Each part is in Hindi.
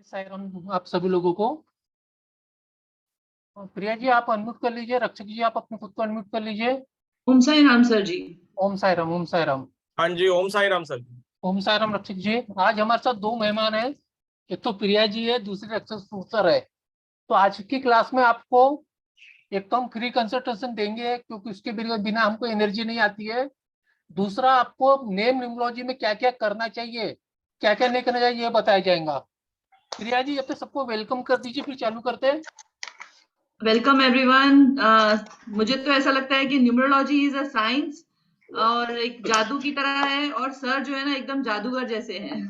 सायरन आप सभी लोगों को। प्रिया जी आप अनम्यूट कर लीजिए, रक्षक जी आप अपने खुद को अनम्यूट कर लीजिए। ओम साई राम सर जी। ओम साईराम, ओम साईराम। हाँ जी, ओम साई राम सर। ओम साईराम रक्षक जी। आज हमारे साथ दो मेहमान हैं, एक तो प्रिया जी है, दूसरी रक्षक सर है। तो आज की क्लास में आपको एक तो हम फ्री कंसल्टेशन देंगे क्योंकि उसके बिना हमको एनर्जी नहीं आती है। दूसरा आपको नेम न्यूमरोलॉजी में क्या क्या करना चाहिए, क्या क्या नहीं करना चाहिए, ये बताया जाएगा। प्रिया जी जब तक सबको वेलकम कर दीजिए, फिर चालू करते हैं। Welcome everyone. मुझे तो ऐसा लगता है कि न्यूमरोलॉजी इज अ साइंस और एक जादू की तरह है, और सर जो है ना एकदम जादूगर जैसे हैं।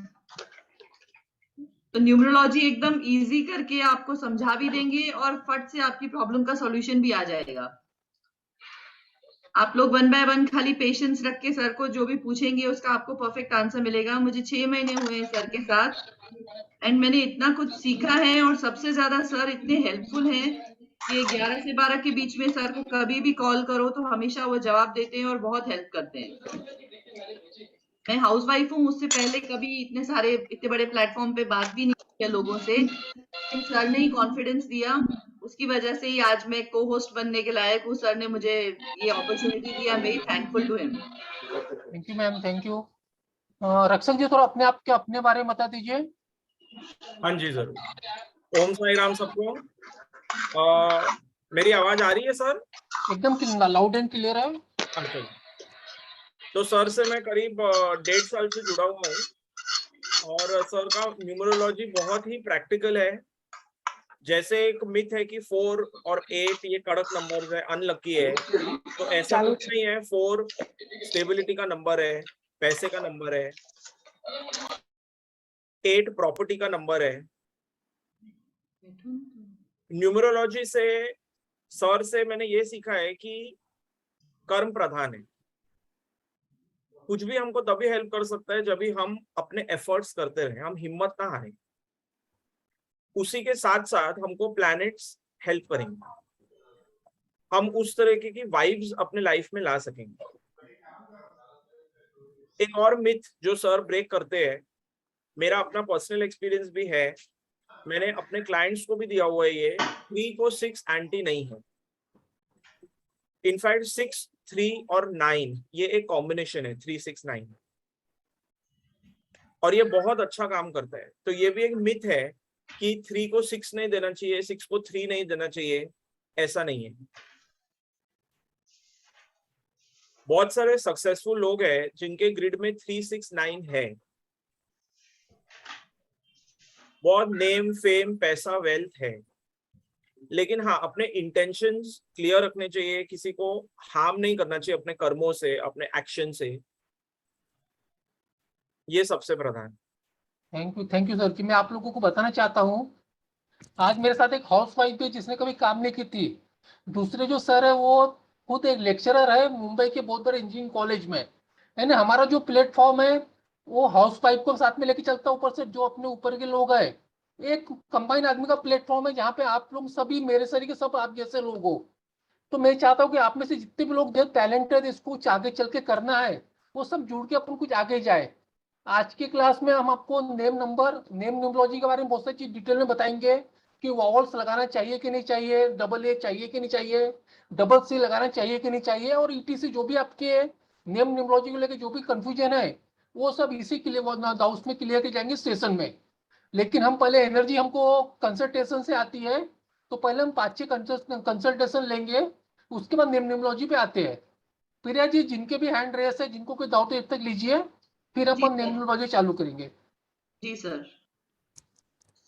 तो न्यूमरोलॉजी एकदम इजी करके आपको समझा भी देंगे और फट से आपकी प्रॉब्लम का सॉल्यूशन भी आ जाएगा। आप लोग वन बाय वन खाली पेशेंस रख के सर को जो भी पूछेंगे उसका आपको परफेक्ट आंसर मिलेगा। मुझे 6 महीने हुए हैं सर के साथ, एंड मैंने इतना कुछ सीखा है, और सबसे ज्यादा सर इतने हेल्पफुल हैं कि 11 से 12 के बीच में सर को कभी भी कॉल करो तो हमेशा वो जवाब देते हैं और बहुत हेल्प करते हैं। मैं हाउस वाइफ हूँ, मुझसे पहले कभी इतने बड़े प्लेटफॉर्म पे बात भी नहीं किया लोगों से, लेकिन सर ने ही कॉन्फिडेंस दिया, उसकी वजह से ही आज मैं को होस्ट बनने के लायक हूँ। सर ने मुझे ये अपॉर्चुनिटी दी, I am very thankful to him. Thank you ma'am, thank you. Rakshak ji थोड़ा अपने आप के अपने बारे में बता दीजिए। हाँ जी जरूर। ओम साई राम सबको। मेरी आवाज आ रही है सर? एकदम लाउड एंड क्लियर है। अच्छा जी। तो सर से मैं करीब 1.5 साल से जुड़ा हुआ हूँ, और सर का न्यूमरोलॉजी बहुत ही प्रैक्टिकल है। जैसे एक मिथ है कि 4 और 8 ये कड़क नंबर्स है, अनलकी है, तो ऐसा कुछ नहीं है। 4 स्टेबिलिटी का नंबर है, पैसे का नंबर है। 8 प्रॉपर्टी का नंबर है। न्यूमरोलॉजी से, सर से मैंने ये सीखा है कि कर्म प्रधान है। कुछ भी हमको तभी हेल्प कर सकता है जब भी हम अपने एफर्ट्स करते रहे, हम हिम्मत ना हारें। उसी के साथ साथ हमको प्लैनेट्स हेल्प करेंगे, हम उस तरीके की वाइब्स अपने लाइफ में ला सकेंगे। एक और मिथ जो सर ब्रेक करते हैं, मेरा अपना पर्सनल एक्सपीरियंस भी है, मैंने अपने क्लाइंट्स को भी दिया हुआ है, ये 3 को 6 एंटी नहीं है। इनफैक्ट 6, 3 और 9 ये एक कॉम्बिनेशन है, 3, 6, 9, और ये बहुत अच्छा काम करता है। तो ये भी एक मिथ है कि 3 को 6 नहीं देना चाहिए, 6 को 3 नहीं देना चाहिए, ऐसा नहीं है। बहुत सारे सक्सेसफुल लोग हैं जिनके ग्रिड में 3, 6, 9 है। बहुत नेम, फेम, पैसा, वेल्थ है, लेकिन हाँ अपने इंटेंशंस क्लियर रखने चाहिए, किसी को हार्म नहीं करना चाहिए अपने कर्मों से, अपने एक्शन से। ये सबसे प्रधान। थैंक यू सर जी। मैं आप लोगों को बताना चाहता हूँ, आज मेरे साथ एक हाउस वाइफ भी जिसने कभी काम नहीं की थी। दूसरे जो सर है वो खुद एक लेक्चरर है मुंबई के बहुत बड़े इंजीनियरिंग कॉलेज में। यानी हमारा जो प्लेटफॉर्म है वो हाउस वाइफ को साथ में लेके चलता है, ऊपर से जो अपने ऊपर के लोग हैं। एक कंबाइन आदमी का प्लेटफॉर्म है जहाँ पे आप लोग सभी मेरे सर के सब आप जैसे लोग हो। तो मैं चाहता हूँ कि आप में से जितने भी लोग जो टैलेंटेड इसको कुछ आगे चल के करना है, वो सब जुड़ के अपन कुछ आगे जाए। आज की क्लास में हम आपको नेम न्यूमरोलॉजी के बारे में बहुत सारी चीज डिटेल में बताएंगे कि वॉवल्स लगाना चाहिए कि नहीं चाहिए, डबल ए चाहिए कि नहीं चाहिए, डबल सी लगाना चाहिए कि नहीं चाहिए, और ईटीसी जो भी आपके नेम न्यूमरोलॉजी को लेकर जो भी कंफ्यूजन है वो सब इसी के लिए उसमें क्लियर किए जाएंगे सेशन में। लेकिन हम पहले एनर्जी हमको कंसल्टेशन से आती है, तो पहले हम 5-6 कंसल्टेशन लेंगे, उसके बाद नेम न्यूमरोलॉजी पे आते हैं। प्रिया जी जिनके भी हैंड रेस है, जिनको कोई डाउट है तब तक लीजिए, फिर जी अपन सर। न्यूमरोलॉजी चालू करेंगे। जी सर।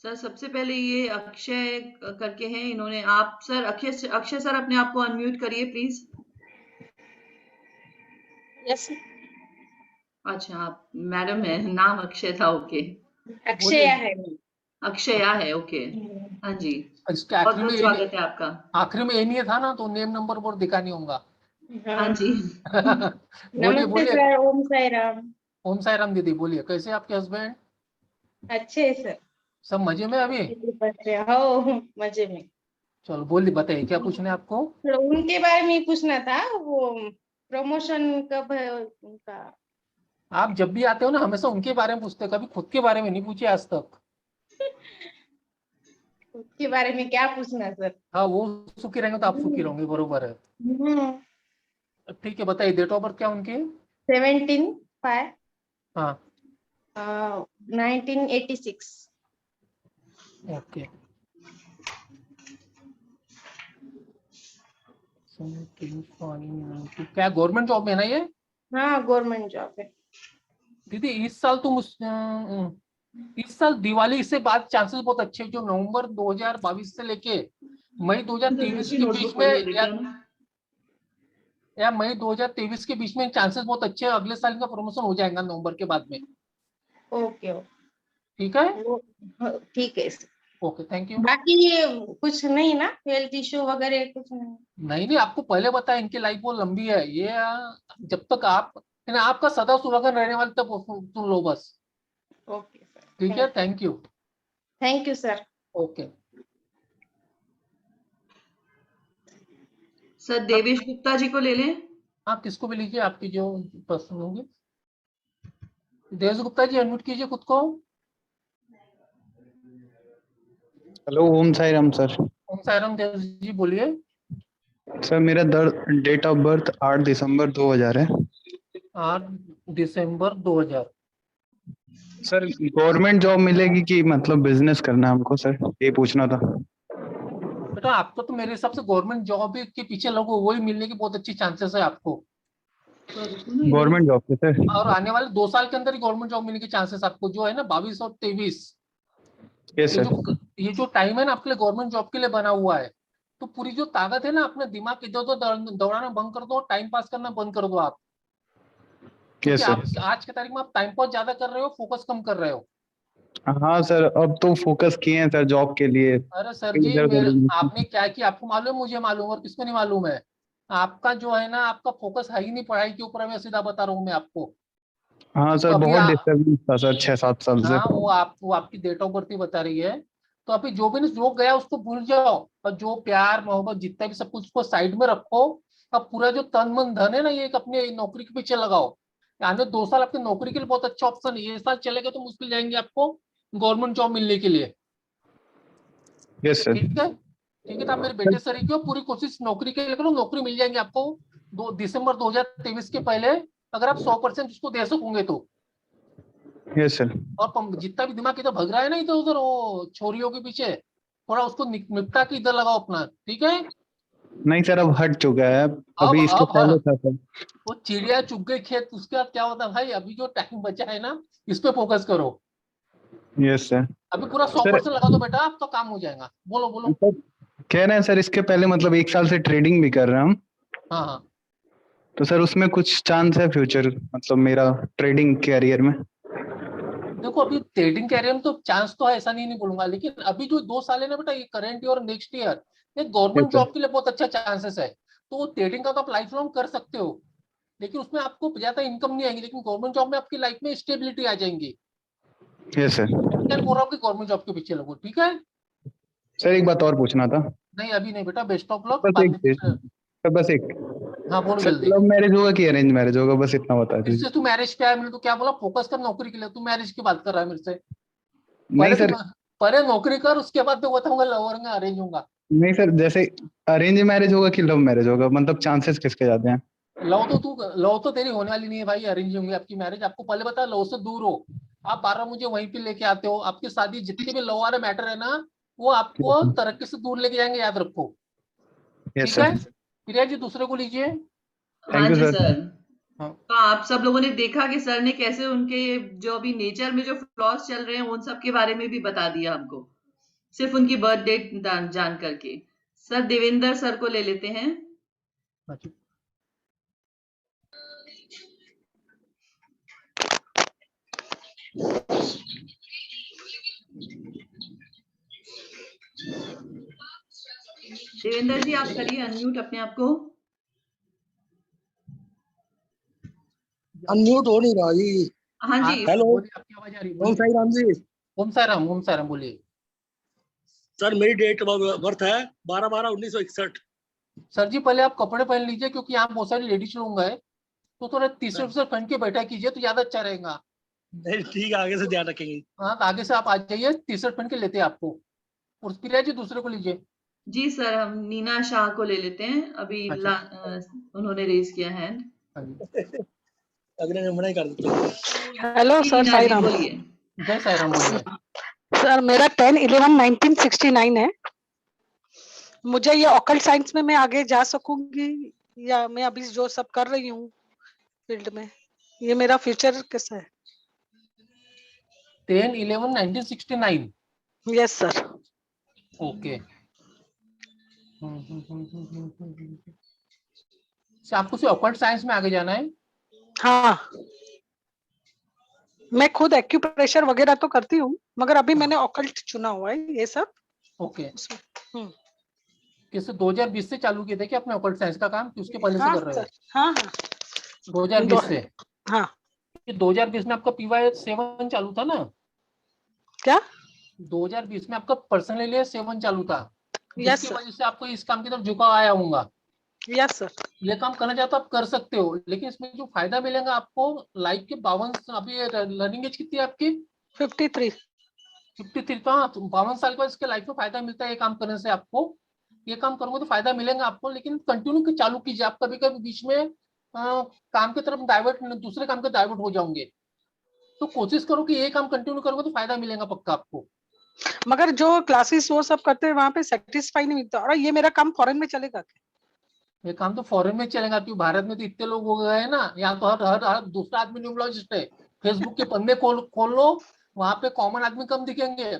सर सबसे पहले ये अक्षय करके हैं इन्होंने, आप सर अक्षय सर अपने आप को अनम्यूट करिए प्लीज। यस अच्छा, आप मैडम है, नाम अक्षय था, ओके। अक्षया है। अक्षया है, ओके। हाँ जी, इसके बहुत आखिरी में बहुत स्वागत है आपका। आखिरी में नहीं था ना, तो नेम नंबर पर दिखा नहीं होगा। हाँ जी। बोलिए नमस्ते बोलिए। सर, ओम साई राम। ओम साई राम दीदी, बोलिए कैसे आपके हस्बैंड? अच्छे है सर। सब मजे में अभी? हो मजे में। चलो बोलिए, बताइए क्या पूछना है आपको। तो उनके बारे में ही पूछना था, वो प्रमोशन कब है उनका? आप जब भी आते हो ना हमेशा उनके बारे में पूछते हो, कभी खुद के बारे में नहीं पूछे आज तक। उसके बारे में क्या पूछना सर? हाँ, वो सुखी रहेंगे तो आप सुखी रहोगे, बरोबर है। ठीक है, बताइए डेट ऑफ बर्थ क्या उनकी? 17/5 हाँ, 1986। ओके। 17/5 क्या गवर्नमेंट जॉब में है ना ये? हाँ, गवर्नमेंट जॉब है। दीदी इस साल तो इस साल दिवाली से बाद चांसेस बहुत अच्छे हैं, जो नवंबर 2022 से लेके मई 2023 के बीच में या मई 2023 के बीच में चांसेस बहुत अच्छे हैं, अगले साल का प्रमोशन हो जाएगा नवंबर के बाद में। ओके ओके, ठीक है, हाँ, ठीक है सर। Okay, thank you. बाकी ये कुछ नहीं ना, हेल्थ इश्यू वगैरह कुछ नहीं? नहीं नहीं, आपको पहले बताया इनकी लाइफ बहुत लंबी है, ये जब तक आप है ना, आपका सदा सुहागन रहने वाले तब सुन लो बस। ओके सर, ठीक है, thank you. Thank you sir. Okay. Sir Devesh Gupta ji को ले लें। आप किसको भी लीजिए, आपकी जो पसंद होंगे। देवेश गुप्ता जी अनम्यूट कीजिए खुद को। हेलो, ओम साई राम सर। ओम साईराम देवेश जी, बोलिए। सर मेरा डेट ऑफ बर्थ 8 दिसंबर 2000 है। 8 दिसंबर 2000। सर गवर्नमेंट जॉब मिलेगी कि मतलब बिजनेस करना है हमको, सर ये पूछना था। बेटा आपको तो मेरे हिसाब से गवर्नमेंट जॉब के पीछे लगो, वही मिलने की बहुत अच्छी चांसेस है आपको। गवर्नमेंट जॉब के सर? और आने वाले 2 साल के अंदर ही गवर्नमेंट जॉब मिलने की चांसेस आपको, जो है ना 22 और 23, यस ये सर। जो ये जो टाइम है ना आपके लिए गवर्नमेंट जॉब के लिए बना हुआ है। तो पूरी जो ताकत है ना, अपने दिमाग इधर उधर दौड़ाना बंद कर दो, टाइम पास करना बंद कर दो आप। क्योंकि यस सर। आप आज के तारीख में आप टाइम पास ज्यादा कर रहे हो, फोकस कम कर रहे हो। हाँ सर, अब तो फोकस किए हैं सर जॉब के लिए। अरे सर जी, इधर मेरे उधर। आपने क्या किया आपको मालूम है, मुझे मालूम है, और किसको नहीं मालूम है। आपका जो है ना, आपका फोकस है ही नहीं पढ़ाई के ऊपर, मैं सीधा बता रहा हूँ मैं आपको। हाँ तो सर, अभी बहुत डिस्टर्बेंस था सर 6-7 साल से। हाँ, वो आपकी डेट ऑफ बर्थ ही बता रही है। तो अभी जो भी जो गया उसको भूल जाओ, और जो प्यार मोहब्बत जितना भी सब कुछ को साइड में रखो। अब पूरा जो तन मन धन है ना, ये एक अपने नौकरी के पीछे लगाओ। आने 2 साल आपकी नौकरी के लिए बहुत अच्छा ऑप्शन है, ये साल चलेगा तो मुश्किल जाएंगे आपको गवर्नमेंट जॉब मिलने के लिए। Yes sir. ठीक है, ठीक है, तो आप मेरे बेटे से रहिए, पूरी कोशिश नौकरी के लिए करो, नौकरी मिल जाएंगी आपको 2 दिसंबर 2023 के पहले, अगर आप 100% उसको दे सकोगे तो। Yes sir. और जितना भी दिमाग इधर भग रहा है ना इधर उधर वो छोरियों के पीछे, थोड़ा उसको निपटा के इधर लगाओ अपना, ठीक है। नहीं सर, अब हट चुका है। अब अभी इसके अब पहले था सर। वो चिड़िया चुग गई खेत, उसके बाद क्या होता है भाई, अभी जो टाइम बचा है ना, इस पे फोकस करो। Yes sir. अभी पूरा सर 100% लगा दो बेटा, आपका काम हो जाएगा। बोलो बोलो। सर, कह रहे हैं सर इसके पहले मतलब 1 साल से ट्रेडिंग भी कर रहे हैं हम। हाँ हाँ, तो सर उसमें कुछ चांस है फ्यूचर, मतलब मेरा ट्रेडिंग कैरियर में? देखो अभी ट्रेडिंग कैरियर में तो चांस तो है, ऐसा नहीं बोलूंगा, लेकिन अभी जो 2 साल है ना बेटा, ये करंट ईयर और नेक्स्ट ईयर, ये यस गवर्नमेंट सर। जॉब के लिए बहुत अच्छा चांसेस है। तो ट्रेडिंग का तो आप लाइफ लॉन्ग कर सकते हो, लेकिन उसमें आपको ज्यादा इनकम नहीं आएगी, लेकिन गवर्नमेंट जॉब में आपकी लाइफ में स्टेबिलिटी आ जाएंगी। Yes sir. मैं बोल रहा हूँ कि गवर्नमेंट जॉब के पीछे लगो, ठीक है। सर एक बात और पूछना था। नहीं अभी नहीं बेटा, बेस्ट ऑफ लक, बस बाद एक में चीज सर, बस एक। हाँ बोलो सर जल्दी। लव मैरिज होगा कि अरेंज मैरिज होगा, बस इतना बता दीजिए। इससे तू मैरिज पे आया, मैंने तो क्या बोला, फोकस कर नौकरी के लिए, तू मैरिज की बात कर रहा है मेरे से। नहीं पहले तू सर। पहले नौकरी कर, उसके बाद तो बताऊंगा लव और अरेंज होगा। नहीं सर, जैसे अरेंज मैरिज होगा कि लव मैरिज होगा, मतलब चांसेस किसके जाते हैं? लव तो तेरी होने वाली नहीं है भाई, अरेंज होंगी आपकी मैरिज, आपको पहले बता, लव से दूर हो। आप बार बार मुझे वहीं पे लेके आते हो, आपकी शादी जितने भी लव वाले मैटर है ना, वो आपको तरक्की से दूर लेके जाएंगे, याद रखो। यस ठीक है, सर। प्रिया जी दूसरे को लीजिए। थैंक हाँ यू जी सर। सर। हाँ, तो आप सब लोगों ने देखा कि सर ने कैसे उनके जो अभी नेचर में जो फ्लॉज चल रहे हैं उन सब के बारे में भी बता दिया हमको, सिर्फ उनकी बर्थ डेट जान करके। सर देवेंद्र सर को ले लेते हैं। अच्छा। देवेंद्र जी आप करिए अनम्यूट अपने आप को। अनम्यूट हो नहीं रहा जी। हाँ हाँ, जी। हेलो, बोलिए, आपकी आवाज आ रही है, ओम बोलिए। साई राम जी। ओम साईराम बोलिए। सर मेरी डेट ऑफ बर्थ है 12/12/1961। सर जी पहले आप कपड़े पहन लीजिए, क्योंकि यहाँ बहुत सारे लेडीज लोग हैं, तो थोड़ा तीसरे से पहन के बैठा कीजिए तो ज्यादा अच्छा रहेगा। नहीं ठीक है, आगे से ध्यान रखेंगे। हाँ, तो आगे से आप आ जाइए, टी शर्ट पहन के लेते हैं आपको। और प्रिया जी दूसरे को लीजिए। जी सर, हम नीना शाह को ले लेते हैं अभी। अच्छा। उन्होंने रेज किया हैंड। हाँ जी। अगले ने मना ही कर दिया। हेलो जी सर, नीना साई जी राम। बोलिए। जय साई राम, बोलिए। सर मेरा 10/11/1969 है। मुझे ये ऑकल्ट साइंस में मैं आगे जा सकूंगी या मैं अभी जो सब कर रही हूँ फील्ड में, ये मेरा फ्यूचर कैसा है? 10/11/1969। Yes sir. ओके। आपको सिर्फ ऑकल्ट साइंस में आगे जाना है? हाँ, मैं खुद एक्यूप्रेशर वगैरह तो करती हूँ, मगर अभी मैंने ऑकल्ट चुना हुआ है ये सब। ओके। उसमें किस 2020 से चालू किए थे कि अपने ऑकल्ट साइंस का काम, कि उसके पहले से हाँ कर रहे हो? सर, हाँ हाँ 2020 से? हाँ। कि 2020 में आपका PY7 चालू था ना? क्या? 2020 में आपका पर्सनली 7 चालू था, यस जिसकी सर, वजह से आपको इस काम की तरफ झुकाव आया होगा। Yes sir. ये काम करना चाहते हो आप कर सकते हो, लेकिन इसमें जो फायदा मिलेगा आपको लाइफ के 52, अभी लर्निंग एज कितनी है आपकी? 53। 53। तो 52 साल के बाद इसके लाइफ में फायदा मिलता है ये काम करने से आपको। ये काम करोगे तो फायदा मिलेगा आपको, लेकिन कंटिन्यू चालू कीजिए। आप कभी कभी बीच में काम की तरफ डाइवर्ट, दूसरे काम के डाइवर्ट हो जाओगे, तो कोशिश करो कि ये काम कंटिन्यू करोगे तो फायदा मिलेगा पक्का आपको। मगर जो क्लासेस वो सब करते हैं वहां पे सेटिस्फाई नहीं मिलता। और ये मेरा काम फॉरेन में चलेगा क्या? ये काम तो फॉरेन में चलेगा, क्योंकि भारत में तो इतने लोग हो गए हैं ना, यहाँ तो हर दूसरा आदमी न्यूमरोलॉजिस्ट है। फेसबुक के पन्ने खोल लो, वहां पे कॉमन आदमी कम दिखेंगे।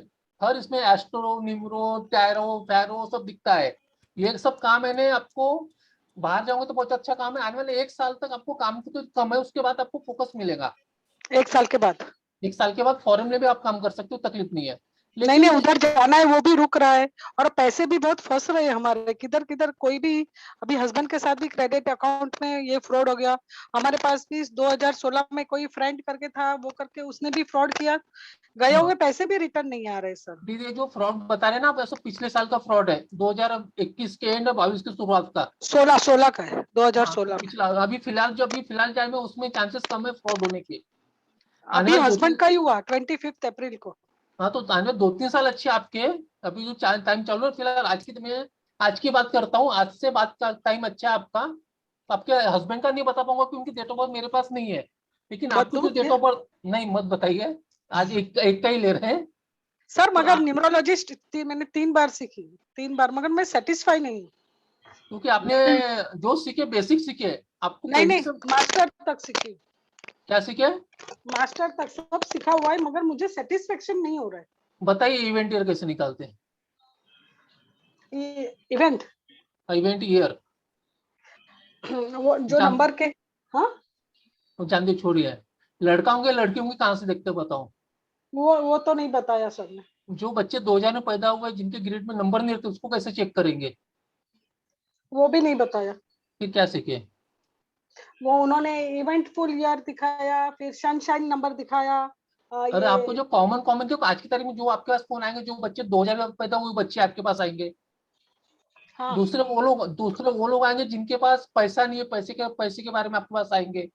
हर इसमें एस्ट्रो, निमरो, टैरो, फैरो सब दिखता है। ये सब काम है ना, आपको बाहर जाओगे तो बहुत अच्छा काम है। आने वाले 1 साल तक आपको काम तो कम है, उसके बाद आपको फोकस मिलेगा। 1 साल के बाद? 1 साल के बाद फॉरेन में भी आप काम कर सकते हो, तकलीफ नहीं है। नहीं नहीं, उधर जाना है वो भी रुक रहा है, और पैसे भी बहुत फंस रहे हैं हमारे। किधर किधर कोई भी, अभी हस्बैंड के साथ भी क्रेडिट अकाउंट में ये फ्रॉड हो गया। हमारे पास भी 2016 में कोई फ्रेंड करके था, वो करके उसने भी फ्रॉड किया। गए हुए पैसे भी रिटर्न नहीं आ रहे सर। ये जो फ्रॉड बता रहे हैं ना आप, ऐसा पिछले साल का फ्रॉड है, 2021 के एंड और 22 की शुरुआत का। 16 का है, हाँ, 2016 में। पिछला अभी फिलहाल टाइम में उसमें चांसेस कम है फ्रॉड होने के। आने अभी वाले हस्बैंड का ही हुआ 25 अप्रैल को। हाँ, तो आने वाले 2-3 साल अच्छे आपके। अभी जो टाइम चालू है फिलहाल, आज की बात करता हूँ, आज से बात का टाइम अच्छा है आपका। तो आपके हस्बैंड का नहीं बता पाऊंगा क्योंकि डेट ऑफ बर्थ मेरे पास नहीं है, लेकिन आपको जो डेट ऑफ बर्थ, नहीं मत बताइए, आज एक का ही ले रहे हैं सर। तो मगर न्यूमरोलॉजिस्ट मैंने 3 बार सीखी, 3 बार, मगर मैं सेटिस्फाई नहीं हूँ। क्योंकि आपने जो सीखे बेसिक सीखे, आपको नहीं नहीं, prediction- मास्टर तक सीखी। क्या सीखे? मास्टर तक सब सीखा हुआ है, मगर मुझे सेटिस्फेक्शन नहीं हो रहा है। बताइए इवेंट ईयर कैसे निकालते हैं? इवेंट इवेंट ईयर वो जो जान- नंबर के, हाँ तो जानते छोड़िए, लड़का होंगे लड़की होंगे कहाँ से देखते हो बताओ? वो तो नहीं बताया सर ने। जो बच्चे 2000 में पैदा हुए जिनके ग्रेड में नंबर नहीं रहते उसको कैसे चेक करेंगे? वो भी नहीं बताया। फिर क्या सीखे? वो उन्होंने इवेंट फुल ईयर दिखाया, फिर सनशाइन नंबर दिखाया। अरे आपको जो कॉमन जो आज की तारीख में जो आपके पास फोन आएंगे, जो बच्चे 2000 में पैदा हुए बच्चे आपके पास आएंगे। हाँ। दूसरे वो लोग आएंगे जिनके पास पैसा नहीं है, पैसे के बारे में आपके पास आएंगे।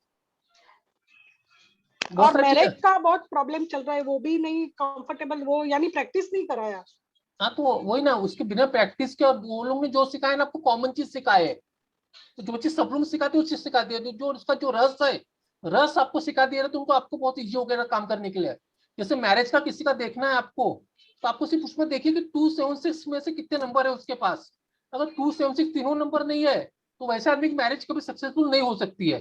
बहुत और सारी मैरिज चीजें। का बहुत प्रॉब्लम चल रहा है, वो भी नहीं कंफर्टेबल, वो यानी प्रैक्टिस नहीं कराया। हाँ, तो वही ना, उसके बिना प्रैक्टिस के, और वो लोग ने जो सिखाया ना आपको कॉमन चीज सिखाए है, तो जो चीज सब लोग सिखाते हैं वो चीज सिखा दिया, जो उसका जो रस है, रस आपको सिखा दिया तो उनको आपको बहुत इजी हो गया काम करने के लिए। जैसे मैरिज का किसी का देखना है आपको, तो आपको सिर्फ उसमें देखिए कि 276 में से कितने नंबर है उसके पास। अगर 276 तीनों नंबर नहीं है तो वैसे आदमी की मैरिज कभी सक्सेसफुल नहीं हो सकती है।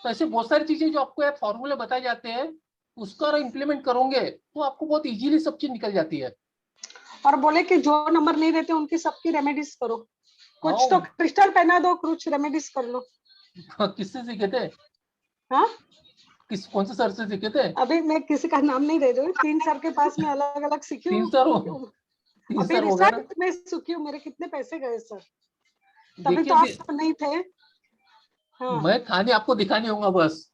तो ऐसे बहुत सारी चीजें जो आपको फॉर्मूले बताए जाते हैं, उसका अगर इम्प्लीमेंट करोगे तो आपको बहुत इजीली सब चीज निकल जाती है। और बोले कि जो नंबर नहीं रहते उनकी सबकी रेमेडीज करो, कुछ तो हाँ। क्रिस्टल पहना दो, कुछ रेमेडीज कर लो। किससे सीखे थे? हाँ, कौन से सर से सीखे थे? अभी मैं किसी का नाम नहीं ले रही हूँ, 3 सर के पास में अलग अलग सीखी 3 हूँ। सर हो? 3 अभी सर हो गए ना? रिसेंट में सीखी हूँ, मेरे कितने पैसे गए सर, तभी तो देखिए आप नहीं थे। हाँ। मैं खाने आपको दिखाने होगा बस।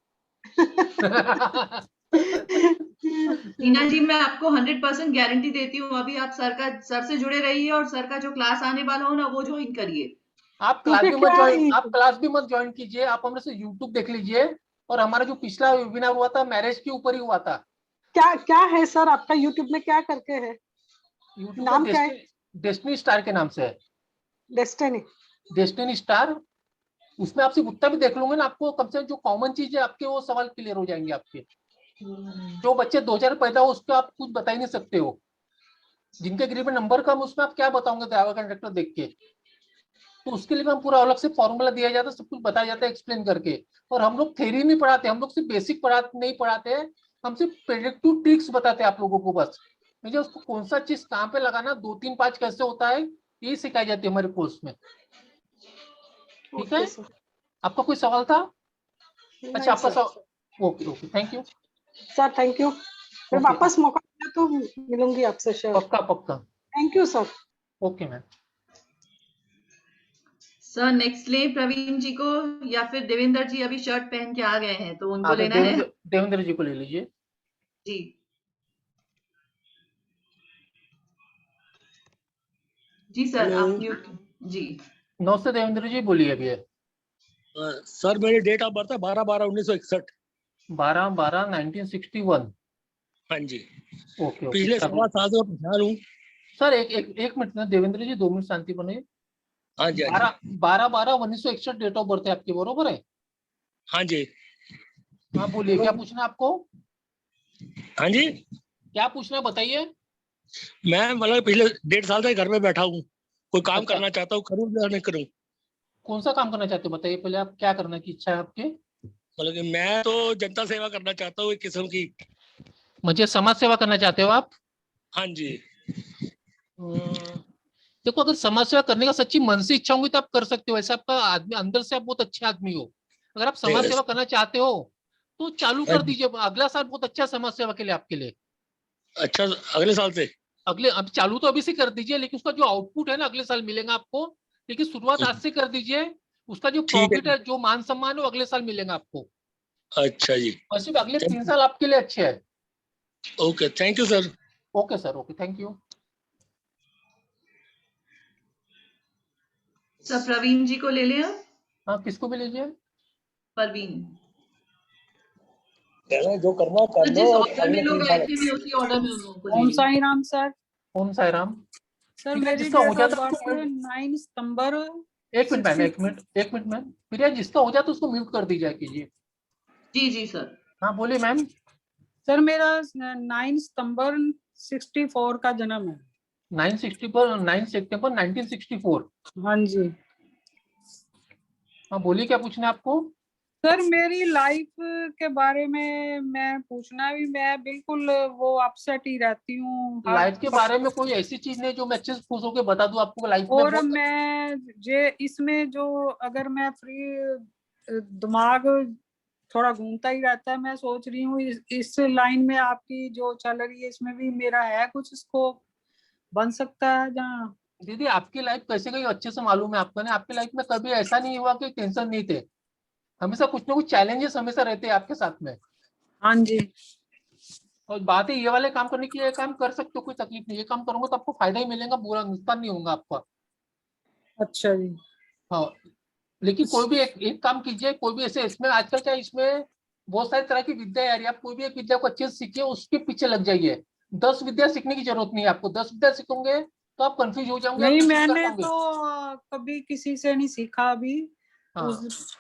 टीना जी, मैं आपको 100% गारंटी देती हूँ, अभी आप सर से जुड़े रहिए और सर का जो क्लास आने वाला हो ना वो ज्वाइन करिए। आप क्लास भी मत ज्वाइन कीजिए, आप हमसे यूट्यूब देख लीजिए। और हमारा जो पिछला वेबिनार हुआ था मैरिज के ऊपर ही हुआ था। क्या क्या है सर आपका यूट्यूब में, क्या करके है? यूट्यूब नाम पर क्या है? डेस्टिनी स्टार के नाम से है, डेस्टिनी। Destiny star. उसमें आप सिर्फ उतना भी देख लोगे ना, आपको कम से कम जो कॉमन चीज है आपके वो सवाल क्लियर हो जाएंगे आपके। जो बच्चे 2000 पैदा हो उसको आप कुछ बता ही नहीं सकते हो, जिनके गरीब में नंबर कम उसमें आप क्या बताओगे ड्राइवर कंडक्टर देख के। तो उसके लिए हम पूरा अलग से फॉर्मूला दिया जाता है, सब कुछ बताया जाता है एक्सप्लेन करके। और हम लोग थ्योरी नहीं पढ़ाते, हम लोग सिर्फ बेसिक नहीं पढ़ाते हैं, हम सिर्फ प्रेडिक्टिव ट्रिक्स बताते हैं आप लोगों को बस। मुझे उसको कौन सा चीज कहाँ पे लगाना, 2 3 5 कैसे होता है, ये सिखाई जाती है हमारे कोर्स में। ठीक है, ओके सर। आपका कोई सवाल था? अच्छा नहीं आपका सर। सवाल, okay okay, thank you. Sir thank you, फिर ओके, वापस मौका मिला तो मिलूंगी आपसे श्योर। पक्का पक्का, thank you sir. Okay ma'am. Sir next ले प्रवीण जी को, या फिर देवेंद्र जी अभी शर्ट पहन के आ गए हैं तो उनको आगे लेना है। देवेंद्र जी को ले लीजिए। जी जी सर हेलो। आप म्यूट। जी नमस्ते देवेंद्र जी, बोलिए अभी। सर मेरी डेट ऑफ बर्थ है 12/12/1961। 12/12/1961। हाँ जी। ओके ओके, पिछले 16 साल से मैं परेशान हूँ। सर एक मिनट ना देवेंद्र जी, 2 मिनट शांति बने। हाँ जी, हाँ जी, 12/12/1961 डेट ऑफ बर्थ है आपकी, बरोबर है? हाँ जी, हाँ बोलिए, क्या पूछना है आपको? हाँ जी। क्या पूछना है बताइए। मैं मतलब पिछले 1.5 साल से घर में बैठा हूँ, कोई काम अच्छा, करना चाहता हूँ, करूँ या नहीं करूँ। कौन सा काम करना चाहते हो बताइए पहले, आप क्या करने की इच्छा है आपकी? मतलब कि मैं तो जनता सेवा करना चाहता हूँ एक किस्म की। मुझे समाज सेवा करना चाहते हो आप? हाँ जी। देखो, अगर समाज सेवा करने का सच्ची मन से इच्छा होगी तो आप कर सकते हो, ऐसा आपका आदमी अंदर से आप बहुत अच्छे आदमी हो। अगर आप समाज सेवा करना चाहते हो तो चालू हाँ कर जी। दीजिए, अगला साल बहुत अच्छा समाज सेवा के लिए आपके लिए। अच्छा, अगले साल से। अगले, अब चालू तो अभी से कर दीजिए, लेकिन उसका जो आउटपुट है ना अगले साल मिलेगा आपको। लेकिन शुरुआत आज से कर दीजिए, उसका जो ठीक है प्रॉफिट जी। है, जो मान सम्मान है वो अगले साल मिलेगा आपको। अच्छा जी। और सिर्फ अगले 3 साल आपके लिए अच्छे हैं। Okay, thank you sir. Okay sir, okay, thank you. Sir Praveen ji को ले लें आप। हाँ, किसको भी लीजिए। परवीन जो करना कर तो लो, जिस ऑर्डर में अगले लोग 3 आए साल। थे मैं उसी ऑर्डर में उन लोगों को ले ओम रही हूँ। साई राम सर। ओम साई राम। सर प्रिया, मेरी जिसका हो डेट ऑफ जाता है बर्थ उसको 9 सितंबर एक मिनट मैम, 60। एक मिनट मैम, प्रिया जिसका हो जाता है उसको म्यूट कर दीजिए कीजिए। जी जी सर। हाँ बोलिए मैम। सर मेरा 9 सितंबर 64 का जन्म है। 9 सितंबर 1964। हाँ जी। हाँ बोलिए, क्या पूछना है आपको? सर मेरी लाइफ के बारे में मैं पूछना है, भी मैं बिल्कुल वो अपसेट ही रहती हूँ हर लाइफ के बारे में कोई ऐसी चीज नहीं जो मैं अच्छे से खुश होकर बता दूं आपको, लाइफ में और बहुत। मैं जे इसमें जो अगर मैं फ्री दिमाग थोड़ा घूमता ही रहता है, मैं सोच रही हूँ इस लाइन में आपकी जो चल रही है इसमें भी मेरा है कुछ स्कोप बन सकता है जहाँ। दीदी आपकी लाइफ कैसे गई अच्छे से मालूम है आपको ना, आपकी लाइफ में कभी ऐसा नहीं हुआ कि टेंशन नहीं थे। हमेशा कुछ ना कुछ चैलेंजेस हमेशा रहते हैं आपके साथ में। हाँ जी। और बात है, ये वाले काम करने के लिए ये काम कर सकते हो, कोई तकलीफ नहीं, ये काम करोगे तो आपको फायदा ही मिलेगा, बुरा नुकसान नहीं होगा आपका। अच्छा जी। हाँ, लेकिन कोई भी एक काम कीजिए, कोई भी ऐसे, इसमें आजकल क्या है, इसमें बहुत सारी तरह की विद्या आ रही है, आप कोई भी एक विद्या को अच्छे से सीखिए, उसके पीछे लग जाइए। 10 विद्या सीखने की जरूरत नहीं है आपको, 10 विद्या सीखोगे तो आप कंफ्यूज हो जाओगे, आप नहीं कुछ नहीं कर मैंने पाओगे। तो कभी किसी से नहीं सीखा अभी। हाँ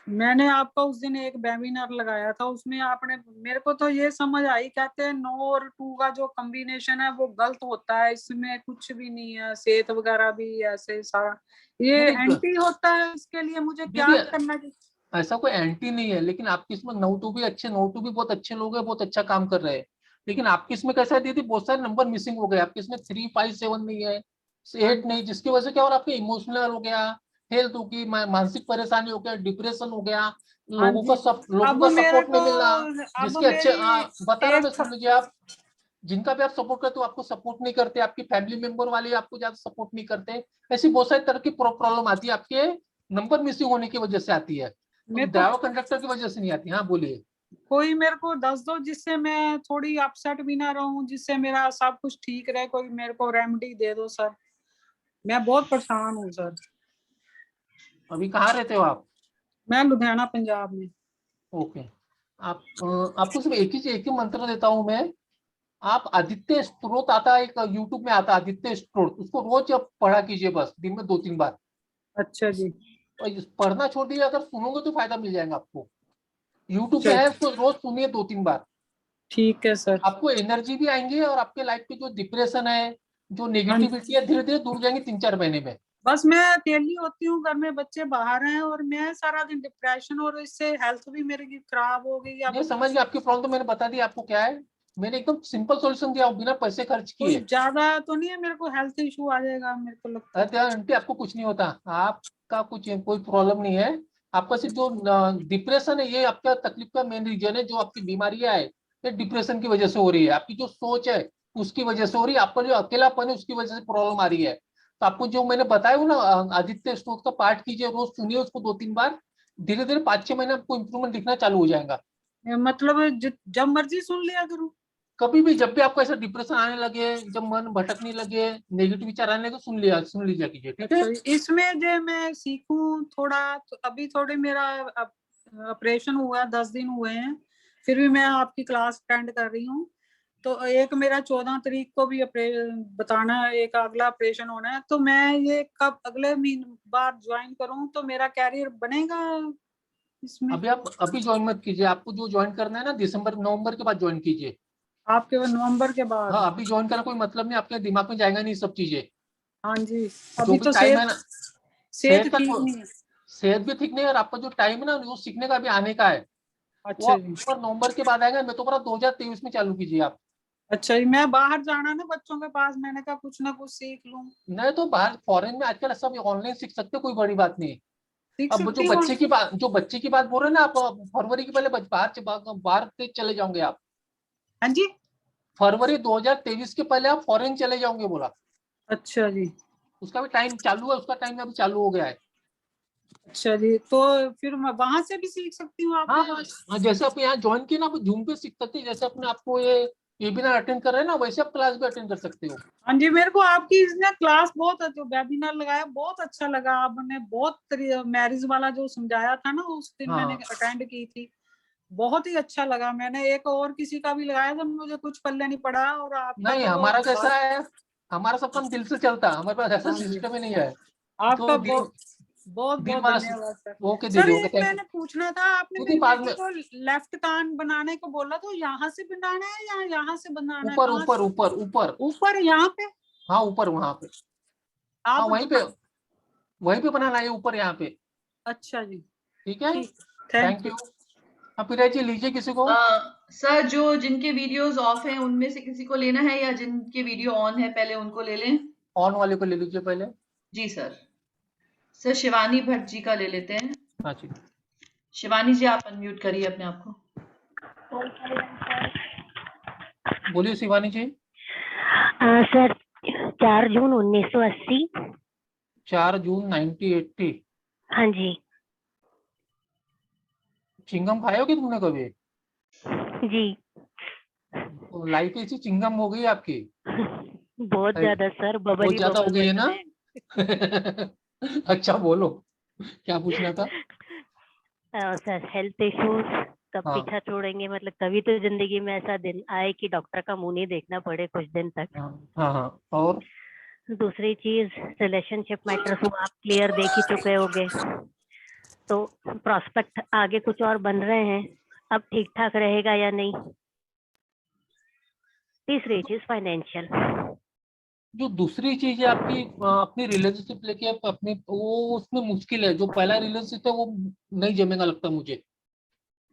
मैंने आपका उस दिन एक वेबिनार लगाया था, उसमें आपने मेरे को तो ये समझ आई, कहते हैं 9 और 2 का जो कॉम्बिनेशन है वो गलत होता है, इसमें कुछ भी नहीं है, सेहत वगैरह भी ऐसे सारा ये दीदी, एंटी होता है, इसके लिए मुझे क्या दीदी करना चाहिए? ऐसा कोई एंटी नहीं है, लेकिन आपकी इसमें 9 भी अच्छे, 9 भी बहुत अच्छे लोग हैं, बहुत अच्छा काम कर रहे हैं। लेकिन आपकी इसमें कैसा है दीदी, बहुत सारे नंबर मिसिंग हो गए आपके इसमें, 3 5 7 नहीं है, 8 नहीं, जिसकी वजह से क्या हो रहा है, आपके इमोशनल हो गया, हेल्थ होगी, मानसिक परेशानी हो गया, डिप्रेशन हो गया, हाँ लोगों जी। लोगों अब का मेरे सपोर्ट को नहीं मिलना। अब जिसके अच्छे, मेरी बता रहा मैं, एक सुन लीजिए आप। जिनका भी आप सपोर्ट करते हो आपको सपोर्ट नहीं करते, आपकी फैमिली मेंबर वाले आपको ज्यादा सपोर्ट नहीं करते। ऐसी बहुत सारी तरह की प्रॉब्लम आती है, आपके नंबर मिसिंग होने की वजह से आती है, तो मेरे को ड्राइवर कंडक्टर की वजह से नहीं आती। हाँ बोलिए। कोई मेरे को दस दो जिससे मैं थोड़ी अपसेट भी ना रहूं, जिससे मेरा सब कुछ ठीक रहे, कोई मेरे को रेमेडी दे दो सर, मैं बहुत परेशान हूँ सर। अभी कहाँ रहते हो आप? मैं लुधियाना पंजाब में। ओके, आप आपको सिर्फ एक ही मंत्र देता हूँ मैं। आप आदित्य स्त्रोत आता है, एक यूट्यूब में आता है आदित्य स्त्रोत, उसको रोज आप पढ़ा कीजिए, बस दिन में 2-3 बार। अच्छा जी। और पढ़ना छोड़ दीजिए, अगर सुनोगे तो फायदा मिल जाएगा आपको। यूट्यूब पे चल है, उसको रोज सुनिए 2-3 बार। ठीक है सर। आपको एनर्जी भी आएंगी और आपके लाइफ की जो डिप्रेशन है, जो हाँ, नेगेटिविटी है, धीरे धीरे दूर जाएंगे 3-4 महीने में। बस मैं अकेली होती हूँ, घर में बच्चे बाहर हैं और मैं सारा दिन डिप्रेशन, और इससे हेल्थ भी मेरी की खराब हो गई। अब ये समझ गया आपकी प्रॉब्लम, तो मैंने बता दिया आपको क्या है। मैंने एकदम सिंपल सॉल्यूशन दिया, बिना पैसे खर्च कोई किए। ज्यादा तो नहीं है, मेरे को हेल्थ इशू आ जाएगा मेरे को लगता है। अरे आंटी, आपको कुछ नहीं होता, आपका कुछ कोई प्रॉब्लम नहीं है। आपका सिर्फ जो डिप्रेशन है, ये आपका तकलीफ का मेन रीजन है। जो आपकी बीमारियां है, ये डिप्रेशन की वजह से हो रही है। आपकी जो सोच है उसकी वजह से हो रही है। आपका जो अकेलापन है उसकी वजह से प्रॉब्लम आ रही है। तो आपको जो मैंने बताया वो ना, आदित्य स्त्रोत का पाठ कीजिए, रोज सुनिए उसको 2-3 बार। धीरे धीरे 5-6 महीने आपको इंप्रूवमेंट दिखना चालू हो जाएगा। मतलब जब मर्जी सुन लिया करूँ? कभी भी जब भी आपको ऐसा डिप्रेशन आने लगे, जब मन भटकने लगे, नेगेटिव विचार आने लगे, सुन लीजिए कीजिए, ठीक है। तो इसमें जो मैं सीखूं थोड़ा, तो अभी थोड़े मेरा ऑपरेशन हुआ, 10 दिन हुए हैं, फिर भी मैं आपकी क्लास अटेंड कर रही हूँ। तो एक मेरा 14 तारीख को भी बताना है, एक अगला ऑपरेशन होना है। तो मैं ये कब अगले महीने बाद ज्वाइन करूं तो मेरा कैरियर बनेगा इसमें? अभी आप अभी ज्वाइन मत कीजिए। आपको जो ज्वाइन करना है ना, दिसंबर नवंबर के बाद ज्वाइन कीजिए। आपके नवंबर के बाद? हाँ, अभी ज्वाइन करना कोई मतलब नहीं, आपके दिमाग में जाएगा नहीं सब चीजें। हाँ जी। जो अभी भी तो टाइम है सेहत ना, सेहत सेहत का ठीक नहीं है। सेहत भी ठीक नहीं है, और आपका जो टाइम है ना वो सीखने का भी आने का है, वो अच्छा जी। अक्टूबर नवंबर के बाद आएगा। मैं तो बोला 2023 में चालू कीजिए आप। अच्छा जी, मैं बाहर जाना ना बच्चों के पास, मैंने कहा कुछ ना कुछ सीख लूं। नहीं तो बाहर फॉरेन में आजकल सब ऑनलाइन सीख सकते हो, कोई बड़ी बात नहीं। सीख अब सकती हूँ? जो बच्चे की बात बोल रहे हैं ना आप, फरवरी के पहले बाहर से चले जाओगे आप। हाँ जी। फरवरी 2023 के पहले आप फॉरेन चले जाओगे बोला। अच्छा जी। उसका भी टाइम चालू है, उसका टाइम अभी चालू हो गया है। अच्छा जी, तो फिर मैं वहां से भी सीख सकती हूँ आपके हाँ पास? हाँ, जैसे आप यहाँ ज्वाइन किए ना, आप जूम पे सीख सकते हैं। जैसे अपने आपको ये वेबिनार अटेंड कर रहे हैं ना, वैसे आप क्लास भी अटेंड कर सकते हो। हाँ जी, मेरे को आपकी इसने क्लास बहुत, जो वेबिनार लगाया बहुत अच्छा लगा। आपने बहुत मैरिज वाला जो समझाया था ना, उस दिन मैंने हाँ, अटेंड की थी, बहुत ही अच्छा लगा। मैंने एक और किसी का भी लगाया था, मुझे कुछ पल्ले नहीं पड़ा, और आपका नहीं तो हमारा कैसा है, हमारा सब काम दिल से चलता है, हमारे पास ऐसा हाँ जी। सिस्टम ही नहीं है। आपका तो दिल बहुत दिल बहुत वाला धन्यवाद सर। ओके सर दीदी, ओके, एक थैंक यू मैंने पूछना था, आपने दीदी। मेरी बाद बेटी में को लेफ्ट कान बनाने को बोला, तो यहाँ से बनाना है या यहाँ से बनाना है, ऊपर कहाँ ऊपर से? ऊपर ऊपर। ऊपर यहाँ पे? हाँ ऊपर वहां पे। हाँ आप वहीं पे बनाना है, ऊपर यहाँ पे। अच्छा जी। ठीक है, ठीक। Thank thank you. यू। अब फिर जी लीजिए किसी को। सर जो जिनके वीडियोस ऑफ हैं उनमें से किसी को लेना है, या जिनके वीडियो ऑन है पहले उनको ले लें? ऑन वाले को ले लीजिए पहले। जी सर। सर शिवानी भट्ट जी का ले लेते हैं। हाँ जी, शिवानी जी, आप अनम्यूट करिए अपने आप को। बोलिए शिवानी जी। सर 4 जून 1980। 4 जून 1980। हाँ जी। चिंगम खाए हो कि तुमने कभी? जी। तो लाइफ ऐसी चिंगम हो गई आपकी। बहुत अरे, ज्यादा सर, बबल बहुत ही ज्यादा हो बबल गई है बन ना। रहे अच्छा बोलो, क्या पूछना था? हैं। सर हेल्थ इश्यूज कब हाँ पीछा छोड़ेंगे, मतलब कभी तो जिंदगी में ऐसा दिन आए कि डॉक्टर का मुंह नहीं देखना पड़े कुछ दिन तक। हाँ हाँ हाँ, और दूसरी चीज, रिलेशनशिप मैटर्स वो आप क्लियर देख ही चुके होंगे, तो प्रोस्पेक्ट आगे कुछ और बन रहे हैं, अब ठीक ठाक रहेगा या नहीं। तीसरी चीज फाइनेंशियल। जो दूसरी चीज है आपकी, अपनी रिलेशनशिप लेके अपनी, वो उसमें मुश्किल है। जो पहला रिलेशनशिप है वो नहीं जमेगा लगता मुझे।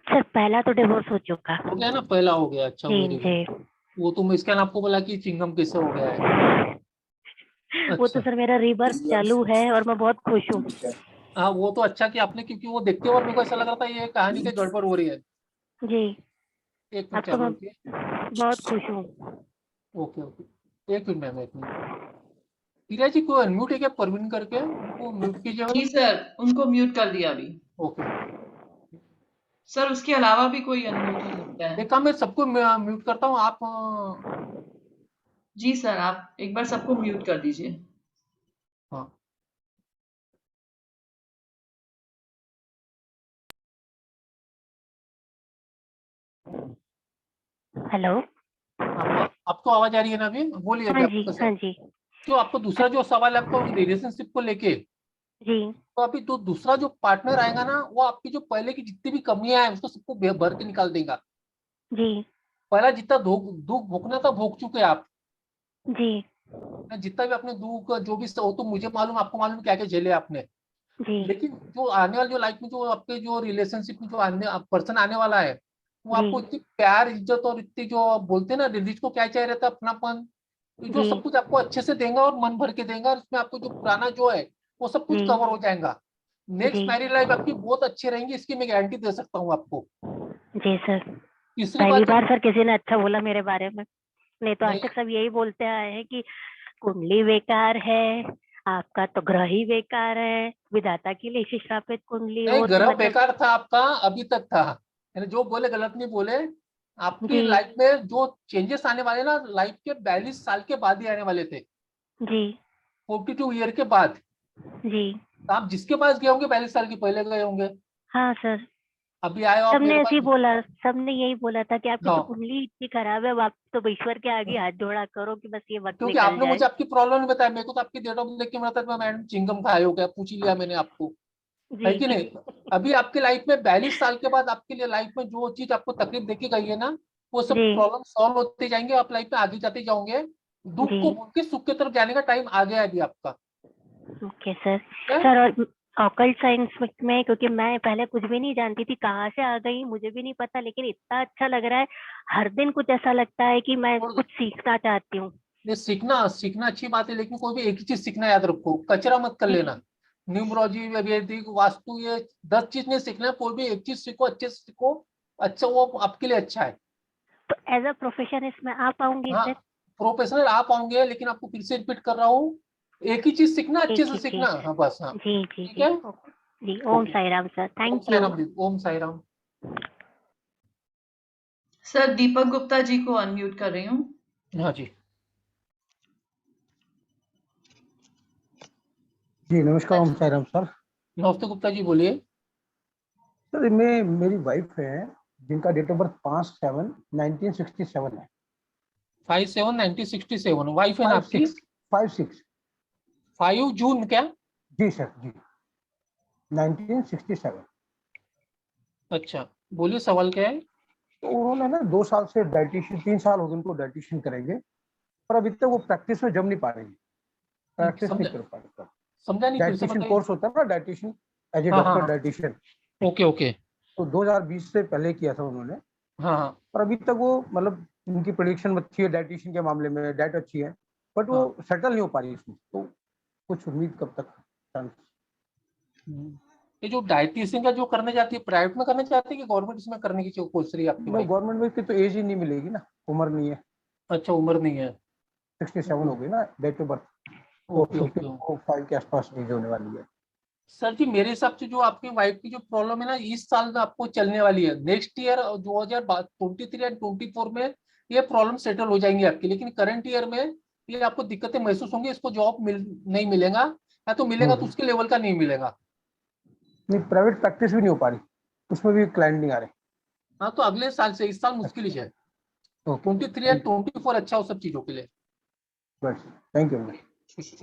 सर पहला तो डिवोर्स हो चुका। हो गया ना, पहला हो गया, अच्छा जी वेरी गुड। जी। वो तो मैं इसका आपको बोला कि चिंगम कैसे हो गया है। वो तो अच्छा, सर मेरा रीबर्थ चालू है और मैं बहुत खुश हूँ। हाँ वो तो अच्छा कि आपने, क्योंकि वो देखते हुए मेरे को ऐसा लग रहा था ये कहानी के गड़बड़ हो रही है। जी। एक अब मिनट तो चालू मैं रखिए। बहुत खुश हूँ। ओके ओके, एक मिनट मैम, एक मिनट। हीरा जी को अनम्यूट है क्या, परवीन करके, उनको म्यूट कीजिए जी मैम। सर, उनको म्यूट कर दिया अभी। ओके, सर उसके अलावा भी कोई अनम्यूट हो सकता है? एक काम, मैं सबको म्यूट करता हूँ, आप जी सर, आप एक बार सबको म्यूट कर दीजिए। हाँ, हेलो। आपको आवाज आ रही है ना अभी? बोलिए अभी हाँ जी, आपका हाँ सवाल। जी, जो आपको दूसरा जो सवाल है आपको रिलेशनशिप को लेके, जी, तो अभी तो दूसरा जो पार्टनर आएगा ना, वो आपकी जो पहले की जितनी भी कमियां हैं उसको सबको भर के निकाल देगा। जी, पहला जितना दुख दुख भोगना था भोग चुके आप। जी, जितना भी अपने दुख जो भी वो तो मुझे मालूम, आपको मालूम क्या क्या झेले आपने। जी, लेकिन जो आने वाले जो लाइफ में जो आपके जो रिलेशनशिप में जो आने पर्सन आने वाला है, वो जी, आपको इतनी प्यार इज्जत और इतनी जो बोलते हैं ना, लेडीज को क्या चाहिए रहता है, अपनापन। तो जो जी, सब कुछ आपको अच्छे से देगा और मन भर के देगा, और उसमें आपको जो पुराना जो है वो सब कुछ जी, कवर हो जाएगा। नेक्स्ट जी, मैरिज लाइफ आपकी बहुत अच्छी रहेंगी, इसकी मैं गारंटी दे सकता हूँ आपको। जी सर। तीसरी पहली बात जो बार सर किसी ने अच्छा बोला मेरे बारे में, नहीं तो आज नहीं तक सब यही बोलते आए हैं कि कुंडली बेकार है, आपका तो ग्रह ही बेकार है, विधाता की लिखी श्रापित कुंडली नहीं, हो तो ग्रह मतलब। बेकार था आपका, अभी तक था। यानी जो बोले गलत नहीं बोले। आपकी जी, लाइफ में जो चेंजेस आने वाले ना, लाइफ के 42 साल के बाद ही आने वाले थे। जी, 42 ईयर के बाद। जी, तो आप जिसके पास गए होंगे 42 साल के पहले गए होंगे। हाँ सर। अभी आए हो आप सबने मेरे ऐसे ही पास। बोला, सबने यही बोला था कि आपकी तो हाँ, कुंडली इतनी खराब है, अब आप तो ईश्वर के आगे हाथ जोड़ा करो कि बस ये वक्त क्योंकि निकल आपने जाए। मुझे आपकी प्रॉब्लम नहीं बताया, मेरे को तो आपकी डेट ऑफ देख के मैं था मैडम चिंगम खाए हो क्या, पूछ ही लिया मैंने आपको। है जी, कि नहीं? अभी आपकी लाइफ में 42 साल के बाद आपके लिए लाइफ में जो चीज आपको तकलीफ देखी गई है ना, वो सब जी, प्रॉब्लम सॉल्व होते जाएंगे, आप लाइफ में आगे जाते जाओगे। दुख जी, को भूल के सुख की तरफ जाने का टाइम आ गया है अभी आपका। Okay sir. ठीक है? सर और ऑकल्ट साइंस में, क्योंकि मैं पहले कुछ भी नहीं जानती थी, कहाँ से आ गई मुझे भी नहीं पता, लेकिन इतना अच्छा लग रहा है। हर दिन कुछ ऐसा लगता है कि मैं और कुछ सीखना चाहती हूँ। ये सीखना सीखना अच्छी बात है, लेकिन कोई भी एक ही चीज सीखना, याद रखो, कचरा मत कर जी, लेना। न्यूमरोलॉजी, वैदिक, वास्तु, ये 10 चीज नहीं सीखना है, कोई भी एक चीज सीखो, अच्छे से सीखो। अच्छा, वो आपके लिए अच्छा है। तो एज अ प्रोफेशन इसमें आ पाऊंगी हाँ, सर? प्रोफेशनल आप होंगे, लेकिन आपको फिर से रिपीट कर रहा हूँ, एक ही चीज सीखना, अच्छे एक से ही सीखना। चीज। हाँ बस, हाँ। जी, जी, ठीक जी, है। जी, Om okay. Sai Ram sir, Om thank Sai you. Ram ji, Om Sai Ram. Sir Deepak Gupta ji को अनम्यूट कर रही हूँ। हाँ जी। जी नमस्कार, ओम साईराम सर। नमस्ते गुप्ता जी, बोलिए। सर मैं मेरी वाइफ है जिनका डेट ऑफ बर्थ 5/7/1967 है। 57 1967 वाइफ है ना फाइव आपकी? सिक्स 5/6। 5 जून क्या? जी सर जी, 1967। अच्छा, बोलिए सवाल क्या है? तो उन्होंने ना 2 साल से डाइटिशियन, 3 साल हो गए उनको डाइटिशियन करेंगे, पर अभी तक वो प्रैक्टिस में जम नहीं पा रही, प्रैक्टिस नहीं समझा, कर पा रही। समझा नहीं, फिर से डाइटिशियन बताइए। कोर्स होता है ना, डाइटिशियन एज ए हाँ हाँ डॉक्टर हाँ। Dietitian, okay okay. तो 2020 से पहले किया था उन्होंने। हाँ हाँ पर अभी तक वो मतलब उनकी प्रेडिक्शन अच्छी है डाइटिशियन के मामले में, डाइट अच्छी है, बट वो हाँ। सेटल नहीं हो पा रही इसमें। तो कुछ उम्मीद कब तक चांस? ये जो डाइटिशियन का जो करने जाती है, प्राइवेट में करना चाहती है कि गवर्नमेंट इसमें करने की कोशिश रही है आपकी मैं वाइफ? गवर्नमेंट में की तो एज ही नहीं मिलेगी ना, उम्र नहीं है, अच्छा, उम्र नहीं है। 67 हो गई ना डेट ऑफ बर्थ, तो ओके ओके। 55 के आसपास एज होने वाली है। सर जी, मेरे हिसाब से जो आपकी वाइफ की जो प्रॉब्लम है ना, इस साल में आपको चलने वाली है, नेक्स्ट ईयर 2023 एंड 24 में ये प्रॉब्लम सेटल हो जाएंगी आपकी, लेकिन करंट ईयर में ये आपको दिक्कतें महसूस होंगी, इसको जॉब नहीं मिलेगा, या तो मिलेगा तो उसके लेवल का नहीं मिलेगा। नहीं, प्राइवेट प्रैक्टिस भी नहीं हो पा रही, उसमें भी क्लाइंट नहीं आ रहे। हाँ, तो अगले साल से, इस साल मुश्किल ही है। 23 एंड 24 अच्छा हो सब चीजों के लिए। बस थैंक यू।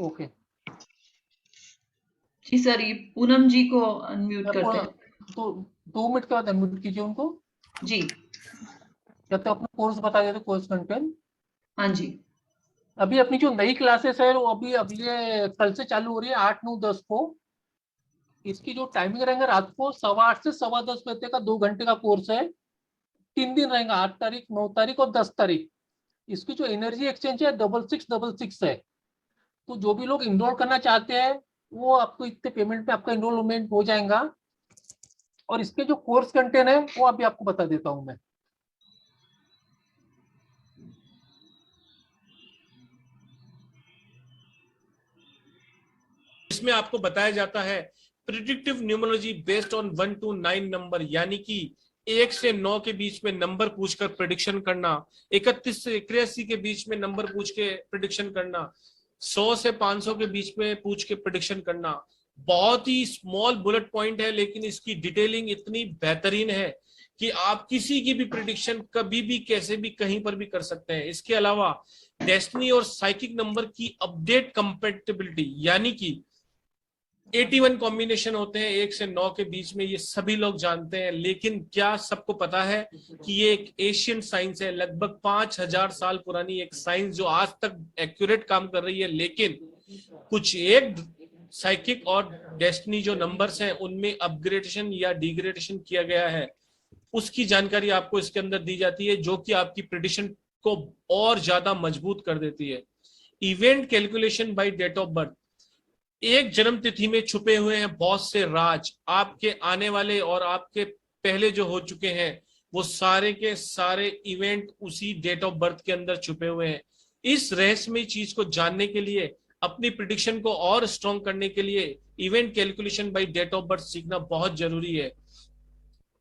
ओके। जी सर, ये पूनम जी को अनम्यूट करते हैं। तो 2 मिनट के बाद अनम्यूट कीजिए उनको, जी या तो अपना कोर्स बता देते, कोर्स कंटेंट। हाँ जी। अभी अपनी जो नई क्लासेस है वो अभी अगले कल से चालू हो रही है, 8 9 10 को। इसकी जो टाइमिंग रहेगा, रात को 8:15 से 10:15 का 2 घंटे का कोर्स है। 3 दिन रहेगा, 8 तारीख, 9 तारीख और 10 तारीख। इसकी जो एनर्जी एक्सचेंज है 6666 है। तो जो भी लोग इनरोल करना चाहते हैं, वो आपको इतने पेमेंट में आपका इनरोलमेंट हो जाएगा। और इसके जो कोर्स कंटेंट है वो अभी आपको बता देता हूं मैं। इसमें आपको बताया जाता है predictive numerology based on 1 to 9 number, यानी कि 1 से 9 के बीच में नंबर पूछकर प्रिडिक्शन करना, 31 से 81 के बीच में नंबर पूछ के प्रिडिक्शन करना, 100 से 500 के बीच में पूछ के प्रिडिक्शन करना, बहुत ही स्मॉल बुलेट पॉइंट है, लेकिन इसकी डिटेलिंग इतनी बेहतरीन है कि आप किसी की भी प्रिडिक्शन कभी भी कैसे भी कहीं पर भी कर सकते हैं। इसके अलावा डेस्टिनी और साइकिक नंबर की अपडेट कंपैटिबिलिटी, यानी कि 81 कॉम्बिनेशन होते हैं 1 से 9 के बीच में, ये सभी लोग जानते हैं। लेकिन क्या सबको पता है कि ये एक एशियन साइंस है, लगभग 5000 साल पुरानी एक साइंस जो आज तक एक्यूरेट काम कर रही है। लेकिन कुछ एक साइकिक और डेस्टिनी जो नंबर्स हैं उनमें अपग्रेडेशन या डिग्रेडेशन किया गया है, उसकी जानकारी आपको इसके अंदर दी जाती है, जो कि आपकी प्रेडिक्शन को और ज्यादा मजबूत कर देती है। Event calculation by date of birth, एक जन्म तिथि में छुपे हुए हैं बहुत से राज, आपके आने वाले और आपके पहले जो हो चुके हैं वो सारे के सारे इवेंट उसी डेट ऑफ बर्थ के अंदर छुपे हुए हैं। इस रहस्यमय चीज को जानने के लिए, अपनी प्रिडिक्शन को और स्ट्रॉन्ग करने के लिए event calculation by date of birth सीखना बहुत जरूरी है।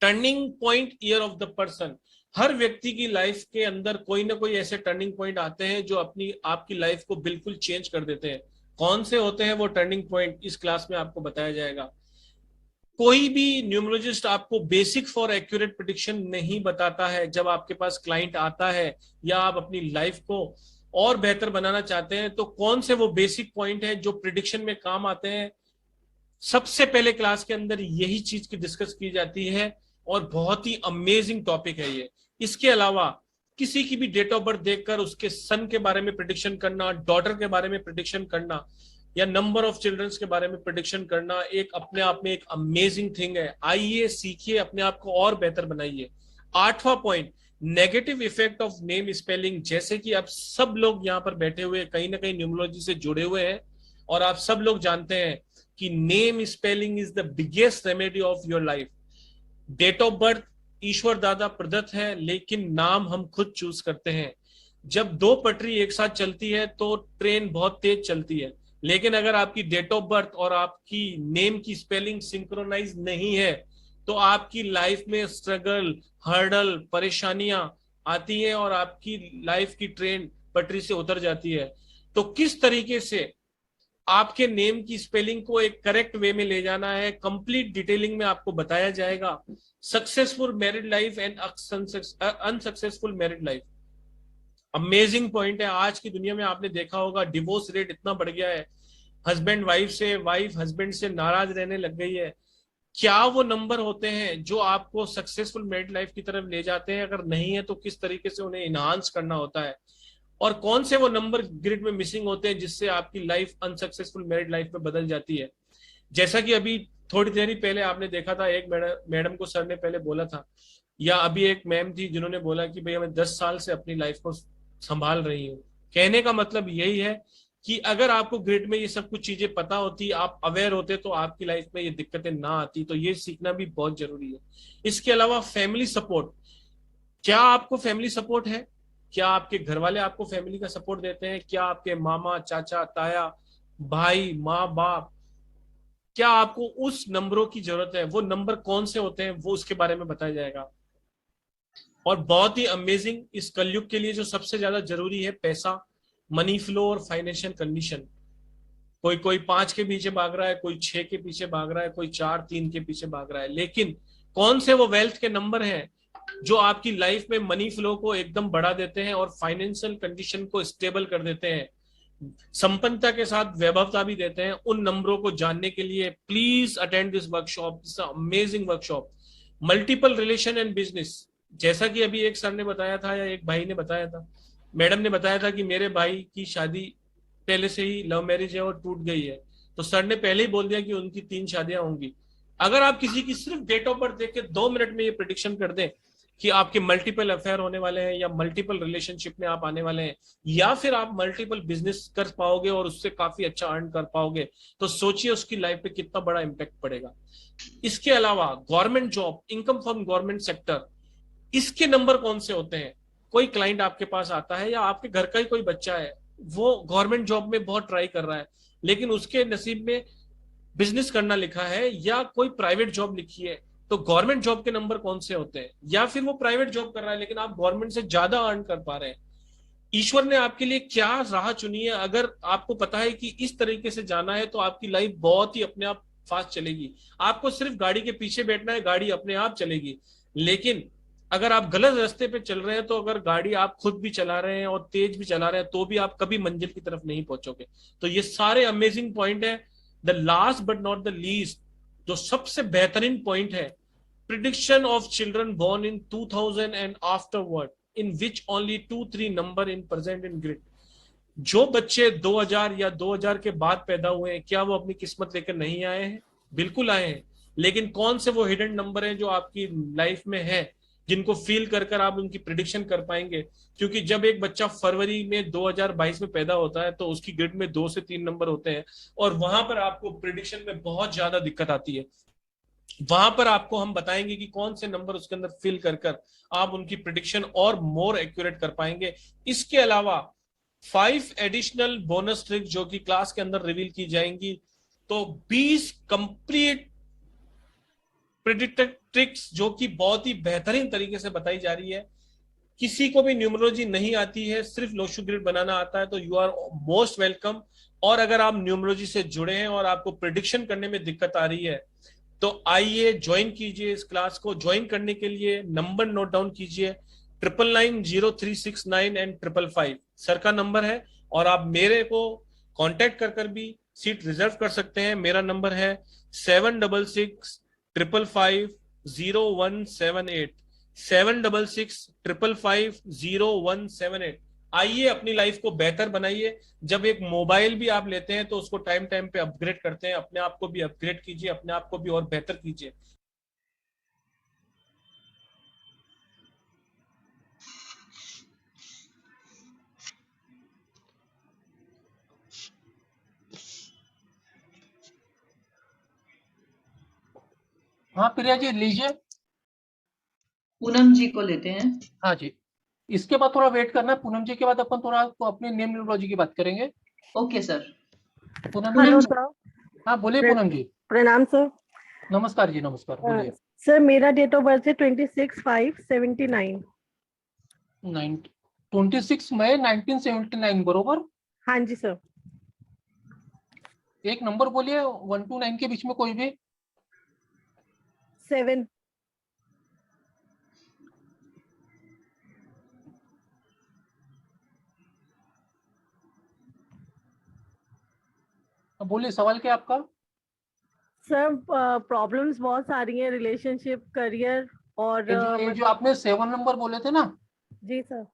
Turning point year of the person, हर व्यक्ति की लाइफ के अंदर कोई ना कोई ऐसे टर्निंग पॉइंट आते हैं जो अपनी आपकी लाइफ को बिल्कुल चेंज कर देते हैं। कौन से होते हैं वो टर्निंग पॉइंट, इस क्लास में आपको बताया जाएगा। कोई भी न्यूमरोलॉजिस्ट आपको बेसिक फॉर एक्यूरेट प्रेडिक्शन नहीं बताता है। जब आपके पास क्लाइंट आता है या आप अपनी लाइफ को और बेहतर बनाना चाहते हैं, तो कौन से वो बेसिक पॉइंट है जो प्रेडिक्शन में काम आते हैं, सबसे पहले क्लास के अंदर यही चीज की डिस्कस की जाती है और बहुत ही अमेजिंग टॉपिक है ये। इसके अलावा किसी की भी डेट ऑफ बर्थ देखकर उसके सन के बारे में प्रेडिक्शन करना, डॉटर के बारे में प्रेडिक्शन करना या नंबर ऑफ चिल्ड्रंस के बारे में प्रेडिक्शन करना एक अपने आप में एक अमेजिंग थिंग है। आइए सीखिए, अपने आप को और बेहतर बनाइए। 8वां point, negative effect of name spelling. जैसे कि आप सब लोग यहाँ पर बैठे हुए कहीं ना कहीं न्यूमरोलॉजी से जुड़े हुए हैं और आप सब लोग जानते हैं कि name spelling is the biggest remedy of your life. Date of birth ईश्वर दादा प्रदत्त है, लेकिन नाम हम खुद चूज करते हैं। जब दो पटरी एक साथ चलती है तो ट्रेन बहुत तेज चलती है, लेकिन अगर आपकी डेट ऑफ बर्थ और आपकी नेम की स्पेलिंग सिंक्रोनाइज नहीं है तो आपकी लाइफ में स्ट्रगल, हर्डल, परेशानियां आती हैं और आपकी लाइफ की ट्रेन पटरी से उतर जाती है। तो किस तरीके से आपके नेम की स्पेलिंग को एक करेक्ट वे में ले जाना है, कंप्लीट डिटेलिंग में आपको बताया जाएगा। Successful married life and unsuccessful married life, amazing point है। आज की दुनिया में आपने देखा होगा डिवोर्स रेट इतना बढ़ गया है, हस्बैंड वाइफ से, वाइफ हस्बैंड से नाराज रहने लग गई है। क्या वो नंबर होते हैं जो आपको सक्सेसफुल मैरिड लाइफ की तरफ ले जाते हैं? अगर नहीं है तो किस तरीके से उन्हें इनहांस करना होता है, और कौन से वो नंबर ग्रिड में मिसिंग होते हैं जिससे आपकी लाइफ अनसक्सेसफुल मैरिड लाइफ में बदल जाती है। जैसा कि अभी थोड़ी देर ही पहले आपने देखा था, एक मैडम को सर ने पहले बोला था, या अभी एक मैम थी जिन्होंने बोला कि भैया मैं 10 साल से अपनी लाइफ को संभाल रही हूँ। कहने का मतलब यही है कि अगर आपको ग्रिड में ये सब कुछ चीजें पता होती, आप अवेयर होते, तो आपकी लाइफ में ये दिक्कतें ना आती। तो ये सीखना भी बहुत जरूरी है। इसके अलावा फैमिली सपोर्ट, क्या आपको फैमिली सपोर्ट है? क्या आपके घर वाले आपको फैमिली का सपोर्ट देते हैं? क्या आपके मामा, चाचा, ताया, भाई, माँ बाप, क्या आपको उस नंबरों की जरूरत है? वो नंबर कौन से होते हैं वो उसके बारे में बताया जाएगा। और बहुत ही अमेजिंग, इस कलयुग के लिए जो सबसे ज्यादा जरूरी है, पैसा, मनी फ्लो और फाइनेंशियल कंडीशन। कोई 5 के पीछे भाग रहा है, कोई 6 के पीछे भाग रहा है, कोई 4, 3 के पीछे भाग रहा है, लेकिन कौन से वो वेल्थ के नंबर हैं जो आपकी लाइफ में मनी फ्लो को एकदम बढ़ा देते हैं और फाइनेंशियल कंडीशन को स्टेबल कर देते हैं, संपन्नता के साथ वैभवता भी देते हैं। उन नंबरों को जानने के लिए please attend this workshop, it's amazing workshop. Multiple relation and business, जैसा कि अभी एक सर ने बताया था या एक भाई ने बताया था, मैडम ने बताया था कि मेरे भाई की शादी पहले से ही लव मैरिज है और टूट गई है, तो सर ने पहले ही बोल दिया कि उनकी 3 शादियां होंगी। अगर आप किसी की सिर्फ डेट ऑफ बर्थ देख के 2 मिनट में ये प्रेडिक्शन कर दें कि आपके मल्टीपल अफेयर होने वाले हैं या मल्टीपल रिलेशनशिप में आप आने वाले हैं या फिर आप मल्टीपल बिजनेस कर पाओगे और उससे काफी अच्छा अर्न कर पाओगे, तो सोचिए उसकी लाइफ पे कितना बड़ा इंपैक्ट पड़ेगा। इसके अलावा government job, income from government sector, इसके नंबर कौन से होते हैं? कोई क्लाइंट आपके पास आता है या आपके घर का ही कोई बच्चा है, वो गवर्नमेंट जॉब में बहुत ट्राई कर रहा है, लेकिन उसके नसीब में बिजनेस करना लिखा है या कोई प्राइवेट जॉब लिखी है, तो गवर्नमेंट जॉब के नंबर कौन से होते हैं? या फिर वो प्राइवेट जॉब कर रहा है लेकिन आप गवर्नमेंट से ज्यादा अर्न कर पा रहे हैं। ईश्वर ने आपके लिए क्या राह चुनी है? अगर आपको पता है कि इस तरीके से जाना है तो आपकी लाइफ बहुत ही अपने आप फास्ट चलेगी। आपको सिर्फ गाड़ी के पीछे बैठना है, गाड़ी अपने आप चलेगी। लेकिन अगर आप गलत रास्ते पे चल रहे हैं तो अगर गाड़ी आप खुद भी चला रहे हैं और तेज भी चला रहे हैं तो भी आप कभी मंजिल की तरफ नहीं पहुंचोगे। तो ये सारे अमेजिंग पॉइंट है। The last but not the least, जो सबसे बेहतरीन पॉइंट है, prediction of children born in 2000 and afterward, in which only 2-3 number in present in grid। जो बच्चे 2000 या 2000 के बाद पैदा हुए हैं, क्या वो अपनी किस्मत लेकर नहीं आए हैं? बिल्कुल आए हैं। लेकिन कौन से वो हिडन नंबर हैं जो आपकी लाइफ में है, जिनको फील कर कर आप उनकी प्रिडिक्शन कर पाएंगे? क्योंकि जब एक बच्चा फरवरी में 2022 में पैदा होता है तो उसकी ग्रिड में 2 से 3 नंबर होते हैं, और वहां पर आपको प्रिडिक्शन में बहुत ज्यादा दिक्कत आती है। वहां पर आपको हम बताएंगे कि कौन से नंबर उसके अंदर फिल कर कर आप उनकी प्रिडिक्शन और मोर एक्यूरेट कर पाएंगे। इसके अलावा 5 एडिशनल बोनस ट्रिक्स जो कि क्लास के अंदर रिवील की जाएंगी। तो 20 कंप्लीट प्रिडिक्टर ट्रिक्स जो कि बहुत ही बेहतरीन तरीके से बताई जा रही है। किसी को भी न्यूमरोलॉजी नहीं आती है, सिर्फ लोशु ग्रिड बनाना आता है, तो यू आर मोस्ट वेलकम। और अगर आप न्यूमरोलॉजी से जुड़े हैं और आपको प्रिडिक्शन करने में दिक्कत आ रही है तो आइए ज्वाइन कीजिए इस क्लास को। ज्वाइन करने के लिए नंबर नोट डाउन कीजिए, 999036 एंड 555 सर का नंबर है। और आप मेरे को कांटेक्ट कर कर भी सीट रिजर्व कर सकते हैं। मेरा नंबर है 7665550178 7665550178। आइए अपनी लाइफ को बेहतर बनाइए। जब एक मोबाइल भी आप लेते हैं तो उसको टाइम टाइम पे अपग्रेड करते हैं, अपने आप को भी अपग्रेड कीजिए, अपने आप को भी और बेहतर कीजिए। हाँ प्रिया जी लीजिए। पूनम जी को लेते हैं। हाँ जी, इसके बाद थोड़ा वेट करना है। पूनम जी के बाद अपन थोड़ा अपनी नेम न्यूमरोलॉजी की बात करेंगे। Okay sir. Poonam hello ji. Sir. हाँ बोलिए पूनम जी। प्रणाम सर। नमस्कार जी, नमस्कार, बोलिए। सर मेरा डेट ऑफ बर्थ है 26/5/79। 26 मई 1979 बरोबर। हाँ जी सर। एक नंबर बोलिए 1 to 9 के बीच में कोई भी। 7। बोलिए सवाल क्या है आपका। सर प्रॉब्लम्स बहुत सारी हैं, रिलेशनशिप, करियर और ये जो आपने 7 नंबर बोले थे ना, जी सर।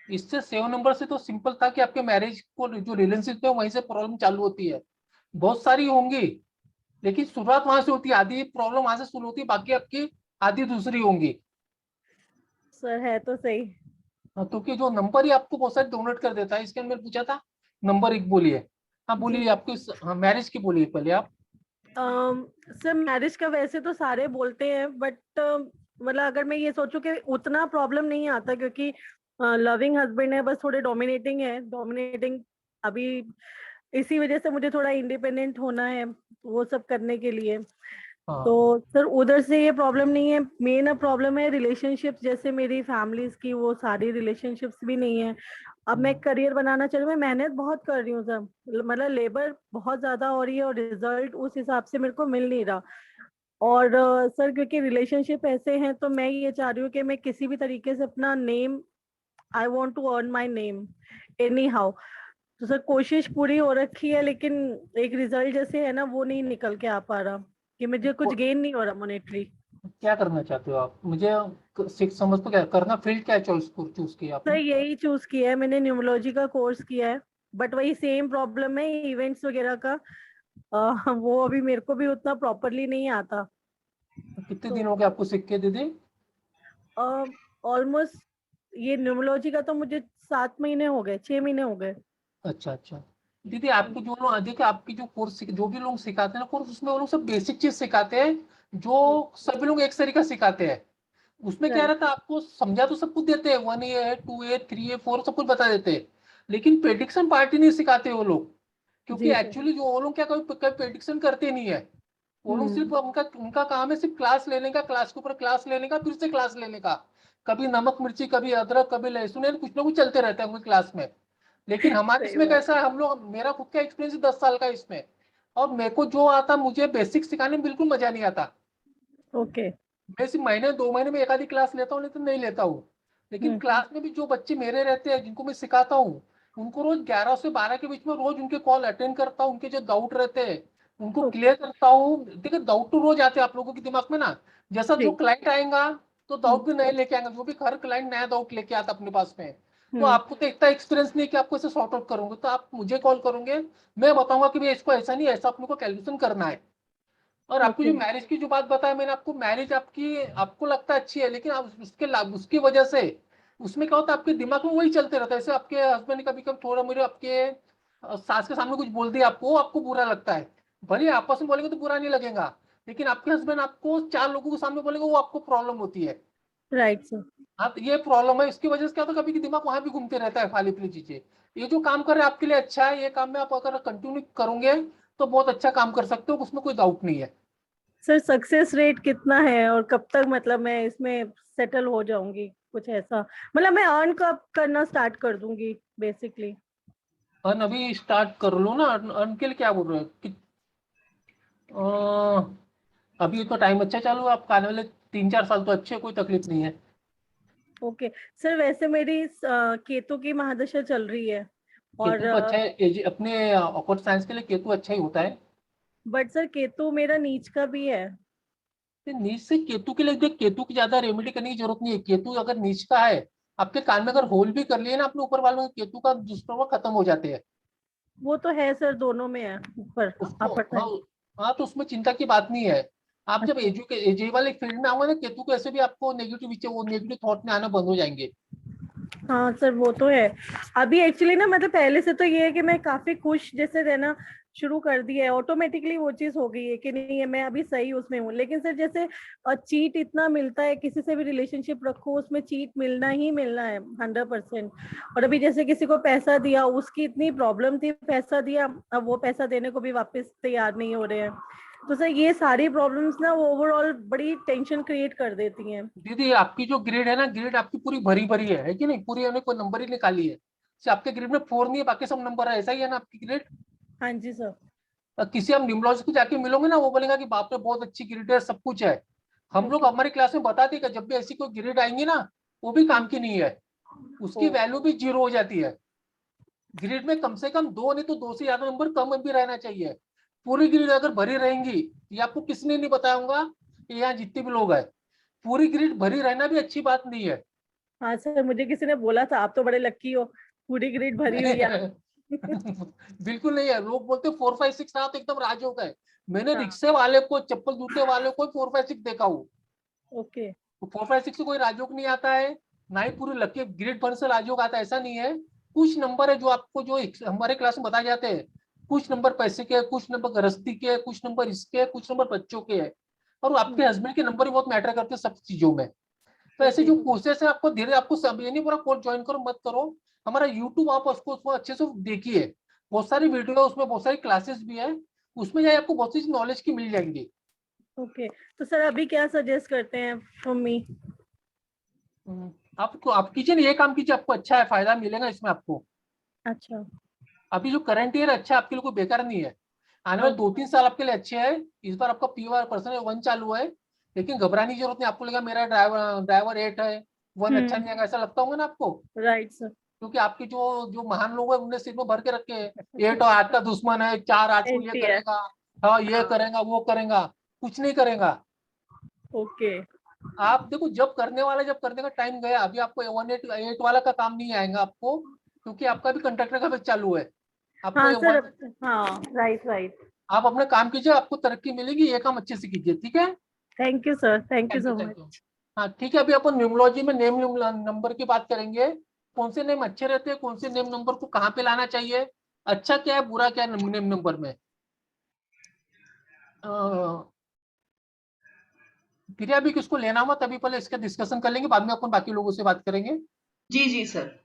इससे 7 नंबर से तो सिंपल था कि आपके मैरिज को जो रिलेशनशिप है वहीं से प्रॉब्लम चालू होती है। बहुत सारी होंगी लेकिन शुरुआत वहां से होती है, आधी प्रॉब्लम वहां से शुरू होती है, बाकी आपकी आधी दूसरी होंगी। सर है तो सही। क्योंकि जो नंबर ही आपको बहुत सारे डोनेट कर देता है। इसके अंदर पूछा था नंबर 1 बोलिए। हाँ बोलिए आपकी मैरिज की बोलिए पहले आप। सर मैरिज का वैसे तो सारे बोलते हैं बट मतलब अगर मैं ये सोचूं कि उतना प्रॉब्लम नहीं आता क्योंकि लविंग हस्बैंड है, बस थोड़े डोमिनेटिंग है। डोमिनेटिंग अभी इसी वजह से मुझे थोड़ा इंडिपेंडेंट होना है वो सब करने के लिए। तो सर उधर से ये प्रॉब्लम नहीं है। मेन प्रॉब्लम है रिलेशनशिप्स, जैसे मेरी फैमिलीज की वो सारी रिलेशनशिप्स भी नहीं है। अब मैं करियर बनाना चाह रही हूँ, मैं मेहनत बहुत कर रही हूँ सर, मतलब लेबर बहुत ज्यादा हो रही है और रिजल्ट उस हिसाब से मेरे को मिल नहीं रहा। और सर क्योंकि रिलेशनशिप ऐसे हैं तो मैं ये चाह रही हूँ कि मैं किसी भी तरीके से अपना name, I want to earn my name anyhow. तो सर कोशिश पूरी हो रखी है लेकिन एक रिजल्ट जैसे है ना वो नहीं निकल के आ पा रहा कि मुझे कुछ गेन नहीं हो रहा मॉनेटरी। क्या करना चाहते हो आप, मुझे समझ तो क्या करना, फील्ड क्या चूज किया आपने? सर यही चूज किया है मैंने, न्यूमरोलॉजी का कोर्स किया है बट वही सेम प्रॉब्लम है इवेंट्स वगैरह का। वो अभी मेरे को भी उतना प्रॉपरली नहीं आता। कितने दिन हो गए आपको सीख के दीदी? ऑलमोस्ट ये न्यूमरोलॉजी का तो मुझे 7 महीने हो गए, 6 महीने हो गए। अच्छा अच्छा दीदी, आपको जो लोग अधिक आपकी जो कोर्स जो भी लोग सिखाते हैं ना कोर्स, उसमें वो लोग सब बेसिक चीज सिखाते हैं जो सभी लोग एक तरीका सिखाते हैं। उसमें क्या रहता है, आपको समझा तो सब कुछ देते हैं, 1A है, 2A, 3A, 4 सब कुछ बता देते हैं, लेकिन प्रेडिक्शन पार्टी नहीं सिखाते वो लोग। क्योंकि एक्चुअली जो वो लोग क्या कभी प्रेडिक्शन करते नहीं है। वो लोग सिर्फ उनका काम है सिर्फ क्लास लेने का, क्लास के ऊपर क्लास लेने का, फिर से क्लास लेने का। कभी नमक मिर्ची, कभी अदरक, कभी लहसुन, कुछ ना कुछ चलते रहता है उनकी क्लास में। लेकिन हमारे इसमें कैसा है, हम लोग, मेरा खुद का एक्सपीरियंस 10 साल का इसमें, और मेरे को जो आता, मुझे बेसिक सिखाने में बिल्कुल मजा नहीं आता। ओके। मैं सिर्फ महीने 2 महीने में एक आधी क्लास लेता हूँ, नहीं तो नहीं लेता हूँ। लेकिन क्लास में भी जो बच्चे मेरे रहते हैं, जिनको मैं सिखाता हूँ, उनको रोज 11 से 12 के बीच में रोज उनके कॉल अटेंड करता हूँ, उनके जो डाउट रहते हैं उनको क्लियर करता हूँ। देखिए डाउट तो रोज आते हैं आप लोगों के दिमाग में ना, जैसा जो जी। क्लाइंट आएगा तो डाउट भी नए लेके आएंगे, जो भी हर क्लाइंट नया डाउट लेके आता अपने पास में। तो आपको तो इतना एक्सपीरियंस नहीं है कि आपको इसे सॉर्ट आउट करोगे, तो आप मुझे कॉल करोगे, मैं बताऊंगा कि भाई इसको ऐसा नहीं, ऐसा अपने को कैलकुलेशन करना है। और आपकी जो ओके। मैरिज की जो बात बताया मैंने आपको, मैरिज आपकी आपको लगता है अच्छी है, लेकिन आप उसके उसकी वजह से उसमें क्या होता है, आपके दिमाग में वही चलते रहता है। जैसे आपके हस्बैंड ने कभी कभी थोड़ा मुझे आपके सास के सामने कुछ बोल दिया, आपको आपको बुरा लगता है। भले आपस में बोलेंगे तो बुरा नहीं लगेगा, लेकिन आपके हस्बैंड आपको 4 लोगों के सामने बोलेंगे, वो आपको प्रॉब्लम होती है। Right sir. हाँ, तो ये प्रॉब्लम है। इसकी वजह से क्या होता है, कभी कि दिमाग वहां भी घूमते रहता है फाली फली चीजें। ये जो काम कर रहे हैं आपके लिए अच्छा है, ये काम में आप अगर कंटिन्यू करोगे तो बहुत अच्छा काम कर सकते हो, उसमें कोई डाउट नहीं है। सर सक्सेस रेट कितना है और कब तक मतलब मैं इसमें सेटल हो जाऊंगी, कुछ ऐसा मतलब मैं अर्न कब करना स्टार्ट कर दूंगी बेसिकली? अर्न अभी स्टार्ट कर लो ना। अर्न के लिए क्या बोल रहे हो कि अभी तो टाइम अच्छा चालू है, आपका आने वाले 3-4 साल तो अच्छे, कोई तकलीफ नहीं है। ओके। सर वैसे मेरी केतु की महादशा चल रही है और केतु तो अच्छा है, अपने ऑकवर्ड साइंस के लिए केतु अच्छा ही होता है। बट सर केतु मेरा नीच का भी है। तो नीच से केतु के लिए देख, केतु की ज्यादा रेमेडी करने की जरूरत नहीं है। केतु अगर नीच का है, आपके कान में अगर होल भी कर लिए ना अपने ऊपर वालों में, केतु का दुष्प्रभाव खत्म हो जाते हैं। वो तो है सर, दोनों में है ऊपर उसको अपर हाँ, साइड। हाँ तो उसमें चिंता की बात नहीं है। आप जब अच्छा। एजे वाले फील्ड में आओगे ना, केतु को ऐसे भी आपको नेगेटिव वो नेगेटिव थॉट में आना बंद हो जाएंगे। हाँ सर वो तो है। अभी एक्चुअली ना मतलब पहले से तो ये है कि मैं काफी खुश जैसे रहना शुरू कर दिया है, ऑटोमेटिकली वो चीज हो गई है कि नहीं है मैं अभी सही उसमें हूँ। लेकिन सर जैसे चीट इतना मिलता है, किसी से भी रिलेशनशिप रखो उसमें चीट मिलना ही मिलना है 100%। और अभी जैसे किसी को पैसा दिया, उसकी इतनी प्रॉब्लम थी, पैसा दिया अब वो पैसा देने को भी वापस तैयार नहीं हो रहे हैं। तो सर ये सारी प्रॉब्लम्स ना ओवरऑल बड़ी टेंशन क्रिएट कर देती हैं। दीदी आपकी जो ग्रेड है ना, ग्रेड आपकी पूरी भरी भरी है कि नहीं? पूरी हमने कोई नंबर ही निकाली है। सिर्फ आपके ग्रेड में 4 नहीं है, बाकी सब नंबर है, ऐसा ही है ना आपकी ग्रेड? हाँ जी सर। किसी हम न्यूमरोलॉजी को जाके मिलोगे ना, वो बोलेगा कि बाप रे बहुत अच्छी ग्रेड है, सब कुछ है। हम लोग ओके। हमारी क्लास में बता देगा, जब भी ऐसी कोई ग्रेड आएंगी ना, वो भी काम की नहीं है, उसकी ओ। वैल्यू भी 0 हो जाती है। ग्रेड में कम से कम 2 नहीं तो 2 से ज्यादा नंबर कम भी रहना चाहिए। पूरी ग्रेड अगर भरी रहेंगी, ये आपको किसने नहीं बताया होगा, कि यहाँ जितने भी लोग हैं, पूरी ग्रेड भरी रहना भी अच्छी बात नहीं है। हाँ सर मुझे किसी ने बोला था आप तो बड़े लकी हो, पूरी ग्रिड भरी हुई है बिल्कुल नहीं है। लोग बोलते 4, 5, 6 तो एकदम राजयोग है। मैंने हाँ। रिक्शे वाले को, चप्पल जूते वाले को 4, 5, 6 देखा हूँ। ओके। तो 4, 5, 6 से कोई राजयोग नहीं आता है, ना ही पूरी लकी ग्रेड भर से राजयोग आता है, ऐसा नहीं है। कुछ नंबर है जो आपको, जो हमारे क्लास में बताए जाते हैं, कुछ नंबर पैसे के, कुछ नंबर गृहस्थी के, कुछ नंबर इसके, कुछ नंबर बच्चों के है। और आपके हस्बैंड के नंबर भी बहुत मैटर करते हैं सब चीजों में। तो ऐसे ओके। जो कोर्सेस है, आपको धीरे, आपको सब ये नहीं पूरा कोर्स ज्वाइन करो मत करो। हमारा यूट्यूब आप उसको उसको अच्छे से देखिए, बहुत सारी वीडियो है उसमें, बहुत सारी क्लासेस भी है, उसमें जाए आपको बहुत सी नॉलेज की मिल जाएंगी। ओके। तो सर अभी क्या सजेस्ट करते हैं मम्मी? आपको आप कीजिए ना, ये काम कीजिए, आपको अच्छा है, फायदा मिलेगा इसमें आपको। अच्छा। अभी जो करंट ईयर अच्छा है आपके लिए, कोई बेकार नहीं है। आने वाले 2-3 साल आपके लिए अच्छे हैं। इस बार आपका पीवार पर्सनल 1 चालू है, लेकिन घबराने की जरूरत नहीं। आपको लगा मेरा ड्राइवर ड्राइवर 8 है, 1 अच्छा नहीं आएगा, ऐसा लगता होगा ना आपको? Right sir. क्योंकि आपके जो जो महान लोग हैं, उन्होंने सिर में भर के रखे हैं, 8 और 8 का दुश्मन है, 4 8 को ये एंटी है। करेगा, हाँ ये हाँ। करेगा वो करेगा, कुछ नहीं करेगा। ओके। आप देखो, जब करने वाला, जब करने का टाइम गया, अभी आपको 188 वाला का काम नहीं आएगा आपको, क्योंकि आपका भी कंट्रैक्टर का भी चालू है। आपको हाँ ये सर। 1, हाँ राइट राइट। आप अपना काम कीजिए, आपको तरक्की मिलेगी, ये काम अच्छे से कीजिए, ठीक है? Thank you sir, thank you thank you, so thank you. Much. हाँ ठीक है, अभी अपन न्यूमरोलॉजी में नेम नंबर की बात करेंगे। कौन से नेम अच्छे रहते हैं, कौन से नेम नंबर को कहाँ पे लाना चाहिए, अच्छा क्या है बुरा क्या है नेम नंबर में। फिर अभी किसको लेना हुआ तभी पहले इसका डिस्कशन कर लेंगे, बाद में अपन बाकी लोगों से बात करेंगे। जी जी सर।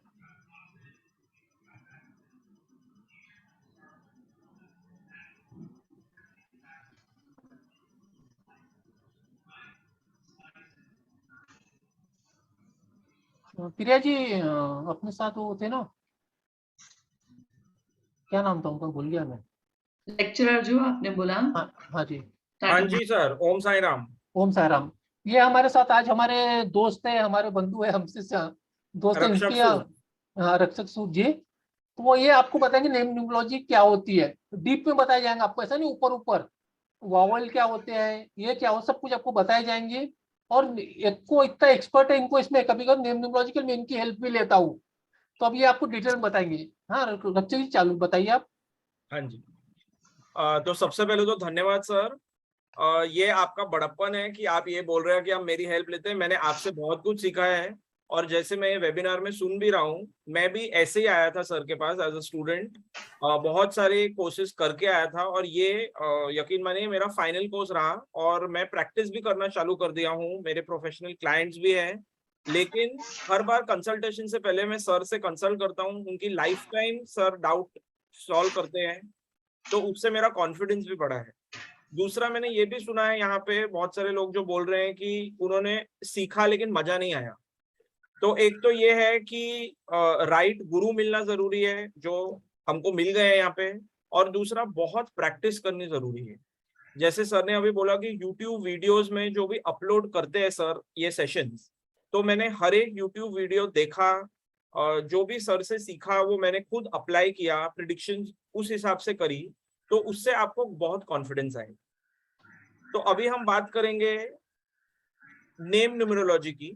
प्रिया जी, अपने साथ वो थे ना, क्या नाम था उनका, भूल गया मैं। लेक्चरर जो आपने बोला, हाँ जी, हाँ जी सर, ओम साई राम। ओम साई राम। ये हमारे साथ आज हमारे दोस्त है, हमारे बंधु है, हमसे दोस्त है, रक्षक इनके सूद। हाँ, रक्षक सूद जी। तो वो ये आपको बताएंगे नेम न्यूमरोलॉजी क्या होती है, डीप में बताया जाएंगे आपको, ऐसा नहीं ऊपर ऊपर। वावल क्या होते हैं, ये क्या हो, सब कुछ आपको बताए जाएंगे। और एक को इतना एक्सपर्ट है इनको इसमें, कभी कभी नेम न्यूमरोलॉजिकल में इनकी हेल्प भी लेता हूँ। तो अब ये आपको डिटेल में बताएंगे। हाँ रक्षक जी, चालू बताइए आप। हाँ जी, तो सबसे पहले तो धन्यवाद सर। ये आपका बड़प्पन है कि आप ये बोल रहे हैं कि आप मेरी हेल्प लेते हैं। मैंने आपसे बहुत कुछ सीखा है, और जैसे मैं वेबिनार में सुन भी रहा हूँ, मैं भी ऐसे ही आया था सर के पास एज अ स्टूडेंट, बहुत सारे कोर्सेज करके आया था, और ये यकीन मानिए मेरा फाइनल कोर्स रहा, और मैं प्रैक्टिस भी करना चालू कर दिया हूँ। मेरे प्रोफेशनल क्लाइंट्स भी हैं, लेकिन हर बार कंसल्टेशन से पहले मैं सर से कंसल्ट करता हूँ। उनकी life time sir doubt solve करते हैं, तो उससे मेरा कॉन्फिडेंस भी बढ़ा है। दूसरा, मैंने ये भी सुना है यहाँ पे बहुत सारे लोग जो बोल रहे हैं कि उन्होंने सीखा लेकिन मजा नहीं आया। तो एक तो ये है कि राइट गुरु मिलना जरूरी है, जो हमको मिल गए हैं यहाँ पे, और दूसरा बहुत प्रैक्टिस करनी जरूरी है। जैसे सर ने अभी बोला कि YouTube वीडियोस में जो भी अपलोड करते हैं सर ये सेशंस, तो मैंने हर एक YouTube वीडियो देखा, जो भी सर से सीखा वो मैंने खुद अप्लाई किया, प्रिडिक्शन उस हिसाब से करी, तो उससे आपको बहुत कॉन्फिडेंस आएगा। तो अभी हम बात करेंगे नेम न्यूमरोलॉजी की।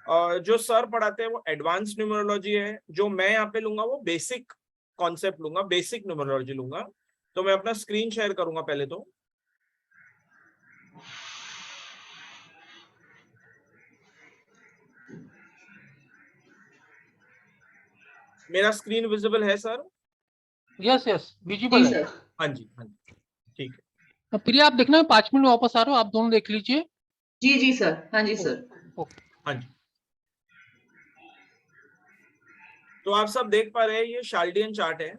जो सर पढ़ाते हैं वो एडवांस न्यूमरोलॉजी है, जो मैं यहाँ पे लूंगा वो बेसिक कॉन्सेप्ट लूंगा, बेसिक न्यूमरोलॉजी लूंगा। तो मैं अपना स्क्रीन शेयर करूंगा पहले तो। मेरा स्क्रीन विजिबल है सर? यस यस, विजिबल है। हाँ जी, हाँ जी, ठीक है। तो प्रिया आप देखना, मैं 5 मिनट में वापस आ रहा हूँ, आप दोनों देख लीजिए। जी जी सर, हाँ जी सर। हाँ जी, तो आप सब देख पा रहे हैं ये शाल्डियन चार्ट है,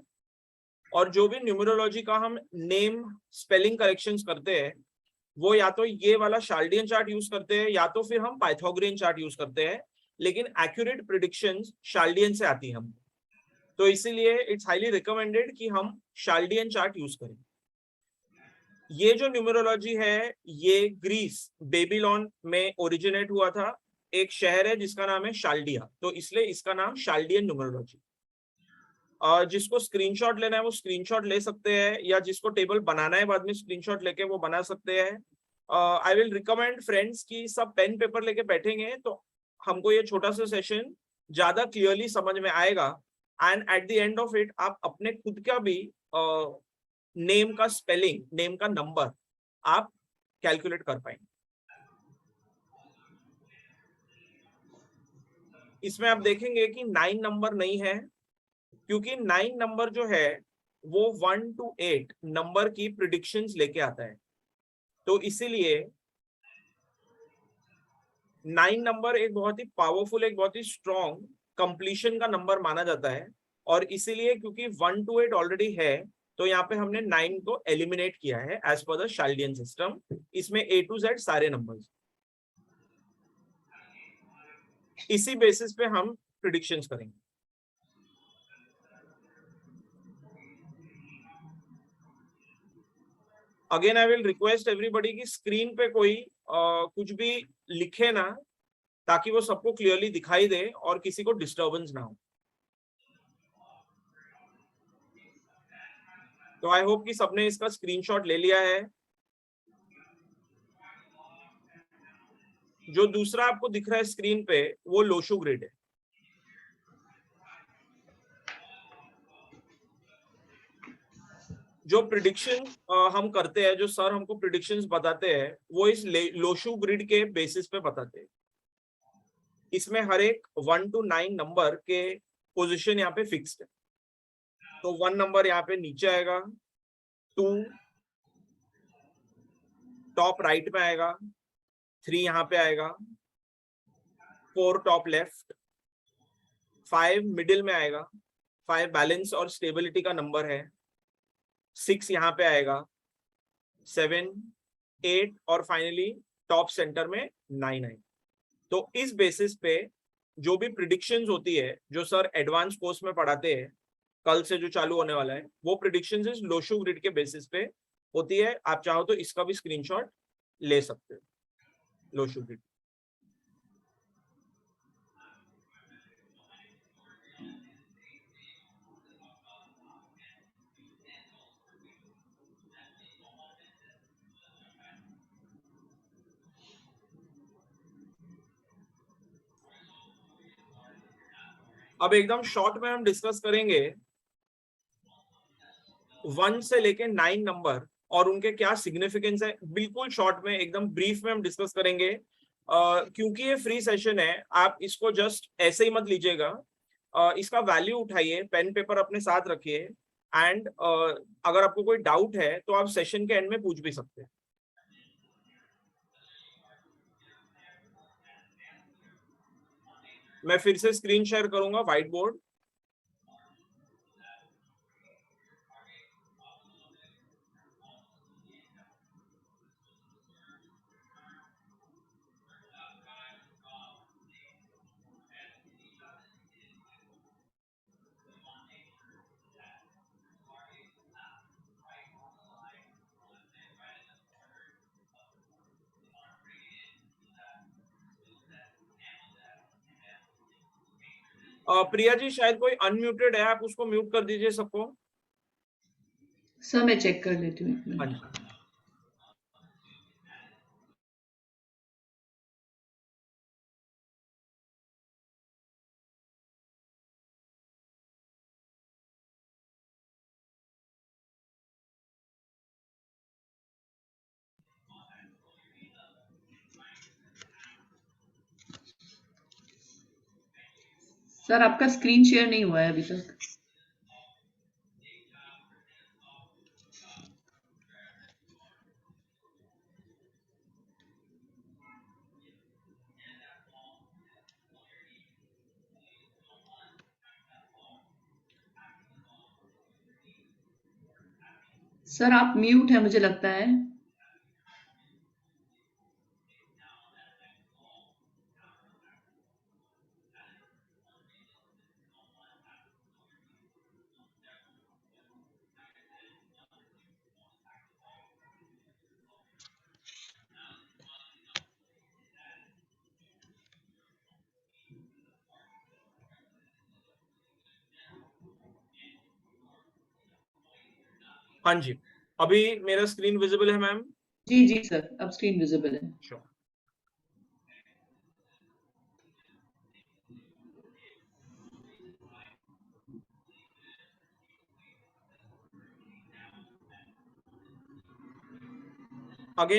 और जो भी न्यूमरोलॉजी का हम नेम स्पेलिंग करेक्शंस करते हैं वो या तो ये वाला शाल्डियन चार्ट यूज करते हैं, या तो फिर हम पाइथागोरियन चार्ट यूज करते हैं, लेकिन एक्यूरेट प्रिडिक्शंस शाल्डियन से आती है हमको। तो इसीलिए इट्स हाईली रिकमेंडेड कि हम शाल्डियन चार्ट यूज करें। ये जो न्यूमरोलॉजी है ये ग्रीस बेबीलोन में ओरिजिनेट हुआ था। एक शहर है जिसका नाम है शाल्डिया, तो इसलिए इसका नाम शाल्डियन न्यूमरोलॉजी। जिसको स्क्रीनशॉट लेना है वो स्क्रीनशॉट ले सकते हैं, या जिसको टेबल बनाना है बाद में स्क्रीनशॉट लेके वो बना सकते हैं। आई विल रिकमेंड फ्रेंड्स कि सब पेन पेपर लेके बैठेंगे तो हमको ये छोटा सा सेशन ज्यादा क्लियरली समझ में आएगा, and at the end of it आप अपने खुद का भी नेम का स्पेलिंग, नेम का नंबर आप कैलकुलेट कर पाएंगे। इसमें आप देखेंगे कि 9 नंबर नहीं है, क्योंकि 9 नंबर जो है वो 1 to 8 नंबर की प्रिडिक्शंस लेके आता है। तो इसीलिए 9 नंबर एक बहुत ही पावरफुल, एक बहुत ही स्ट्रॉन्ग कंप्लीशन का नंबर माना जाता है, और इसीलिए क्योंकि 1 to 8 ऑलरेडी है, तो यहाँ पे हमने 9 को एलिमिनेट किया है एज पर द शाल्डियन सिस्टम। इसमें A to Z सारे नंबर्स, इसी बेसिस पे हम प्रिडिक्शंस करेंगे। Again I will request everybody की स्क्रीन पे कोई कुछ भी लिखे ना, ताकि वो सबको क्लियरली दिखाई दे और किसी को डिस्टर्बेंस ना हो। तो आई होप कि सबने इसका स्क्रीनशॉट ले लिया है। जो दूसरा आपको दिख रहा है स्क्रीन पे वो लोशु ग्रिड है। जो प्रिडिक्शन हम करते हैं, जो सर हमको प्रिडिक्शंस बताते हैं, वो इस लोशु ग्रिड के बेसिस पे बताते हैं। इसमें हर एक 1 to 9 नंबर के पोजीशन यहाँ पे फिक्स्ड है। तो 1 नंबर यहाँ पे नीचे आएगा, 2 टॉप राइट में आएगा, 3 यहाँ पे आएगा, 4 टॉप लेफ्ट, 5 मिडिल में आएगा, 5 बैलेंस और स्टेबिलिटी का नंबर है, 6 यहाँ पे आएगा, 7, 8 और फाइनली टॉप सेंटर में 9 आएगा। तो इस बेसिस पे जो भी प्रिडिक्शंस होती है जो सर एडवांस कोर्स में पढ़ाते हैं, कल से जो चालू होने वाला है, वो प्रिडिक्शंस इस लोशू ग्रिड के बेसिस पे होती है। आप चाहो तो इसका भी स्क्रीनशॉट ले सकते हो, लोशू ग्रिड। अब एकदम शॉर्ट में हम डिस्कस करेंगे 1 से लेके 9 नंबर और उनके क्या सिग्निफिकेंस है। बिल्कुल शॉर्ट में, एकदम ब्रीफ में हम डिस्कस करेंगे। क्योंकि ये फ्री सेशन है, आप इसको जस्ट ऐसे ही मत लीजिएगा। इसका वैल्यू उठाइए, पेन पेपर अपने साथ रखिए, एंड अगर आपको कोई डाउट है तो आप सेशन के एंड में पूछ भी सकते हैं। मैं फिर से स्क्रीन शेयर करूंगा, व्हाइट बोर्ड। प्रिया जी, शायद कोई अनम्यूटेड है, आप उसको म्यूट कर दीजिए सबको। सर मैं चेक कर लेती हूँ एक मिनट। हाँ जी। सर आपका स्क्रीन शेयर नहीं हुआ है अभी तक। सर आप म्यूट है मुझे लगता है। हाँ जी, अभी मेरा स्क्रीन विजिबल है मैम? जी जी सर, अब स्क्रीन विजिबल है। Sure.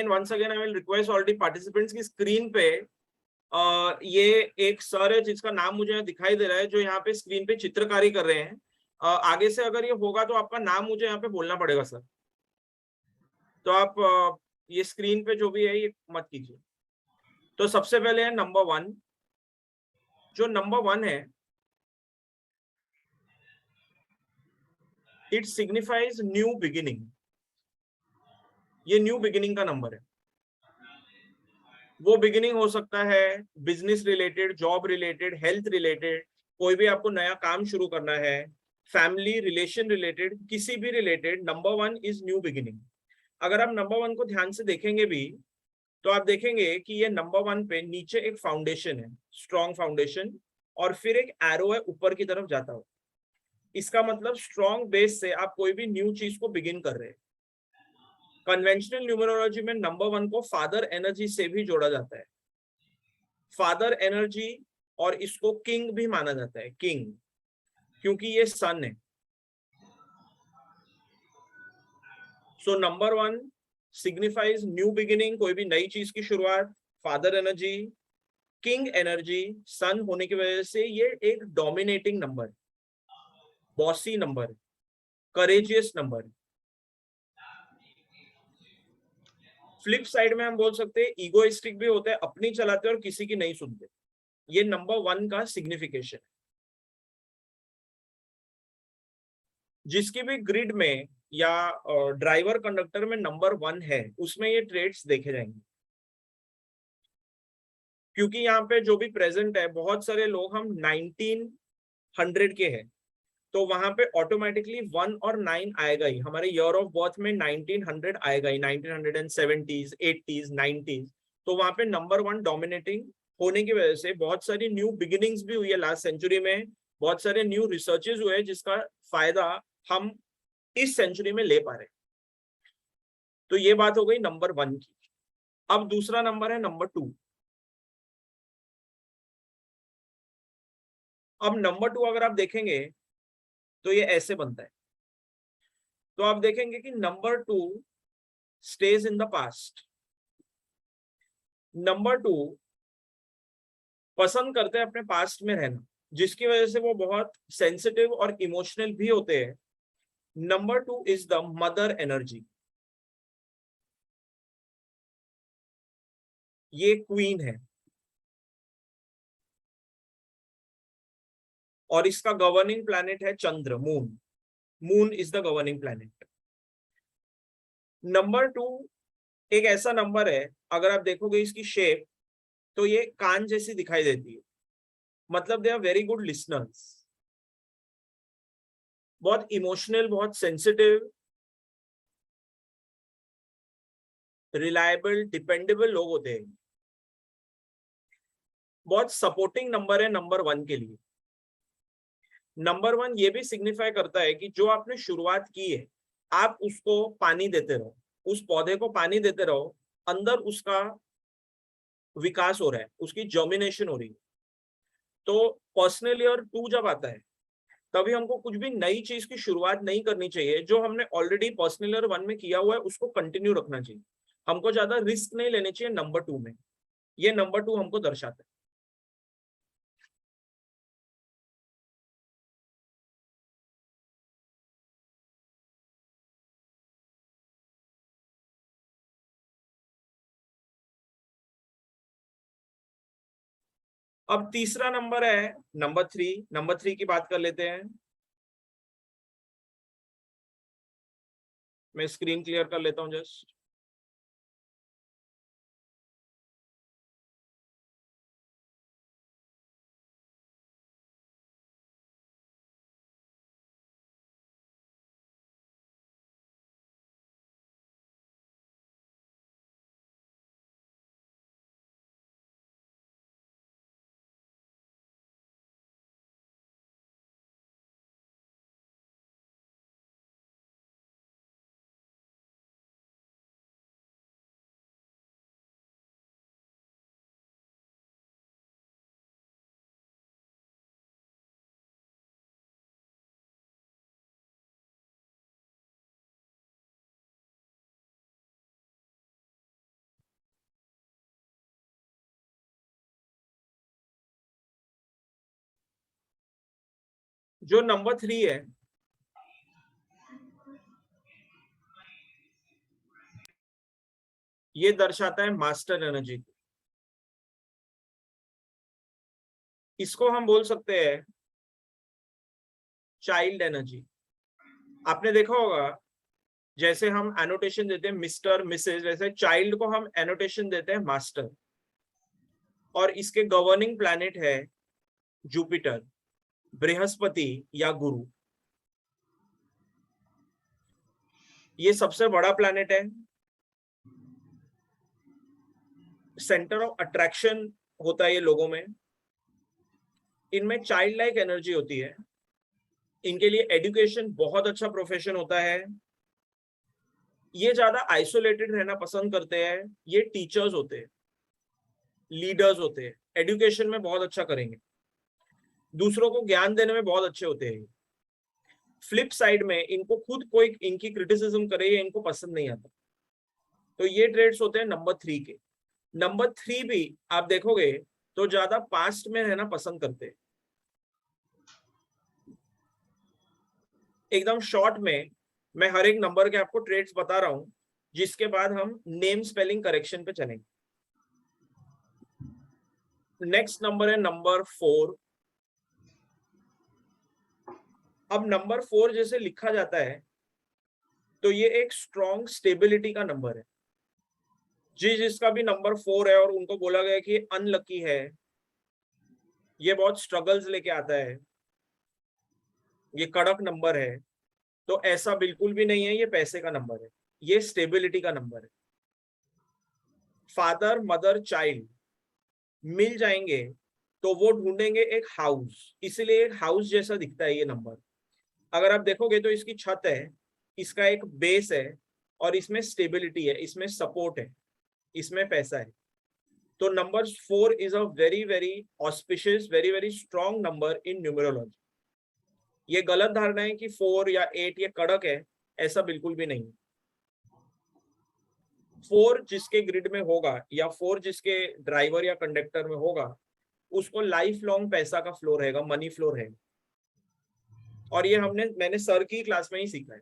once again I will request all the participants की स्क्रीन पे ये एक सर है जिसका नाम मुझे दिखाई दे रहा है, जो यहाँ पे स्क्रीन पे चित्रकारी कर रहे हैं। आगे से अगर ये होगा तो आपका नाम मुझे यहाँ पे बोलना पड़ेगा सर। तो आप ये स्क्रीन पे जो भी है ये मत कीजिए। तो सबसे पहले है नंबर 1। जो नंबर 1 है, इट सिग्निफाइज न्यू बिगिनिंग। ये न्यू बिगिनिंग का नंबर है। वो बिगिनिंग हो सकता है business related, job related, health related, कोई भी आपको नया काम शुरू करना है, फैमिली रिलेशन रिलेटेड, किसी भी related. Number 1 is new beginning. अगर आप नंबर 1 को ध्यान से देखेंगे भी तो आप देखेंगे कि ये नंबर 1 पे नीचे एक फाउंडेशन है, स्ट्रॉन्ग फाउंडेशन, और फिर एक एरो है ऊपर की तरफ जाता हुआ। इसका मतलब स्ट्रॉन्ग बेस से आप कोई भी न्यू चीज को बिगिन कर रहे हैं। कन्वेंशनल न्यूमरोलॉजी में नंबर 1 को फादर एनर्जी से भी जोड़ा जाता है, फादर एनर्जी, और इसको किंग भी माना जाता है, किंग, क्योंकि ये सन है। So number 1 signifies new beginning, कोई भी नई चीज की शुरुआत, फादर एनर्जी, किंग एनर्जी, सन होने की वजह से ये एक dominating number, bossy number, courageous number. Flip side में हम बोल सकते हैं ईगोइस्टिक भी होता है, अपनी चलाते और किसी की नहीं सुनते। ये नंबर 1 का सिग्निफिकेशन है। जिसकी भी ग्रिड में या ड्राइवर कंडक्टर में नंबर 1 है, उसमें ये ट्रेड्स देखे जाएंगे। क्योंकि यहाँ पे जो भी प्रेजेंट है, बहुत सारे लोग हम 1900 के हैं, तो वहां पे ऑटोमेटिकली 1 और 9 आएगा ही। हमारे ईयर ऑफ बर्थ में 1900 आएगा ही, 1970s, 80s, 90s। तो वहां पे नंबर 1 डोमिनेटिंग होने की वजह से बहुत सारी न्यू बिगिनिंग्स भी हुई है लास्ट सेंचुरी में, बहुत सारे न्यू रिसर्चेस हुए जिसका फायदा हम इस सेंचुरी में ले पा रहे। तो ये बात हो गई नंबर 1 की। अब दूसरा नंबर है नंबर 2। अब नंबर 2 अगर आप देखेंगे तो ये ऐसे बनता है। तो आप देखेंगे कि number 2 stage in the past. Number 2 पसंद करते हैं अपने पास्ट में रहना, जिसकी वजह से वो बहुत सेंसिटिव और इमोशनल भी होते हैं। Number 2 is the mother energy. ये क्वीन है और इसका गवर्निंग प्लैनेट है Chandra, moon. Moon is the governing planet. Number 2 एक ऐसा नंबर है, अगर आप देखोगे इसकी शेप तो ये कान जैसी दिखाई देती है। मतलब they are very good listeners, बहुत इमोशनल, बहुत सेंसिटिव, रिलायबल, डिपेंडेबल लोग होते हैं। बहुत सपोर्टिंग नंबर है नंबर 1 के लिए। नंबर 1 ये भी सिग्निफाई करता है कि जो आपने शुरुआत की है, आप उसको पानी देते रहो, उस पौधे को पानी देते रहो, अंदर उसका विकास हो रहा है, उसकी जर्मिनेशन हो रही है। तो पर्सनल ईयर 2 जब आता है तभी हमको कुछ भी नई चीज की शुरुआत नहीं करनी चाहिए। जो हमने ऑलरेडी पर्सनल ईयर 1 में किया हुआ है उसको कंटिन्यू रखना चाहिए। हमको ज्यादा रिस्क नहीं लेने चाहिए नंबर 2 में। ये नंबर 2 हमको दर्शाता है। अब तीसरा नंबर है नंबर 3। नंबर 3 की बात कर लेते हैं। मैं स्क्रीन क्लियर कर लेता हूं जस्ट। जो नंबर 3 है ये दर्शाता है मास्टर एनर्जी। इसको हम बोल सकते हैं चाइल्ड एनर्जी। आपने देखा होगा जैसे हम एनोटेशन देते हैं मिस्टर, मिसेज, वैसे चाइल्ड को हम एनोटेशन देते हैं मास्टर। और इसके गवर्निंग प्लैनेट है जुपिटर, बृहस्पति या गुरु। ये सबसे बड़ा प्लैनेट है, सेंटर ऑफ अट्रैक्शन होता है ये लोगों में। इनमें चाइल्ड लाइक एनर्जी होती है। इनके लिए एजुकेशन बहुत अच्छा प्रोफेशन होता है। ये ज्यादा आइसोलेटेड रहना पसंद करते हैं। ये टीचर्स होते हैं, लीडर्स होते हैं, एजुकेशन में बहुत अच्छा करेंगे, दूसरों को ज्ञान देने में बहुत अच्छे होते हैं। फ्लिप साइड में इनको खुद कोई इनकी क्रिटिसिज्म करे ये इनको पसंद नहीं आता। तो ये ट्रेड्स होते हैं नंबर 3 के। नंबर 3 भी आप देखोगे तो ज्यादा पास्ट में रहना पसंद करते हैं। एकदम शॉर्ट में मैं हर एक नंबर के आपको ट्रेड्स बता रहा हूं, जिसके बाद हम नेम स्पेलिंग करेक्शन पे चलेंगे। नेक्स्ट नंबर है नंबर 4। अब नंबर 4 जैसे लिखा जाता है तो ये एक स्ट्रॉन्ग स्टेबिलिटी का नंबर है। जिसका भी नंबर 4 है और उनको बोला गया कि अनलकी है, ये बहुत स्ट्रगल्स लेके आता है, ये कड़क नंबर है, तो ऐसा बिल्कुल भी नहीं है, ये पैसे का नंबर है, ये स्टेबिलिटी का नंबर है। फादर मदर चाइल्ड मिल जाएंगे तो वो ढूंढेंगे एक हाउस, इसलिए एक हाउस जैसा दिखता है ये नंबर। अगर आप देखोगे तो इसकी छत है, इसका एक बेस है, और इसमें स्टेबिलिटी है, इसमें सपोर्ट है, इसमें पैसा है। तो number 4 is a very very auspicious, very very strong number in numerology. ये गलत धारणा है कि 4 या 8 ये कड़क है, ऐसा बिल्कुल भी नहीं। 4 जिसके ग्रिड में होगा या 4 जिसके ड्राइवर या कंडक्टर में होगा, उसको लाइफ लॉन्ग पैसा का फ्लो रहेगा, मनी फ्लो रहेगा। और ये मैंने सर की क्लास में ही सीखा है।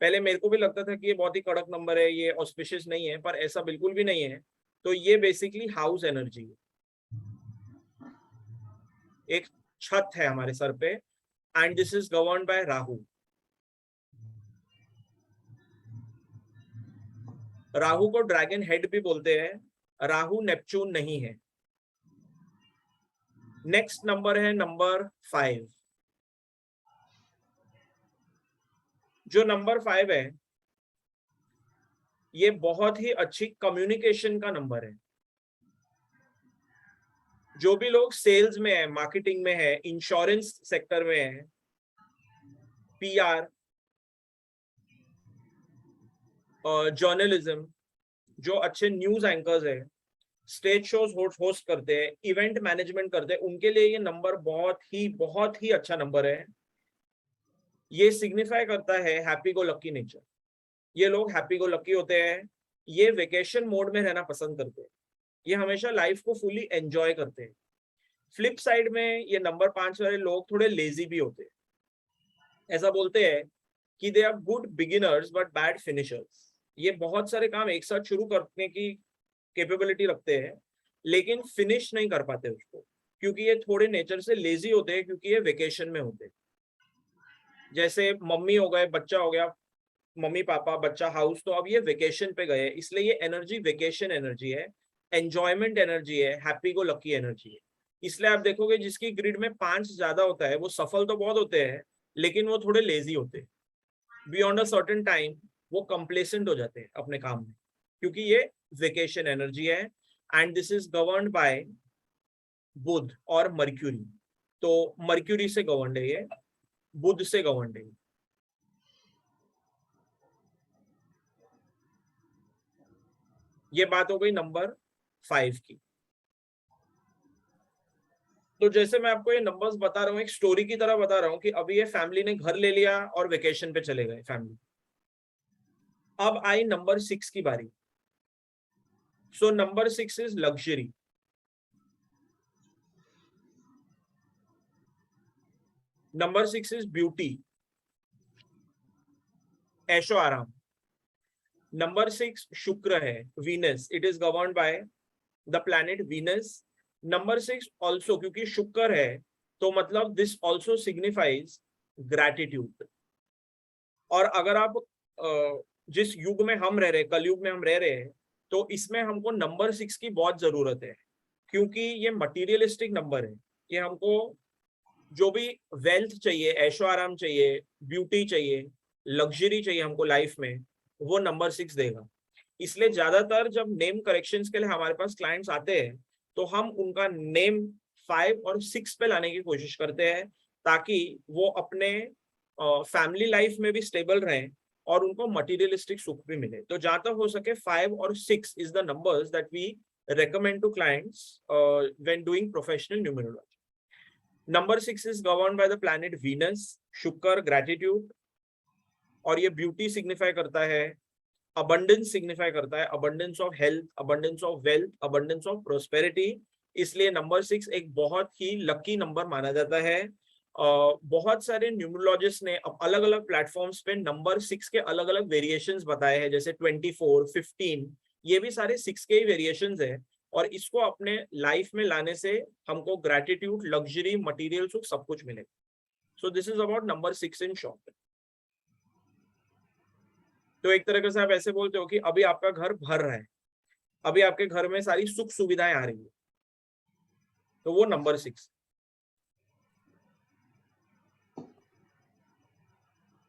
पहले मेरे को भी लगता था कि ये बहुत ही कड़क नंबर है, ये ऑस्पिशियस नहीं है, पर ऐसा बिल्कुल भी नहीं है। तो ये बेसिकली हाउस एनर्जी है, एक छत है हमारे सर पे, and this is governed bye Rahu. Rahu को ड्रैगन हेड भी बोलते हैं, राहु नेपच्यून नहीं है। नेक्स्ट नंबर है नंबर 5। जो नंबर 5 है, ये बहुत ही अच्छी कम्युनिकेशन का नंबर है। जो भी लोग सेल्स में है, मार्केटिंग में है, इंश्योरेंस सेक्टर में है, पीआर, जर्नलिज्म, जो अच्छे न्यूज एंकर्स है, स्टेज शोज होस्ट करते हैं, इवेंट मैनेजमेंट करते हैं, उनके लिए ये नंबर बहुत ही अच्छा नंबर है। ये सिग्निफाई करता है हैप्पी गो लकी नेचर। ये लोग हैप्पी गो लकी होते हैं, ये वेकेशन मोड में रहना पसंद करते हैं, ये हमेशा लाइफ को फुली एंजॉय करते हैं। फ्लिप साइड में ये नंबर 5 वाले लोग थोड़े लेजी भी होते हैं। ऐसा बोलते हैं कि they are good beginners but bad finishers. ये बहुत सारे काम एक साथ शुरू करने की कैपेबिलिटी रखते हैं, लेकिन फिनिश नहीं कर पाते उसको, क्योंकि ये थोड़े नेचर से लेजी होते हैं, क्योंकि ये वेकेशन में होते हैं। जैसे मम्मी हो गए, बच्चा हो गया, मम्मी पापा बच्चा हाउस, तो अब ये वेकेशन पे गए, इसलिए ये एनर्जी वेकेशन एनर्जी है, एंजॉयमेंट एनर्जी है, हैप्पी गो लकी एनर्जी है। इसलिए आप देखोगे जिसकी ग्रिड में 5 ज्यादा होता है, वो सफल तो बहुत होते हैं, लेकिन वो थोड़े लेजी होते हैं। बियॉन्ड अ सर्टेन टाइम वो कंप्लेसेंट हो जाते हैं अपने काम में, क्योंकि ये वेकेशन एनर्जी है, and this is governed by Budh और मर्क्यूरी। तो मर्क्यूरी से गवर्न्ड है ये, बुध से गवर्न्ड है। ये बात हो गई नंबर 5 की। तो जैसे मैं आपको ये नंबर्स बता रहा हूँ, एक स्टोरी की तरह बता रहा हूँ कि अभी ये फैमिली ने घर ले लिया और वेकेशन पे चले गए फैमिली। अब आई नंबर 6 की बारी। So number 6 is luxury. Number 6 is beauty, ऐशो आराम। नंबर 6 शुक्र है, Venus, it is governed by the planet Venus. Number 6 also, क्योंकि शुक्र है तो मतलब दिस ऑल्सो सिग्निफाइज ग्रैटिट्यूड। और अगर आप जिस युग में हम रह रहे हैं, कलयुग में हम रह रहे हैं, तो इसमें हमको नंबर 6 की बहुत जरूरत है, क्योंकि ये मटीरियलिस्टिक नंबर है। ये हमको जो भी वेल्थ चाहिए, ऐशो आराम चाहिए, ब्यूटी चाहिए, लग्जरी चाहिए हमको लाइफ में, वो नंबर 6 देगा। इसलिए ज्यादातर जब नेम करेक्शंस के लिए हमारे पास क्लाइंट्स आते हैं, तो हम उनका नेम 5 और 6 पे लाने की कोशिश करते हैं, ताकि वो अपने फैमिली लाइफ में भी स्टेबल रहें और उनको मटीरियलिस्टिक सुख भी मिले। तो जहां तक हो सके 5 और 6 is the numbers that we recommend to clients when doing professional numerology. Number 6 is governed by the planet Venus, शुक्र, gratitude, और ये ब्यूटी सिग्निफाई करता है, abundance सिग्निफाई करता है, abundance of health, abundance of wealth, abundance of prosperity। इसलिए नंबर 6 एक बहुत ही लकी नंबर माना जाता है। बहुत सारे न्यूमरोलॉजिस्ट ने अलग अलग प्लेटफॉर्म्स पे नंबर 6 के अलग अलग वेरिएशंस बताए हैं, जैसे 24, 15, ये भी सारे 6 के ही वेरिएशंस है। और इसको अपने लाइफ में लाने से हमको ग्रैटिट्यूड, लग्जरी, मटेरियल सुख सब कुछ मिलेगा। So this is about number 6 in short. तो एक तरीके से आप ऐसे बोलते हो कि अभी आपका घर भर रहा है, अभी आपके घर में सारी सुख सुविधाएं आ रही है, तो वो नंबर 6।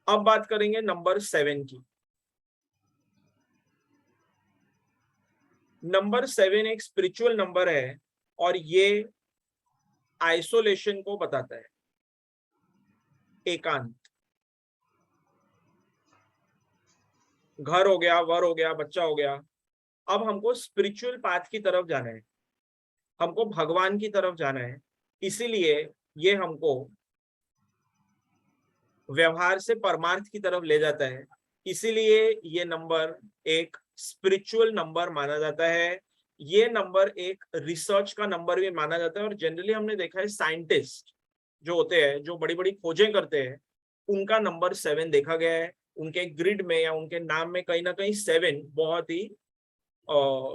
अब बात करेंगे नंबर 7 की। नंबर 7 एक स्पिरिचुअल नंबर है और ये आइसोलेशन को बताता है, एकांत। घर हो गया, वर हो गया, बच्चा हो गया। अब हमको स्पिरिचुअल पाथ की तरफ जाना है, हमको भगवान की तरफ जाना है, इसीलिए ये हमको व्यवहार से परमार्थ की तरफ ले जाता है। इसीलिए ये नंबर एक स्पिरिचुअल नंबर माना जाता है। ये नंबर एक रिसर्च का नंबर भी माना जाता है और जनरली हमने देखा है साइंटिस्ट जो होते हैं, जो बड़ी बड़ी खोजें करते हैं, उनका नंबर 7 देखा गया है। उनके ग्रिड में या उनके नाम में कहीं ना कहीं 7 बहुत ही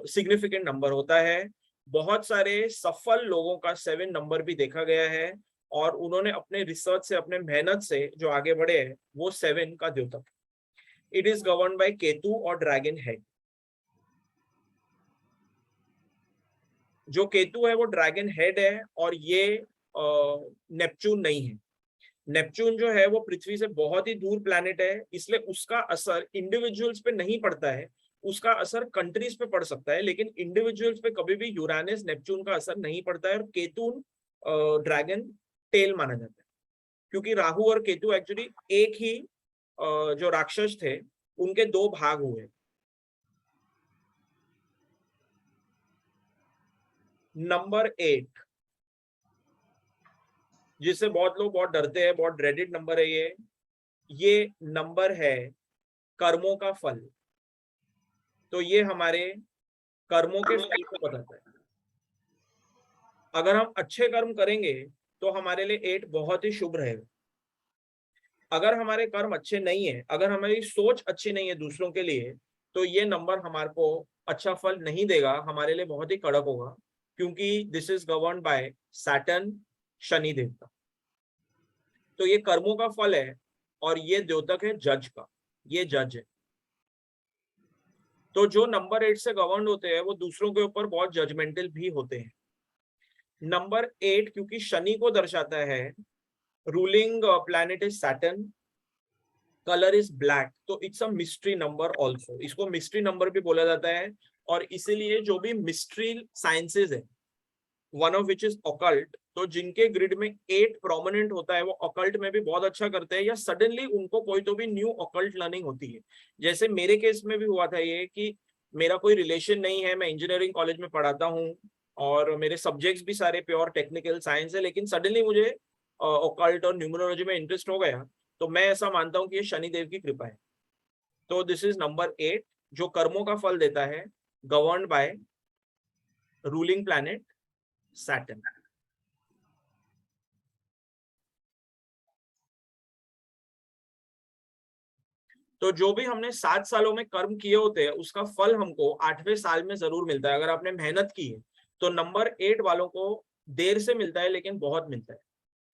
सिग्निफिकेंट नंबर होता है। बहुत सारे सफल लोगों का 7 नंबर भी देखा गया है और उन्होंने अपने रिसर्च से, अपने मेहनत से जो आगे बढ़े हैं, वो 7 का द्योतक। It is govern by Ketu और ड्रैगन हेड। जो केतु है वो ड्रैगन हेड है और ये नेपच्यून नहीं है। नेपच्यून जो है वो पृथ्वी से बहुत ही दूर प्लैनेट है, इसलिए उसका असर इंडिविजुअल्स पे नहीं पड़ता है, उसका असर कंट्रीज पे पड़ सकता है, लेकिन इंडिविजुअल्स पे कभी भी यूरानस नेपच्यून का असर नहीं पड़ता है। और केतु ड्रैगन टेल माना जाता है, क्योंकि राहु और केतु एक्चुअली एक ही जो राक्षस थे उनके 2 भाग हुए। नंबर 8 जिससे बहुत लोग बहुत डरते हैं, बहुत ड्रेडेड नंबर है ये नंबर है कर्मों का फल। तो ये हमारे कर्मों के फल को बताता है। अगर हम अच्छे कर्म करेंगे तो हमारे लिए 8 बहुत ही शुभ रहेगा। अगर हमारे कर्म अच्छे नहीं है, अगर हमारी सोच अच्छी नहीं है दूसरों के लिए, तो ये नंबर हमारे को अच्छा फल नहीं देगा, हमारे लिए बहुत ही कड़क होगा, क्योंकि this is govern by Saturn, Shani देवता। तो ये कर्मों का फल है और ये द्योतक है जज का, ये जज है। तो जो नंबर 8 से गवर्न होते हैं वो दूसरों के ऊपर बहुत जजमेंटल भी होते हैं। नंबर 8 क्योंकि शनि को दर्शाता है, ruling planet is Saturn, colour is black, तो it's a mystery number also. इसको मिस्ट्री नंबर भी बोला जाता है और इसीलिए जो भी मिस्ट्री साइंसेज है, one of which is occult, तो जिनके ग्रिड में 8 प्रोमिनेंट होता है वो ऑकल्ट में भी बहुत अच्छा करते हैं, या सडनली उनको कोई तो भी न्यू ऑकल्ट लर्निंग होती है। जैसे मेरे केस में भी हुआ था ये कि मेरा कोई रिलेशन नहीं है, मैं इंजीनियरिंग कॉलेज में पढ़ाता हूँ और मेरे सब्जेक्ट्स भी सारे प्योर टेक्निकल साइंस है, लेकिन सडनली मुझे ऑकल्ट और न्यूमरोलॉजी में इंटरेस्ट हो गया, तो मैं ऐसा मानता हूँ कि ये शनिदेव की कृपा है। तो दिस इज नंबर 8 जो कर्मों का फल देता है, governed bye ruling planet Saturn. तो जो भी हमने 7 सालों में कर्म किए होते हैं उसका फल हमको 8वें साल में जरूर मिलता है, अगर आपने मेहनत की है। तो नंबर 8 वालों को देर से मिलता है लेकिन बहुत मिलता है,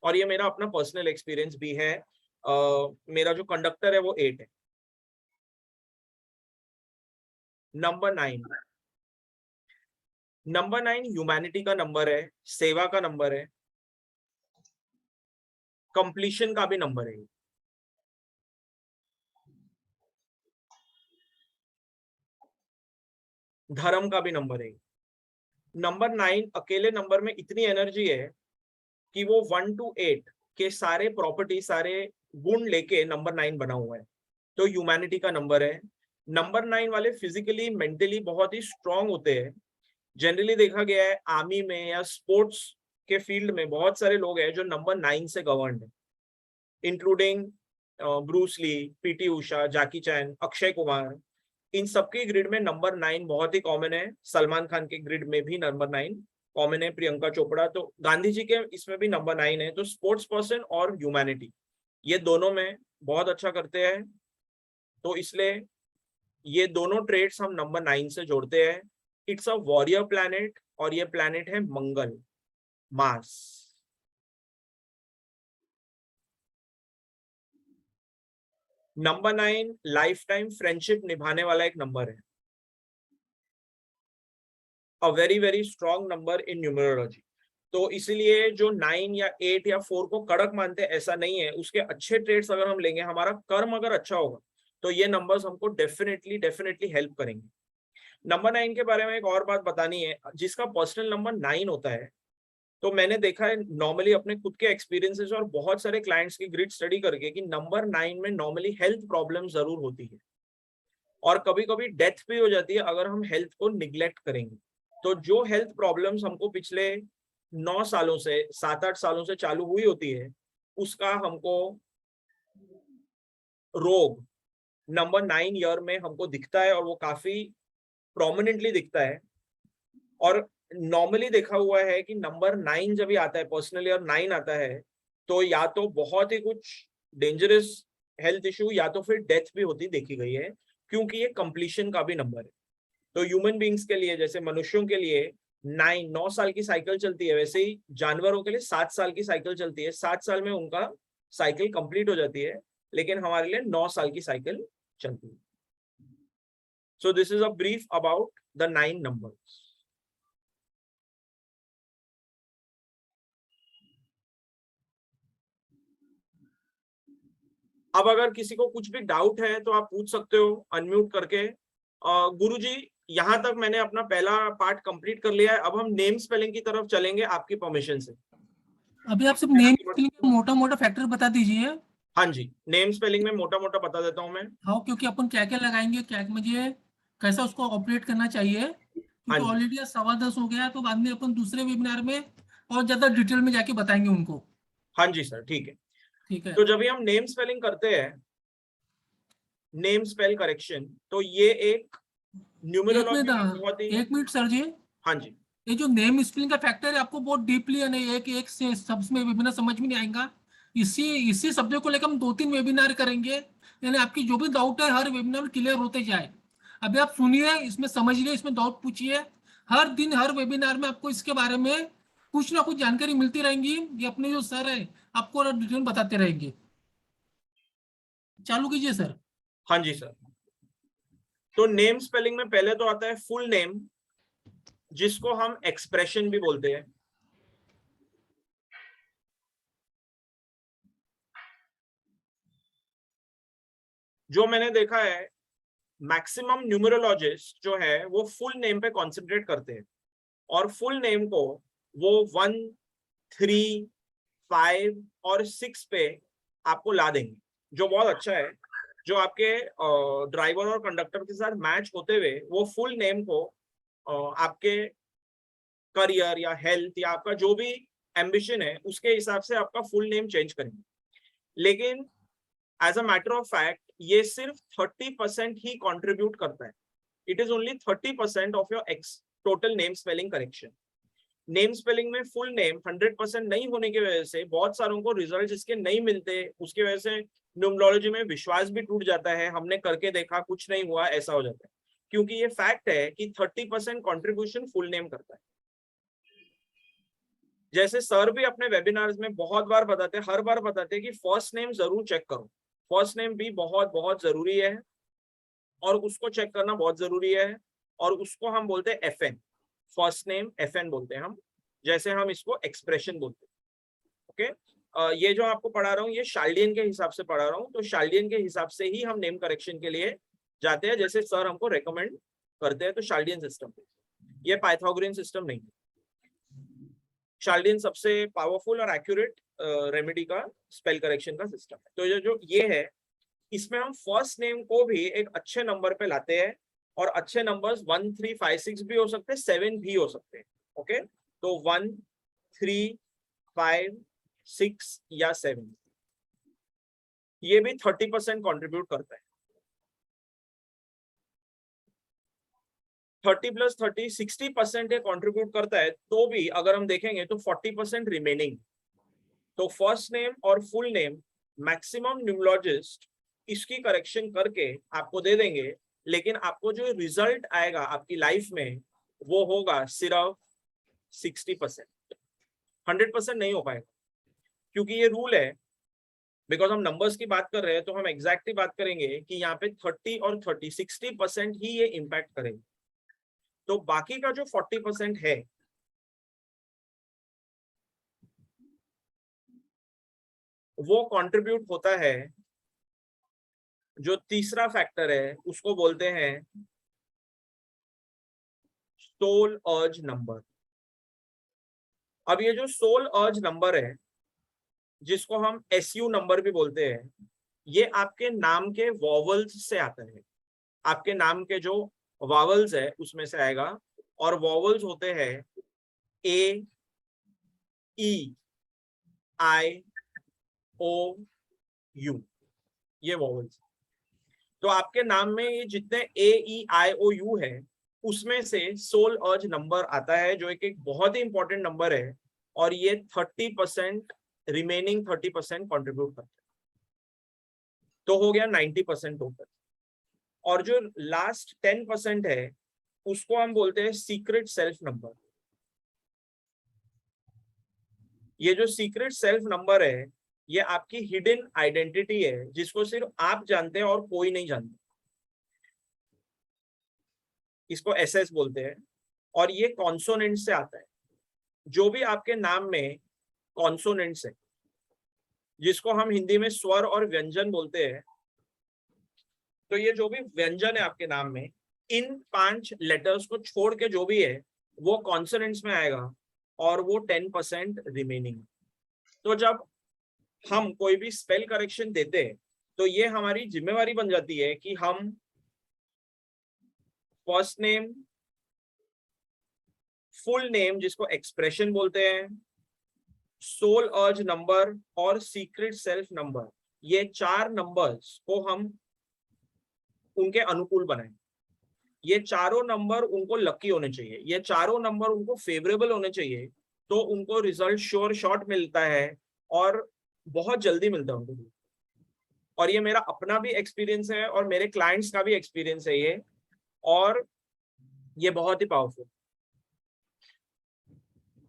और ये मेरा अपना पर्सनल एक्सपीरियंस भी है। मेरा जो कंडक्टर है वो 8 है। नंबर 9 ह्यूमैनिटी का नंबर है, सेवा का नंबर है, कंप्लीशन का भी नंबर है। धर्म का भी नंबर है। नंबर 9 अकेले नंबर में इतनी एनर्जी है कि वो 1 to 8 के सारे प्रॉपर्टी, सारे गुण लेके नंबर 9 बना हुआ है। तो ह्यूमैनिटी का नंबर है। नंबर 9 वाले फिजिकली, मेंटली बहुत ही स्ट्रांग होते हैं। जनरली देखा गया है आर्मी में या स्पोर्ट्स के फील्ड में बहुत सारे लोग हैं जो नंबर 9 से गवर्न है, including Bruce Lee, PT Usha, जैकी चैन, अक्षय कुमार। इन सबके ग्रिड में नंबर 9 बहुत ही कॉमन है। सलमान खान के ग्रिड में भी नंबर 9 कॉमन है, प्रियंका चोपड़ा, तो गांधी जी के इसमें भी नंबर 9 है। तो स्पोर्ट्स पर्सन और ह्यूमैनिटी ये दोनों में बहुत अच्छा करते हैं, तो इसलिए ये दोनों ट्रेड्स हम नंबर 9 से जोड़ते हैं। इट्स अ वॉरियर प्लैनेट और ये प्लैनेट है Mangal, Mars. Number 9 lifetime friendship निभाने वाला एक नंबर है, a very very strong number in numerology. तो इसीलिए जो 9 या 8 या 4 को कड़क मानते हैं ऐसा नहीं है। उसके अच्छे ट्रेड्स अगर हम लेंगे, हमारा कर्म अगर अच्छा होगा तो ये नंबर्स हमको डेफिनेटली हेल्प करेंगे। नंबर 9 के बारे में एक और बात बतानी है, जिसका पर्सनल नंबर 9 होता है, तो मैंने देखा है नॉर्मली अपने खुद के एक्सपीरियंसेस और बहुत सारे क्लाइंट्स की ग्रिड स्टडी करके कि नंबर 9 में नॉर्मली हेल्थ प्रॉब्लम जरूर होती है और कभी कभी डेथ भी हो जाती है अगर हम हेल्थ को निग्लेक्ट करेंगे। तो जो हेल्थ प्रॉब्लम्स हमको पिछले 9 सालों से 7-8 सालों से चालू हुई होती है, उसका हमको रोग नंबर 9 ईयर में हमको दिखता है और वो काफी प्रोमिनेंटली दिखता है। और नॉर्मली देखा हुआ है कि नंबर 9 जब भी आता है, पर्सनल ईयर 9 आता है, तो या तो बहुत ही कुछ डेंजरस हेल्थ इशू या तो फिर डेथ भी होती देखी गई है, क्योंकि ये कंप्लीशन का भी नंबर है। तो ह्यूमन बींग्स के लिए, जैसे मनुष्यों के लिए 9 साल की साइकिल चलती है, वैसे ही जानवरों के लिए 7 साल की साइकिल चलती है। 7 साल में उनका साइकिल कंप्लीट हो जाती है, लेकिन हमारे लिए 9 साल की साइकिल चलती है। So this is a brief about the 9 numbers. अब अगर किसी को कुछ भी डाउट है तो आप पूछ सकते हो अनम्यूट करके। गुरुजी, यहाँ तक मैंने अपना पहला पार्ट कंप्लीट कर लिया है, अब हम नेम स्पेलिंग की तरफ चलेंगे आपकी परमिशन से। अभी आप सिर्फ नेम स्पेलिंग का मोटा मोटा फैक्टर बता दीजिए। हाँ जी, नेम स्पेलिंग में मोटा मोटा बता देता हूँ मैं। हाँ, क्योंकि अपन क्या क्या लगाएंगे, क्या मुझे कैसा उसको ऑपरेट करना चाहिए, हाँ क्योंकि जी। ऑलरेडी 10:15 हो गया, तो बाद में अपन दूसरे वेबिनार में और ज्यादा डिटेल में जाके बताएंगे उनको। हाँ जी सर, ठीक है। ठीक है। तो जब भी हम नेम स्पेलिंग करते हैं, नेम स्पेल करेक्शन, तो ये एक न्यूमरोलॉजी बहुत ही। एक मिनट सर जी। हाँ जी। ये जो नेम स्पेलिंग का फैक्टर है, आपको बहुत डीपली है, नहीं एक से शब्द में वेबिनार समझ में नहीं आएगा। इसी सब्जेक्ट को लेकर हम 2-3 वेबिनार करेंगे, यानी आपकी जो भी डाउट है हर वेबिनार में क्लियर होते जाए। अभी आप सुनिए, इसमें समझिए, इसमें डाउट पूछिए। हर दिन हर वेबिनार में आपको इसके बारे में कुछ ना कुछ जानकारी मिलती रहेंगी। ये अपने जो सर है आपको डिटेल बताते रहेंगे। चालू कीजिए सर। हाँ जी सर। तो नेम स्पेलिंग में पहले तो आता है फुल नेम, जिसको हम एक्सप्रेशन भी बोलते हैं। जो मैंने देखा है, मैक्सिमम न्यूमरोलॉजिस्ट जो है वो फुल नेम पे कॉन्सेंट्रेट करते हैं, और फुल नेम को वो 1, 3, 5 और 6 पे आपको ला देंगे, जो बहुत अच्छा है। जो आपके ड्राइवर और कंडक्टर के साथ मैच होते हुए वो फुल नेम को आपके करियर या हेल्थ या आपका जो भी एम्बिशन है उसके हिसाब से आपका फुल नेम चेंज करेंगे। लेकिन as a matter of fact ये सिर्फ 30% ही कंट्रीब्यूट करता है। It is only 30% of your total name spelling correction. Name spelling में फुल नेम 100% नहीं होने की वजह से बहुत सारों को रिजल्ट इसके नहीं मिलते, उसकी वजह से न्यूमरोलॉजी में विश्वास भी टूट जाता है, हमने करके देखा कुछ नहीं हुआ, ऐसा हो जाता है। क्योंकि ये फैक्ट है कि 30% कंट्रीब्यूशन फुल नेम करता है। जैसे सर भी अपने वेबिनार्स में बहुत बार बताते हैं, हर बार बताते हैं कि फर्स्ट नेम जरूर चेक करो। फर्स्ट नेम भी बहुत बहुत जरूरी है और उसको चेक करना बहुत जरूरी है, और उसको हम बोलते हैं FN। फर्स्ट नेम FN बोलते हैं हम, जैसे हम इसको एक्सप्रेशन बोलते हैं। ओके, ये जो आपको पढ़ा रहा हूँ ये शाल्डियन के हिसाब से पढ़ा रहा हूँ, तो शाल्डियन के हिसाब से ही हम नेम करेक्शन के लिए जाते हैं, जैसे सर हमको रेकमेंड करते हैं। तो शाल्डियन सिस्टम, ये पाइथागोरियन सिस्टम नहीं है। शाल्डियन सबसे पावरफुल और एक्यूरेट रेमेडी का स्पेल करेक्शन का सिस्टम है। तो जो ये है, इसमें हम फर्स्ट नेम को भी एक अच्छे नंबर पे लाते हैं, और अच्छे नंबर्स 1, 3, 5, 6 भी हो सकते हैं, 7 भी हो सकते हैं। ओके, तो 1, 3, 5, 6 या 7 ये भी 30% कंट्रीब्यूट करता है। 30 + 30 60% ये कंट्रीब्यूट करता है, तो भी अगर हम देखेंगे तो 40% रिमेनिंग। तो फर्स्ट नेम और फुल नेम मैक्सिमम न्यूमरोलॉजिस्ट इसकी करेक्शन करके आपको दे देंगे, लेकिन आपको जो रिजल्ट आएगा आपकी लाइफ में वो होगा सिर्फ 60%। 100% नहीं हो पाएगा, क्योंकि ये रूल है। बिकॉज हम नंबर्स की बात कर रहे हैं तो हम एग्जैक्टली बात करेंगे कि यहाँ पे 30 और 30 60% ही ये इम्पैक्ट करेंगे। तो बाकी का जो 40% है वो कंट्रीब्यूट होता है, जो तीसरा फैक्टर है उसको बोलते हैं सोल अर्ज नंबर। अब ये जो सोल अर्ज नंबर है, जिसको हम SU नंबर भी बोलते हैं, ये आपके नाम के वॉवल्स से आता है। आपके नाम के जो वॉवल्स है उसमें से आएगा, और वॉवल्स होते हैं A, E, I, O, U, ये वॉवल्स। तो आपके नाम में ये जितने A, E, I, O, U है, उसमें से सोल अर्ज नंबर आता है, जो एक बहुत ही इंपॉर्टेंट नंबर है, और ये 30% रिमेनिंग 30% कंट्रीब्यूट करता है। तो हो गया 90% टोटल। और जो लास्ट 10% है उसको हम बोलते हैं सीक्रेट सेल्फ नंबर। ये जो सीक्रेट सेल्फ नंबर है, ये आपकी हिडन आइडेंटिटी है, जिसको सिर्फ आप जानते हैं और कोई नहीं जानता। इसको SS बोलते हैं, और ये कॉन्सोनेंट से आता है। जो भी आपके नाम में कॉन्सोनेंट्स है, जिसको हम हिंदी में स्वर और व्यंजन बोलते हैं, तो ये जो भी व्यंजन है आपके नाम में, इन 5 लेटर्स को छोड़ के जो भी है वो कॉन्सोनेंट्स में आएगा, और वो 10% रिमेनिंग। तो जब हम कोई भी स्पेल करेक्शन देते हैं, तो ये हमारी जिम्मेवारी बन जाती है कि हम फर्स्ट नेम, फुल नेम जिसको एक्सप्रेशन बोलते हैं, सोल अर्ज नंबर और सीक्रेट सेल्फ नंबर, ये 4 नंबर्स को हम उनके अनुकूल बनाएं। ये चारों नंबर उनको लकी होने चाहिए, ये चारों नंबर उनको फेवरेबल होने चाहिए, तो उनको रिजल्ट श्योर शॉट मिलता है, और बहुत जल्दी मिलता है उनको। और ये मेरा अपना भी एक्सपीरियंस है और मेरे क्लाइंट्स का भी एक्सपीरियंस है ये, और ये बहुत ही पावरफुल।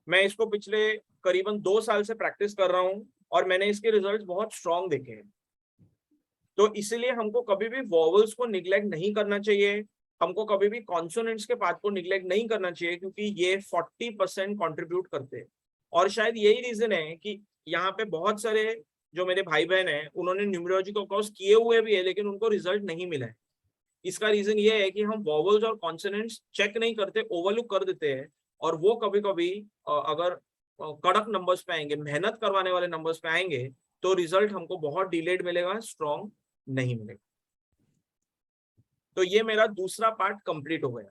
मैं इसको पिछले करीबन 2 साल से प्रैक्टिस कर रहा हूँ, और मैंने इसके रिजल्ट्स बहुत स्ट्रॉन्ग देखे हैं। तो इसलिए हमको कभी भी वॉवल्स को निग्लेक्ट नहीं करना चाहिए, हमको कभी भी कॉन्सोनेंट्स के पार्ट को निग्लेक्ट नहीं करना चाहिए, क्योंकि ये 40% कंट्रीब्यूट करते हैं। और शायद यही रीजन है कि यहाँ पे बहुत सारे जो मेरे भाई बहन हैं, उन्होंने न्यूमरोलॉजी का कोर्स किए हुए भी है, लेकिन उनको रिजल्ट नहीं मिला है। इसका रीजन ये है कि हम वॉवल्स और कॉन्सोनेंट्स चेक नहीं करते, ओवरलुक कर देते हैं, और वो कभी कभी अगर कड़क नंबर्स पे आएंगे, मेहनत करवाने वाले नंबर्स पे आएंगे, तो रिजल्ट हमको बहुत डिलेड मिलेगा, स्ट्रॉन्ग नहीं मिलेगा। तो ये मेरा दूसरा पार्ट कंप्लीट हो गया।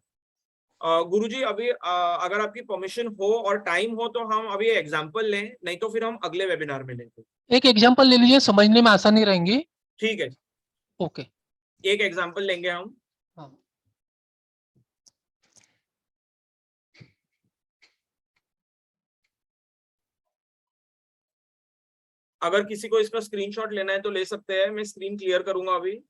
गुरुजी, अभी अगर आपकी परमिशन हो और टाइम हो तो हम अभी एग्जांपल लें, नहीं तो फिर हम अगले वेबिनार में लेंगे। एक एग्जांपल ले लीजिए, समझने में आसानी रहेंगी। ठीक है, ओके, एक एग्जांपल लेंगे हम। हाँ। अगर किसी को इसका स्क्रीनशॉट लेना है तो ले सकते हैं, मैं स्क्रीन क्लियर करूंगा अभी।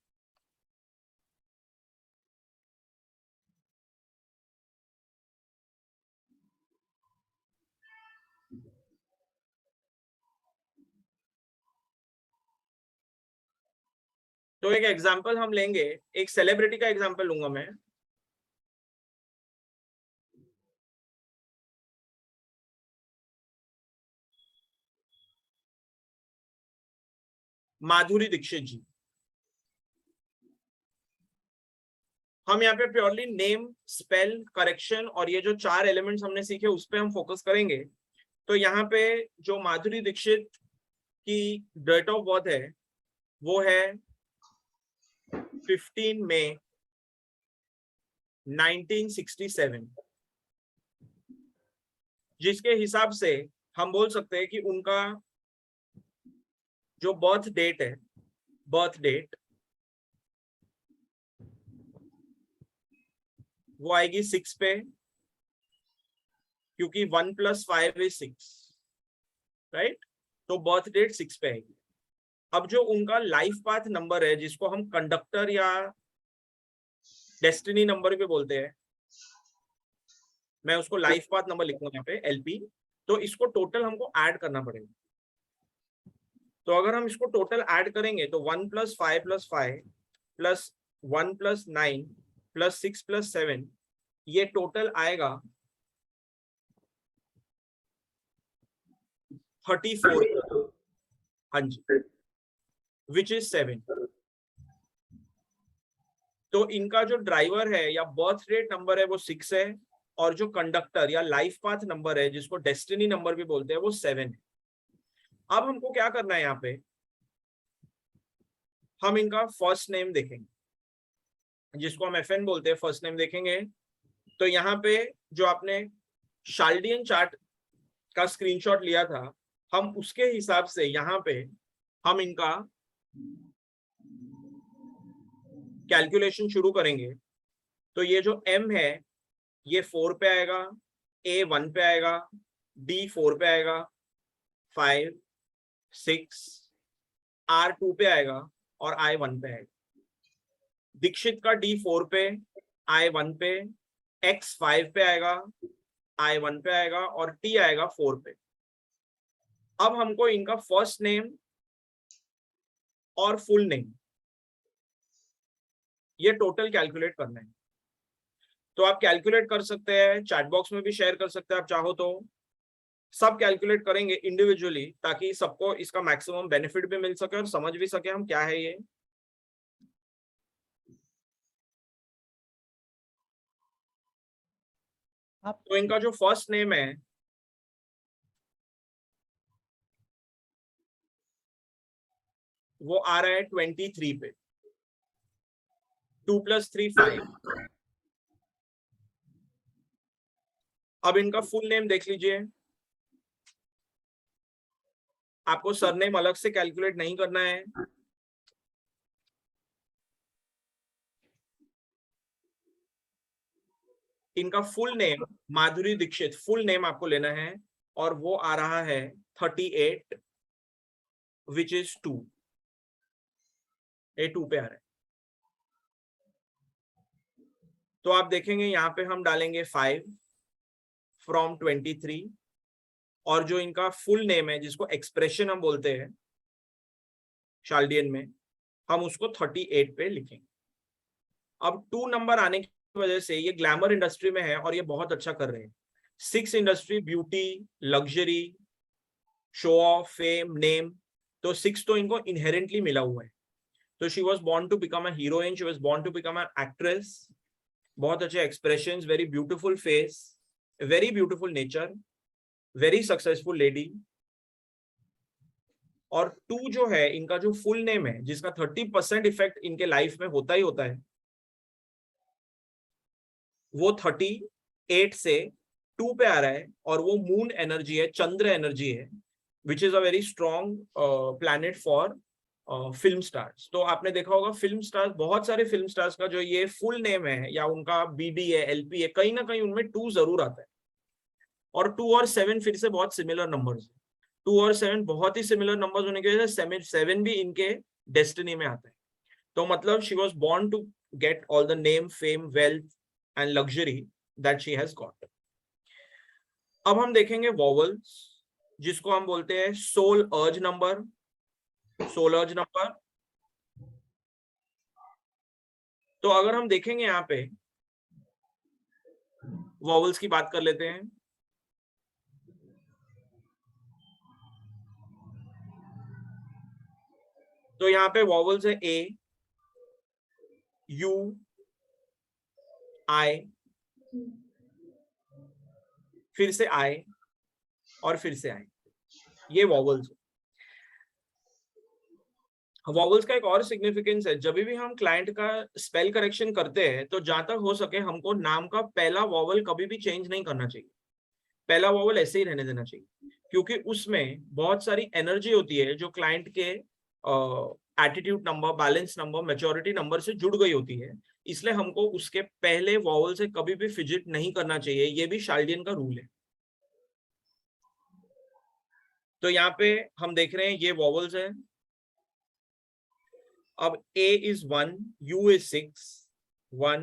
तो एक एग्जांपल हम लेंगे, एक सेलिब्रिटी का एग्जांपल लूंगा मैं। माधुरी दीक्षित जी। हम यहाँ पे प्योरली नेम, स्पेल करेक्शन और ये जो 4 एलिमेंट्स हमने सीखे उस पे हम फोकस करेंगे। तो यहाँ पे जो माधुरी दीक्षित की डेट ऑफ बर्थ है वो है 15 मई 1967, जिसके हिसाब से हम बोल सकते हैं कि उनका जो बर्थ डेट है, बर्थ डेट वो आएगी 6 पे, क्योंकि 1 + 5 = 6, राइट। तो बर्थ डेट 6 पे आएगी। अब जो उनका लाइफ पाथ नंबर है, जिसको हम कंडक्टर या डेस्टिनी नंबर भी बोलते हैं, मैं उसको लाइफ पाथ नंबर लिखूंगा यहाँ पे LP। तो इसको टोटल हमको ऐड करना पड़ेगा। तो अगर हम इसको टोटल ऐड करेंगे तो 1 + 5 + 5 + 1 + 9 + 6 + 7, ये टोटल आएगा 34। हाँ जी, विच इज 7। तो इनका जो ड्राइवर है या बर्थ रेट नंबर है वो 6 है, और जो कंडक्टर या लाइफ पाथ नंबर है जिसको डेस्टिनी नंबर भी बोलते हैं वो 7 है। अब हमको क्या करना है, यहाँ पे हम इनका फर्स्ट नेम देखेंगे, जिसको हम FN बोलते हैं, फर्स्ट नेम देखेंगे। तो यहाँ पे जो आपने शाल्डियन चार्ट का स्क्रीनशॉट लिया था, हम उसके हिसाब से यहाँ पे हम इनका कैलकुलेशन शुरू करेंगे। तो ये जो M है ये 4 पे आएगा, A 1 पे आएगा, D 4 पे आएगा, 5 6 R 2 पे आएगा और I 1 पे आएगा। दीक्षित का D 4 पे, I 1 पे, X 5 पे आएगा, I 1 पे आएगा और T आएगा 4 पे। अब हमको इनका फर्स्ट नेम और फुल नेम ये टोटल कैलकुलेट करना है। तो आप कैलकुलेट कर सकते हैं, चैट बॉक्स में भी शेयर कर सकते हैं आप चाहो तो। सब कैलकुलेट करेंगे इंडिविजुअली ताकि सबको इसका मैक्सिमम बेनिफिट भी मिल सके और समझ भी सके हम क्या है ये। तो इनका जो फर्स्ट नेम है वो आ रहा है 23 पे, 2 + 3 5। अब इनका फुल नेम देख लीजिए, आपको सरनेम अलग से कैलकुलेट नहीं करना है। इनका full name Madhuri Dixit, full name आपको लेना है और वो आ रहा है 38 विच इज 2, A 2 पे आ रहा है। तो आप देखेंगे यहाँ पे हम डालेंगे 5 फ्रॉम 23 और जो इनका फुल नेम है जिसको एक्सप्रेशन हम बोलते हैं शाल्डियन में, हम उसको 38 पे लिखेंगे। अब 2 नंबर आने की वजह से ये ग्लैमर इंडस्ट्री में है और ये बहुत अच्छा कर रहे हैं। 6 industry, beauty, luxury, show off, fame, name, तो 6 तो इनको इनहेरेंटली मिला हुआ है। तो she was born to become a heroine, she was born to become a actress. बहुत अच्छे expressions, very beautiful face, very beautiful nature, very successful lady. और 2 जो है इनका जो फुल नेम है जिसका 30% इफेक्ट इनके लाइफ में होता ही होता है, वो 38 से 2 पे आ रहा है और वो मून एनर्जी है, चंद्र एनर्जी है, which is a very strong planet for film stars. तो आपने देखा होगा फिल्म स्टार्स, बहुत सारे फिल्म स्टार्स का जो ये फुल नेम है या उनका BD है, LP है, कहीं ना कहीं उनमें 2 जरूर आता है। और 2 और 7 फिर से बहुत सिमिलर नंबर्स है। 2 और 7 बहुत ही सिमिलर नंबर्स होने की वजह से 7 भी इनके डेस्टिनी में आता है। तो मतलब she was born to get all the name, fame, wealth and luxury that she has got. अब हम देखेंगे वॉवल्स, जिसको हम बोलते हैं soul urge number. Soul urge number, तो अगर हम देखेंगे यहाँ पे वॉवल्स की बात कर लेते हैं। तो यहाँ पे वॉवल्स है A, U, I, फिर से I और फिर से I, ये वॉवल्स। वॉवल्स का एक और सिग्निफिकेंस है, जब भी हम क्लाइंट का स्पेल करेक्शन करते हैं तो जहां तक हो सके हमको नाम का पहला वॉवल कभी भी चेंज नहीं करना चाहिए। पहला वॉवल ऐसे ही रहने देना चाहिए, क्योंकि उसमें बहुत सारी एनर्जी होती है जो क्लाइंट के attitude number, balance number, maturity number से जुड़ गई होती है। इसलिए हमको उसके पहले वॉवल से कभी भी फिजिट नहीं करना चाहिए, ये भी शाल्डियन का रूल है। तो यहाँ पे हम देख रहे हैं ये वॉवल्स है। अब A is 1, U is 6, 1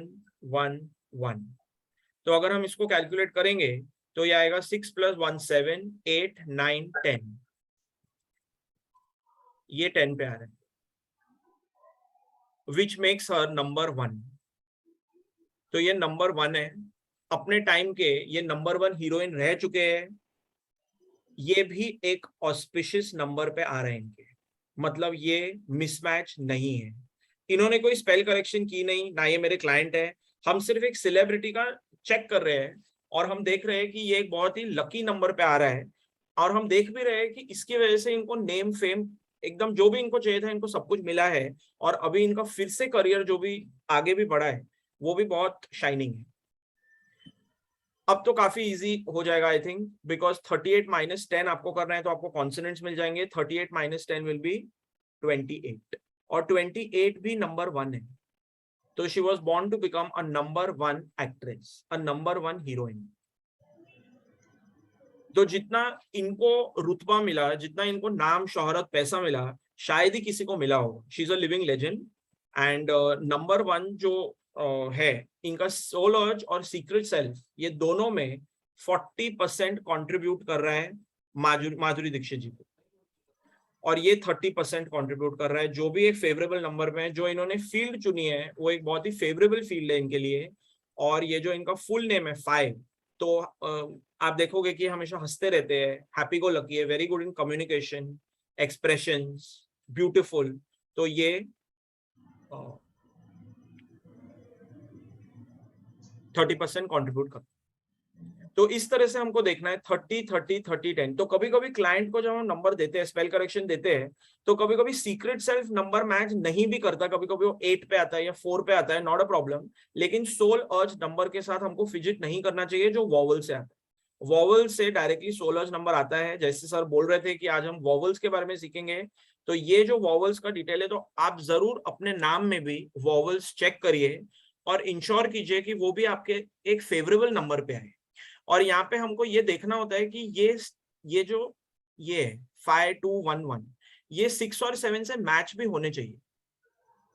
1 1। तो अगर हम इसको कैलकुलेट करेंगे तो ये आएगा 6 + 1 7, 8 9 10। ये 10 पे आ रहा है, विच मेक्स हर नंबर 1। तो ये नंबर 1 है, अपने टाइम के ये नंबर 1 हीरोइन रह चुके हैं। ये भी एक ऑस्पिशियस नंबर पे आ रहे हैं इनके। मतलब ये मिसमैच नहीं है। इन्होंने कोई स्पेल करेक्शन की नहीं, ना ये मेरे क्लाइंट है। हम सिर्फ एक सेलिब्रिटी का चेक कर रहे हैं और हम देख रहे हैं कि ये एक बहुत ही लकी नंबर पे आ रहा है, और हम देख भी रहे हैं कि इसकी वजह से इनको नेम फेम एकदम जो भी इनको चाहिए था इनको सब कुछ मिला है, और अभी इनका फिर से करियर जो भी आगे भी बढ़ा है वो भी बहुत शाइनिंग है। अब तो काफी इजी हो जाएगा आई थिंक, बिकॉज 38 माइनस 10 आपको करना है तो आपको कॉन्सोनेंट्स मिल जाएंगे। 38 माइनस 10 विल बी 28, और 28 भी नंबर 1 है। तो she was born to become a number 1 actress, a number 1 heroine. तो जितना इनको रुतबा मिला, जितना इनको नाम शोहरत पैसा मिला, शायद ही किसी को मिला हो। She is a living legend. And number 1 जो है इनका सोल अर्ज और सीक्रेट सेल्फ, ये दोनों में 40% कंट्रीब्यूट कर रहा है माधुरी दीक्षित जी को, और ये 30% कंट्रीब्यूट कर रहा है। जो भी एक फेवरेबल नंबर में जो इन्होंने फील्ड चुनी है वो एक बहुत ही फेवरेबल फील्ड है इनके लिए। और ये जो इनका फुल नेम है 5, तो आप देखोगे कि हमेशा हंसते रहते हैं, हैप्पी गो लकी है, very good in communication, expressions, beautiful. तो ये 30% कंट्रीब्यूट करता है। तो इस तरह से हमको देखना है 30, 30, 30, 10। तो कभी कभी क्लाइंट को जब हम नंबर देते हैं, स्पेल करेक्शन देते हैं, तो कभी कभी सीक्रेट सेल्फ नंबर मैच नहीं भी करता, कभी कभी वो 8 पे आता है या 4 पे आता है, नॉट अ प्रॉब्लम। लेकिन सोल अर्ज नंबर के साथ हमको फिजिट नहीं करना चाहिए जो वॉवल से आता है। वॉवल से डायरेक्टली सोल अर्ज नंबर आता है। जैसे सर बोल रहे थे कि आज हम वॉवल्स के बारे में सीखेंगे, तो ये जो वॉवल्स का डिटेल है, तो आप जरूर अपने नाम में भी वॉवल्स चेक करिए और इंश्योर कीजिए कि वो भी आपके एक फेवरेबल नंबर पे आए। और यहाँ पे हमको ये देखना होता है कि ये जो ये 5, 2, 1, 1, ये 6 और 7 से मैच भी होने चाहिए,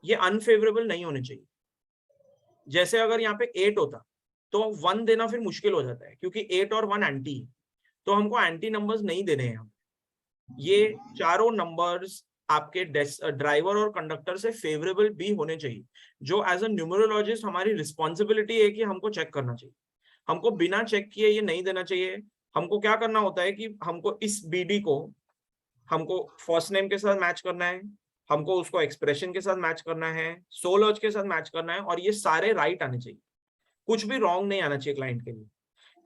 ये अनफेवरेबल नहीं होने चाहिए। जैसे अगर यहाँ पे 8 होता तो 1 देना फिर मुश्किल हो जाता है, क्योंकि 8 और 1 एंटी है, तो हमको एंटी नंबर्स नहीं देने हैं। ये चारों नंबर्स आपके ड्राइवर और कंडक्टर से फेवरेबल भी होने चाहिए, जो एज अ न्यूमरोलॉजिस्ट हमारी रिस्पॉन्सिबिलिटी है कि हमको चेक करना चाहिए। हमको बिना चेक किए ये नहीं देना चाहिए। हमको क्या करना होता है कि हमको इस बीडी को हमको फर्स्ट नेम के साथ मैच करना है, हमको उसको एक्सप्रेशन के साथ मैच करना है, सोल अर्ज के साथ मैच करना है, और ये सारे राइट आने चाहिए। कुछ भी रॉन्ग नहीं आना चाहिए क्लाइंट के लिए,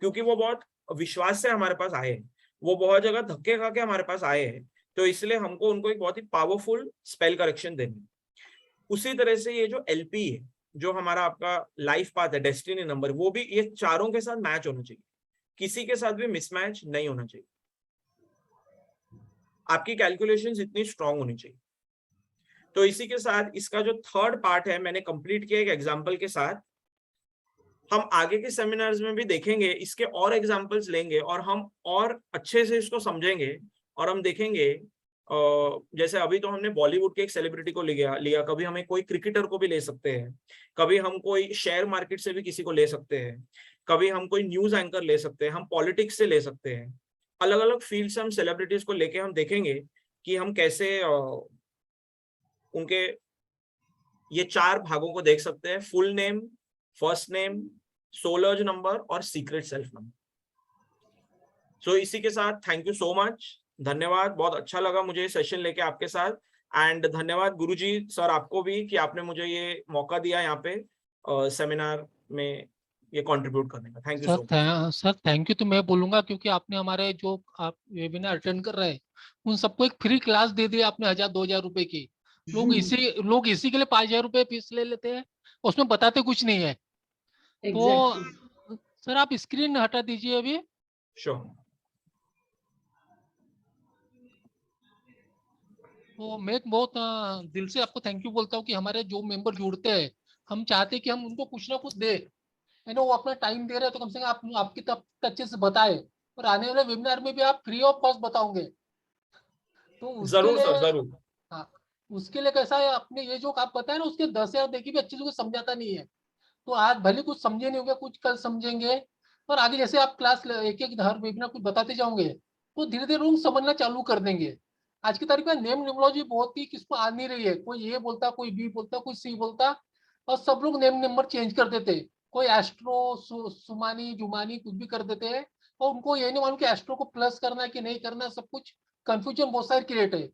क्योंकि वो बहुत विश्वास से हमारे पास आए हैं, वो बहुत जगह धक्के खा के हमारे पास आए हैं, तो इसलिए हमको उनको एक बहुत ही पावरफुल स्पेल करेक्शन देनी। उसी तरह से ये जो एलपी है, जो हमारा आपका लाइफ पाथ है, डेस्टिनी नंबर, वो भी ये चारों के साथ मैच होना चाहिए, किसी के साथ भी मिसमैच नहीं होना चाहिए। आपकी कैलकुलेशंस इतनी स्ट्रांग होनी चाहिए। तो इसी के साथ इसका जो थर्ड पार्ट है मैंने कंप्लीट किया एक एग्जांपल के साथ। हम आगे के सेमिनार्स में भी देखेंगे, इसके और एग्जांपल्स लेंगे और हम और अच्छे से इसको समझेंगे, और हम देखेंगे जैसे अभी तो हमने बॉलीवुड के एक सेलिब्रिटी को लिया, कभी हमें कोई क्रिकेटर को भी ले सकते हैं, कभी हम कोई शेयर मार्केट से भी किसी को ले सकते हैं, कभी हम कोई न्यूज एंकर ले सकते हैं, हम पॉलिटिक्स से ले सकते हैं। अलग अलग फील्ड से हम सेलिब्रिटीज को लेके हम देखेंगे कि हम कैसे उनके ये 4 भागों को देख सकते हैं: full name, first name, soul urge number और सीक्रेट सेल्फ नंबर। सो इसी के साथ थैंक यू सो मच, धन्यवाद। बहुत अच्छा लगा मुझे सेशन लेके आपके साथ, एंड धन्यवाद गुरुजी सर आपको भी कि आपने मुझे ये मौका दिया यहाँ पे सेमिनार में ये कंट्रीब्यूट करने का। Thank you so much sir. Thank you तो मैं बोलूंगा, क्योंकि आपने हमारे जो आप वेबिनार अटेंड कर रहे हैं उन सबको एक फ्री क्लास दे दी आपने 1000-2000 रुपए की। लोग इसी के लिए 5000 रुपए फीस ले लेते हैं, उसमें बताते कुछ नहीं है। तो सर आप स्क्रीन हटा दीजिए अभी। श्योर। तो मैं बहुत दिल से आपको थैंक यू बोलता हूँ कि हमारे जो मेंबर जुड़ते हैं, हम चाहते हैं कि हम उनको कुछ ना कुछ दे, है ना। वो अपना टाइम दे रहे हैं तो कम से कम आप आपकी तब अच्छे से बताए, और आने वाले वेबिनार में भी आप फ्री ऑफ कॉस्ट बताओगे। तो उसके जरूर लिए सर, जरूर। हाँ, उसके लिए कैसा है, आपने ये जो आप बताए ना उसके 10,000 देखिए भी अच्छे से कुछ समझाता नहीं है। तो आज भले कुछ समझे नहीं होंगे, कुछ कल समझेंगे, और आगे जैसे आप क्लास एक एक हर वेबिनार कुछ बताते जाओगे तो धीरे धीरे लोग समझना चालू कर देंगे। आज की तारीख में नेम न्यूमरोलॉजी बहुत ही किसको आ नहीं रही है, कोई ए बोलता, कोई बी बोलता, कोई सी बोलता, और सब लोग नेम नंबर चेंज कर देते। कोई एस्ट्रो सुमानी जुमानी कुछ भी कर देते हैं, और उनको ये नहीं मालूम कि एस्ट्रो को प्लस करना है कि नहीं करना है। सब कुछ कंफ्यूजन बहुत सारे क्रिएट है।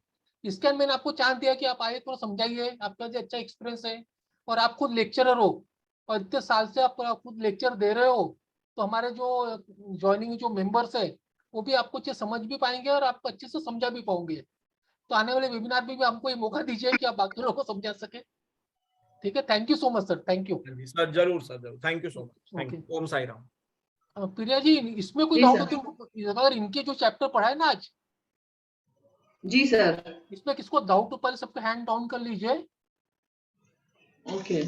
इसके मैंने आपको चांस दिया कि आप आइए थोड़ा समझाइए, आपका जो अच्छा एक्सपीरियंस है और आप खुद लेक्चरर हो और इतने साल से आप खुद लेक्चर दे रहे हो, तो हमारे जो ज्वाइनिंग जो मेंबर्स है वो भी आपको अच्छे समझ भी पाएंगे और आपको अच्छे से समझा भी पाओगे। तो आने वाले वेबिनार में भी हमको ये मौका दीजिए कि आप बाकी लोगों को समझा सके। ठीक है, thank you so much sir, thank you. Sir जरूर सर, जरूर, thank you so much, thank you. Om Sai Ram. Priya ji, इसमें कोई जी डाउट सर। हो तो अगर इनके जो चैप्टर पढ़ाए ना आज, जी सर। इसमें किसको डाउट हो पहले सबको हैंड डाउन कर लीजिए। ओके।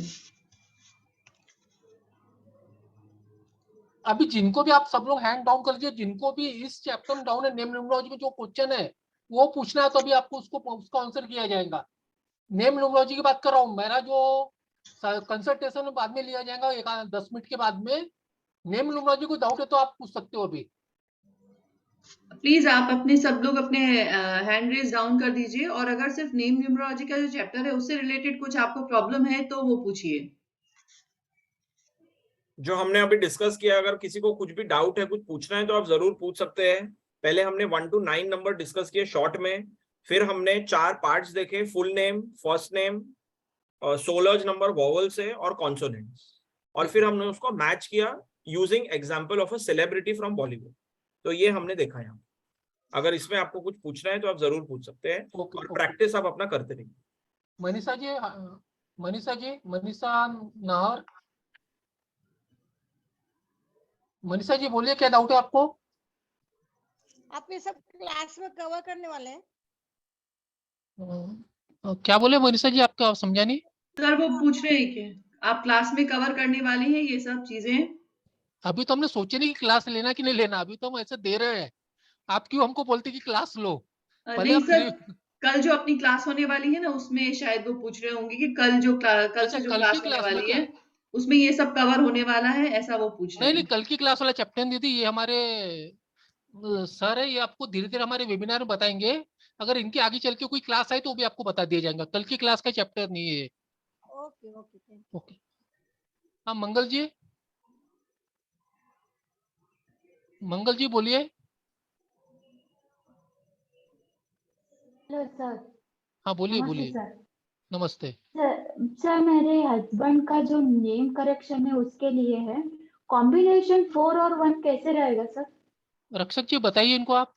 अभी जिनको भी आप सब लोग हैंड डाउन कर लीजिए, जिनको भी इस चैप्टर में डाउन है, नेम न्यूमरोलॉजी में जो क्वेश्चन है वो पूछना है तो अभी आपको उसका आंसर किया जाएगा। नेम न्यूमरोलॉजी की बात कर रहा हूँ, मेरा जो कंसल्टेशन बाद में लिया जाएगा 10 मिनट के बाद में। नेम न्यूमरोलॉजी को डाउट है तो आप पूछ सकते हो अभी। प्लीज आप अपने सब लोग अपने हैंड रेज डाउन कर दीजिए, और अगर सिर्फ नेम न्यूमरोलॉजी का जो चैप्टर है उससे रिलेटेड कुछ आपको प्रॉब्लम है तो वो पूछिए। जो हमने अभी डिस्कस किया, अगर किसी को कुछ भी डाउट है, कुछ पूछना है तो आप जरूर पूछ सकते हैं। पहले हमने 1 to 9 नंबर डिस्कस किए शॉर्ट में, फिर हमने 4 पार्ट्स देखे, full name, first name, soul urge number, vowel से और कॉन्सोनेंट्स, और फिर हमने उसको मैच किया using example of a celebrity from Bollywood. तो ये हमने देखा यहाँ। अगर इसमें आपको कुछ पूछना है तो आप जरूर पूछ सकते हैं, और प्रैक्टिस आप अपना करते रहिए। मनीषा जी, मनीषा नाहर, मनीषा जी बोलिए, क्या डाउट है आपको? आप ये सब क्लास में कवर करने वाले हैं? क्या बोले मनीषा जी, आपका समझा नहीं। सर वो पूछ रहे हैं कि आप क्लास में कवर करने वाले हैं ये सब चीजें? अभी तो हमने सोचे नहीं कि क्लास लेना कि नहीं लेना, अभी तो हम ऐसे दे रहे हैं। आप क्यों हमको बोलते कि क्लास लो? पहले नहीं आप सर, कल जो अपनी क्लास होने वाली है ना उसमें शायद वो पूछ रहे होंगे कि कल अच्छा, से जो कल की क्लास होने क्लास में वाली क्या? है उसमें ये सब कवर होने वाला है, ऐसा वो पूछ रहे नहीं नहीं, हैं। कल की क्लास वाला चैप्टर दीदी, ये हमारे सर है, ये आपको धीरे धीरे हमारे वेबिनार में बताएंगे। अगर इनके आगे चल के कोई क्लास आए तो भी आपको बता दिया जाएगा, कल की क्लास का चैप्टर नहीं है। Okay okay. ओके, हाँ मंगल जी, मंगल जी बोलिए। Hello sir. हाँ बोलिए नमस्ते बोलिए। सर। नमस्ते सर मेरे हस्बैंड का जो नेम करेक्शन है उसके लिए है, कॉम्बिनेशन 4 और 1 कैसे रहेगा सर? रक्षक जी बताइए इनको आप।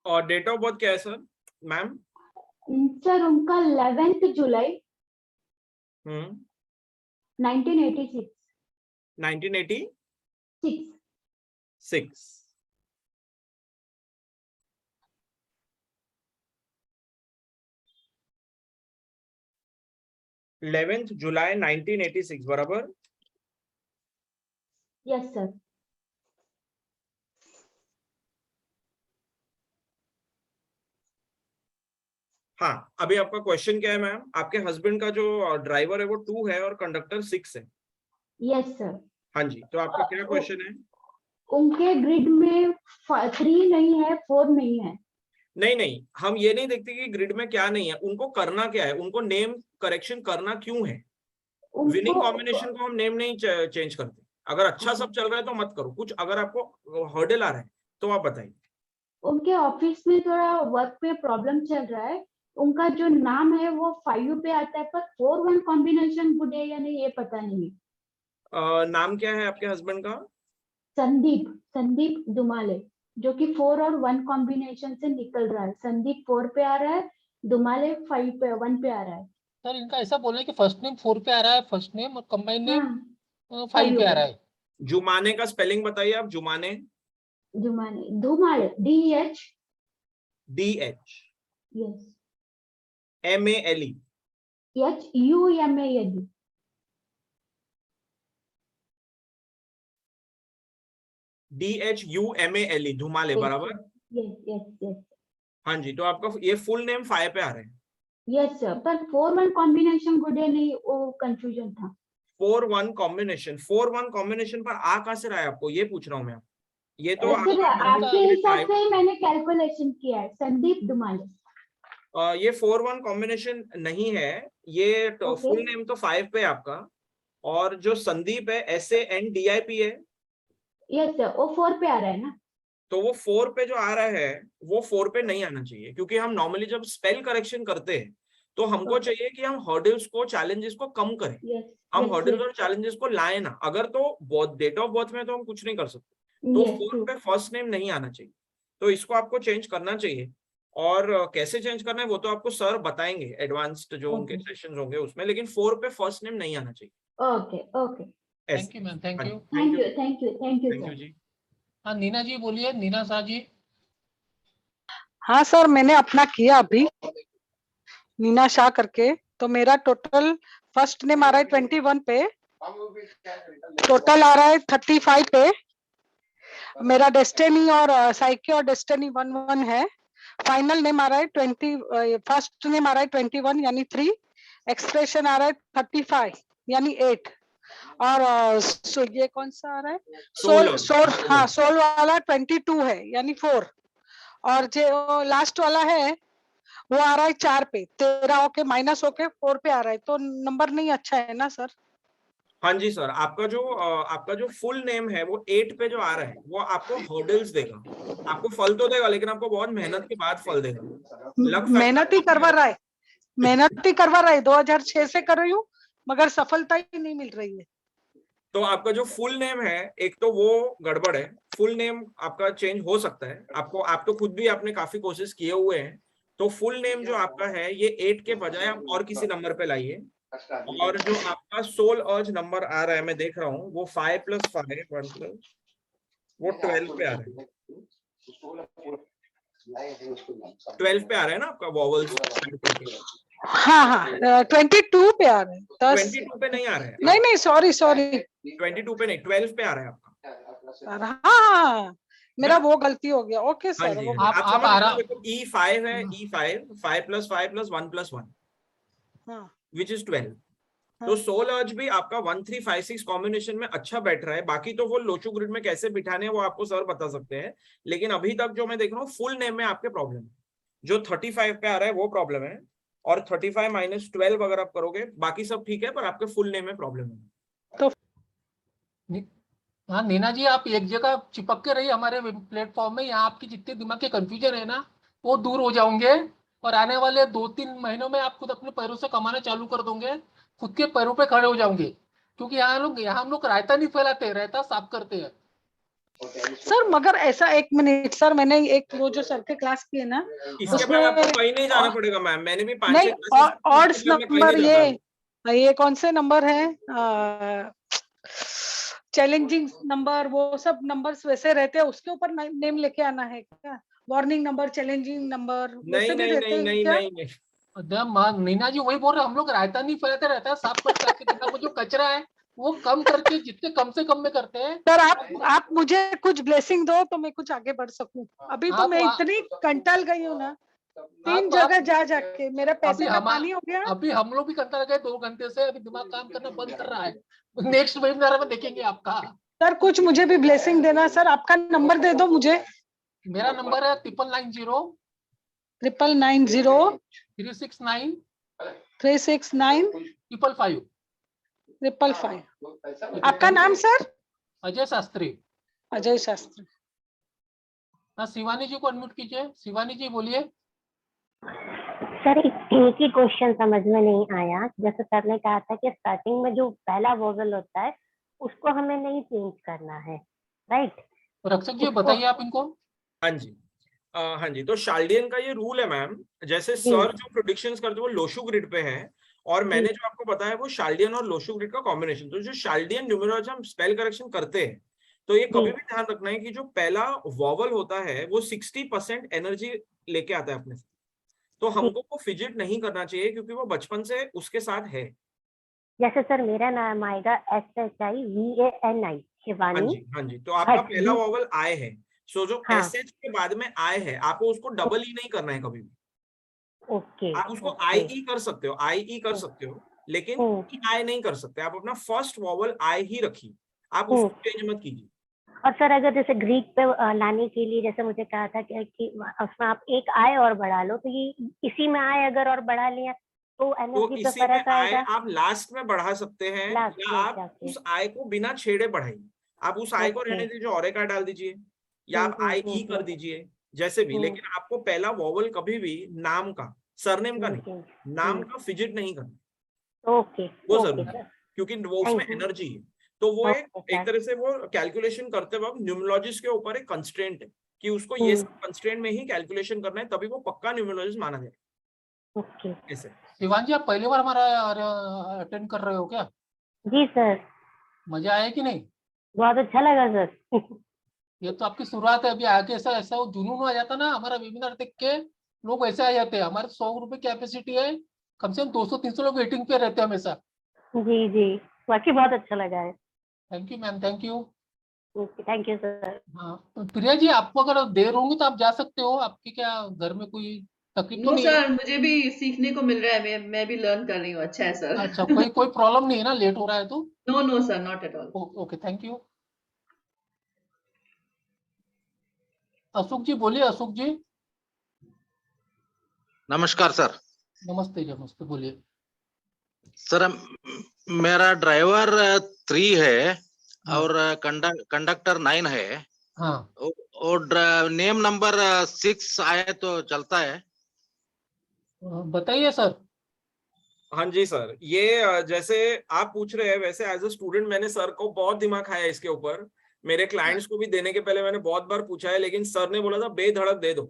और डेट ऑफ बर्थ क्या है सर मैम? सर उनका 11 जुलाई 1986। 1986। 11 जुलाई 1986 बराबर? Yes sir. हाँ, अभी आपका क्वेश्चन क्या है मैम? आपके हस्बैंड का जो ड्राइवर है वो 2 है और कंडक्टर 6 है। Yes sir. हाँ जी, तो आपका क्या क्वेश्चन है? उनके ग्रिड में 3 नहीं है, 4 नहीं है। नहीं नहीं, हम ये नहीं देखते कि ग्रिड में क्या नहीं है, उनको करना क्या है, उनको नेम करेक्शन करना क्यों है। विनिंग कॉम्बिनेशन को हम नेम नहीं चेंज करते। अगर अच्छा सब चल रहा है तो मत करो, कुछ अगर आपको हर्डल आ रहा है तो आप बताइए। उनके ऑफिस में थोड़ा वर्क पे प्रॉब्लम चल रहा है, उनका जो नाम है वो 5 पे आता है, पर 4-1 कॉम्बिनेशन गुड है या नहीं ये पता नहीं। नाम क्या है आपके हस्बैंड का? संदीप दुमाले, जो कि 4 और 1 कॉम्बिनेशन से निकल रहा है। संदीप 4 पे आ रहा है, दुमाले 1 पे आ रहा है। सर इनका ऐसा बोलना है कि फर्स्ट नेम 4 पे आ रहा है, फर्स्ट नेम और कंबाइन नेम 5 पे आ रहा है। जुमाने का स्पेलिंग बताइए आप। जुमाने Dhumale DH yes MALE HUMALE DHUMALE Dhumale बराबर? यस। हाँ जी, तो आपका ये फुल नेम 5 पे आ रहे हैं। यस सर, पर 4-1 कॉम्बिनेशन गुड है नहीं, वो कंफ्यूजन था। 4-1 कॉम्बिनेशन पर आ कहाँ से रहा है आपको, ये पूछ रहा हूँ मैं। ये तो आपके हिसाब से मैंने कैलकुलेशन किया है। संदीप दुमाले ये 4-1 कॉम्बिनेशन नहीं है, ये तो फुल नेम तो 5 पे आपका, और जो संदीप है SANDIP है। यस सर, वो 4 पे आ रहा है ना। तो वो 4 पे जो आ रहा है वो 4 पे नहीं आना चाहिए, क्योंकि हम नॉर्मली जब स्पेल करेक्शन करते हैं तो हमको चाहिए कि हम हर्डल्स को, चैलेंजेस को कम करें। हम हर्डल्स और चैलेंजेस को लाए ना। अगर तो डेट ऑफ बर्थ में तो हम कुछ नहीं कर सकते, तो 4 पे फर्स्ट नेम नहीं आना चाहिए, तो इसको आपको चेंज करना चाहिए। और कैसे चेंज करना है वो तो आपको सर बताएंगे एडवांस्ड जो उनके सेशंस होंगे उसमें, लेकिन 4 पे फर्स्ट नेम नहीं आना चाहिए। Okay okay, thank you ma'am, thank you. Thank you thank you thank you thank you sir. जी। हाँ नीना जी बोलिए, नीना शाह जी। हाँ सर, मैंने अपना किया अभी, नीना शाह करके। तो मेरा टोटल फर्स्ट नेम आ रहा है 21 पे, टोटल आ रहा है 35 पे। मेरा डेस्टिनी और साइकी और डेस्टिनी 1-1 है। फाइनल नेम आ रहा है 20, फर्स्ट नेम आ रहा है 21 यानी 3, एक्सप्रेशन आ रहा है 35 यानी 8, और ये कौन सा आ रहा है, सोल। हाँ, सोल वाला 22 है यानी 4, और जो लास्ट वाला है वो आ रहा है 4 पे, 13 होके माइनस होके 4 पे आ रहा है, तो नंबर नहीं अच्छा है ना सर? हाँ जी सर, आपका जो फुल नेम है वो 8 पे जो आ रहा है वो आपको हर्डल्स देगा, आपको फल तो देगा लेकिन आपको बहुत मेहनत के बाद फल देगा। मेहनत ही करवा रहा है, मेहनत ही करवा रहा है, 2006 से कर रही हूँ मगर सफलता ही नहीं मिल रही है। तो आपका जो फुल नेम है एक तो वो गड़बड़ है, फुल नेम आपका चेंज हो सकता है। आप तो खुद भी आपने काफी कोशिश किए हुए हैं, तो फुल नेम जो आपका है ये 8 के बजाय आप और किसी नंबर पे लाइए। और जो आपका सोल अर्ज नंबर आ रहा है मैं देख रहा हूँ वो 5 + 5 1+, वो 12 पे आ रहा है। 12 पे आ रहा है ना आपका वॉवल्स। हाँ 22 पे आ रहे हैं, 22 पे नहीं आ रहा है। नहीं सॉरी 22 पे नहीं, 12 पे आ रहा है आपका। हाँ, मेरा वो गलती हो गया। ओके हाँ सर। जी, आप समझ E5 है, E5 5 + 5 + 1+1 विच इज 12। तो सोल अर्ज भी आपका 1 3 5 6 कॉम्बिनेशन में अच्छा बैठ रहा है। बाकी तो वो लोचू ग्रिड में कैसे बिठाने हैं वो आपको सर बता सकते हैं, लेकिन अभी तक जो मैं देख रहा हूँ फुल नेम में आपके प्रॉब्लम है। जो 35 पे आ रहा है वो प्रॉब्लम है, और 35 - 12 अगर आप करोगे बाकी सब ठीक है, पर आपके फुल नेम में प्रॉब्लम है। तो हाँ नीना जी, आप एक जगह चिपक के रहिए हमारे प्लेटफॉर्म में, यहाँ आपकी जितने दिमाग के कंफ्यूजन है ना वो दूर हो जाओगे, और आने वाले 2-3 महीनों में आप खुद अपने पैरों से कमाना चालू कर दोगे, खुद के पैरों पे खड़े हो जाओगे। क्योंकि यहाँ हम लोग रायता नहीं फैलाते, रायता साफ करते हैं। सर मगर ऐसा, 1 मिनट सर, मैंने एक वो जो सर के क्लास की है ना, इसके बाद आपको कहीं नहीं जाना पड़ेगा मैम, मैंने भी 5-6 नहीं, ऑड्स नंबर, ये कौन से नंबर है, चैलेंजिंग नंबर, वो सब नंबर्स वैसे रहते हैं, उसके ऊपर नेम लेके आना है क्या? वार्निंग नंबर, चैलेंजिंग नंबर वैसे भी रहते हैं क्या? नहीं। नीना जी वही बोल रहे, हम लोग रायता नहीं फैलाते, रहता है साफ करते हैं। आपके दिमाग में जो कचरा है वो कम करके जितने कम से कम में करते हैं। सर आप मुझे कुछ ब्लेसिंग दो तो मैं कुछ आगे बढ़ सकूं। अभी तो मैं इतनी कंटाल गई हूँ ना, 3 जगह जाके मेरा पैसे का पानी हो गया। अभी हम लोग भी करते रह गए 2 घंटे से, अभी दिमाग काम करना बंद कर रहा है। नेक्स्ट वेबिनार में देखेंगे आपका। सर कुछ मुझे भी ब्लेसिंग देना सर, आपका नंबर दे दो मुझे। मेरा नंबर है 990 369 555 555। आपका नाम सर? अजय शास्त्री। अजय शास्त्री। हाँ, शिवानी जी को अनम्यूट कीजिए। शिवानी जी बोलिए। सर एक ही क्वेश्चन समझ में नहीं आया। जैसे सर ने कहा था कि स्टार्टिंग में जो पहला वोवेल होता है उसको हमें नहीं चेंज करना है, राइट? रक्षक जी बताइए आप इनको। हाँ जी, हाँ जी, तो शाल्डियन का ये रूल है मैम। जैसे सर जो प्रेडिक्शंस करते हैं वो लोशू ग्रिड पे है, और मैंने जो आपको बताया वो शाल्डियन और लोशू ग्रिड का कॉम्बिनेशन। तो जो शाल्डियन न्यूमेरोलॉजी हम स्पेल करेक्शन करते हैं, तो ये कभी भी ध्यान रखना है कि जो पहला वॉवल होता है वो 60% एनर्जी लेके आता है अपने से, तो हमको वो फिजिट नहीं करना चाहिए क्योंकि वो बचपन से उसके साथ है। जैसे सर मेरा नाम आएगा SHIVANI, शिवानी। हाँ जी, तो आपका पहला वॉवल आई है, सो जो SH के बाद में आई है आपको उसको डबल ई नहीं करना है कभी भी। ओके, आप उसको IE कर सकते हो, IE कर सकते हो, लेकिन आई नहीं कर सकते। आप अपना फर्स्ट वॉवल आई ही रखिए, आप उसको चेंज मत कीजिए। और सर अगर जैसे ग्रीक पे लाने के लिए जैसे मुझे कहा था कि उसमें आप एक आय और बढ़ा लो, तो ये इसी में आय अगर और बढ़ा लिया तो एनर्जी पे फर्क आएगा। आप लास्ट में बढ़ा सकते हैं, या आप उस आय को बिना छेड़े बढ़ाइए। आप उस आय को रहने दीजिए और एक आय डाल दीजिए, या आप आई ई कर दीजिए, जैसे भी, लेकिन आपको पहला वॉवल कभी भी नाम का, सरनेम का नहीं, नाम का फिजिट नहीं करना। ओके वो जरूरी है, क्योंकि वो उसमें Thank you. एनर्जी है। तो वो एक Okay, sir. तरह से वो कैलकुलेशन करते वक्त न्यूमरोलॉजिस्ट के ऊपर एक कंस्ट्रेंट है कि उसको ये सब कंस्ट्रेंट में ही कैलकुलेशन करना है, तभी वो पक्का न्यूमरोलॉजिस्ट माना जाए। ओके ऐसे। शिवांगी, आप पहली बार हमारा अटेंड कर रहे हो क्या? जी सर, मजा आया कि नहीं? बहुत अच्छा लगा सर। ये तो आपकी शुरुआत है, अभी आगे ऐसा ऐसा वो जुनून आ जाता ना, हमारा वेबिनार देख के लोग ऐसे आ जाते हैं। हमारे 100 रुपए कैपेसिटी है, कम से कम 200-300 लोग वेटिंग पे रहते हैं हमेशा। जी जी, वाकई बहुत अच्छा लगा है। Thank you ma'am, thank you. Thank you sir. हाँ तो प्रिया जी, आपको अगर देर होंगी तो आप जा सकते हो, आपकी क्या घर में कोई तकलीफ तो नो नहीं है? सर, मुझे भी सीखने को मिल रहा है, मैं भी लर्न कर रही हूँ। अच्छा है सर। अच्छा, कोई प्रॉब्लम नहीं है ना, लेट हो रहा है तो? No no sir, not at all. Okay, thank you. Ashok ji बोलिए, अशोक जी। नमस्कार सर। नमस्ते जी, नमस्ते, बोलिए। सर मेरा ड्राइवर 3 है हाँ। और कंडक्टर 9 है। हाँ। और नेम नंबर 6 आए तो चलता है? बताइए सर। हाँ जी सर, ये जैसे आप पूछ रहे हैं, वैसे एज अ स्टूडेंट मैंने सर को बहुत दिमाग खाया इसके ऊपर। मेरे क्लाइंट्स को भी देने के पहले मैंने बहुत बार पूछा है, लेकिन सर ने बोला था बेधड़क दे दो,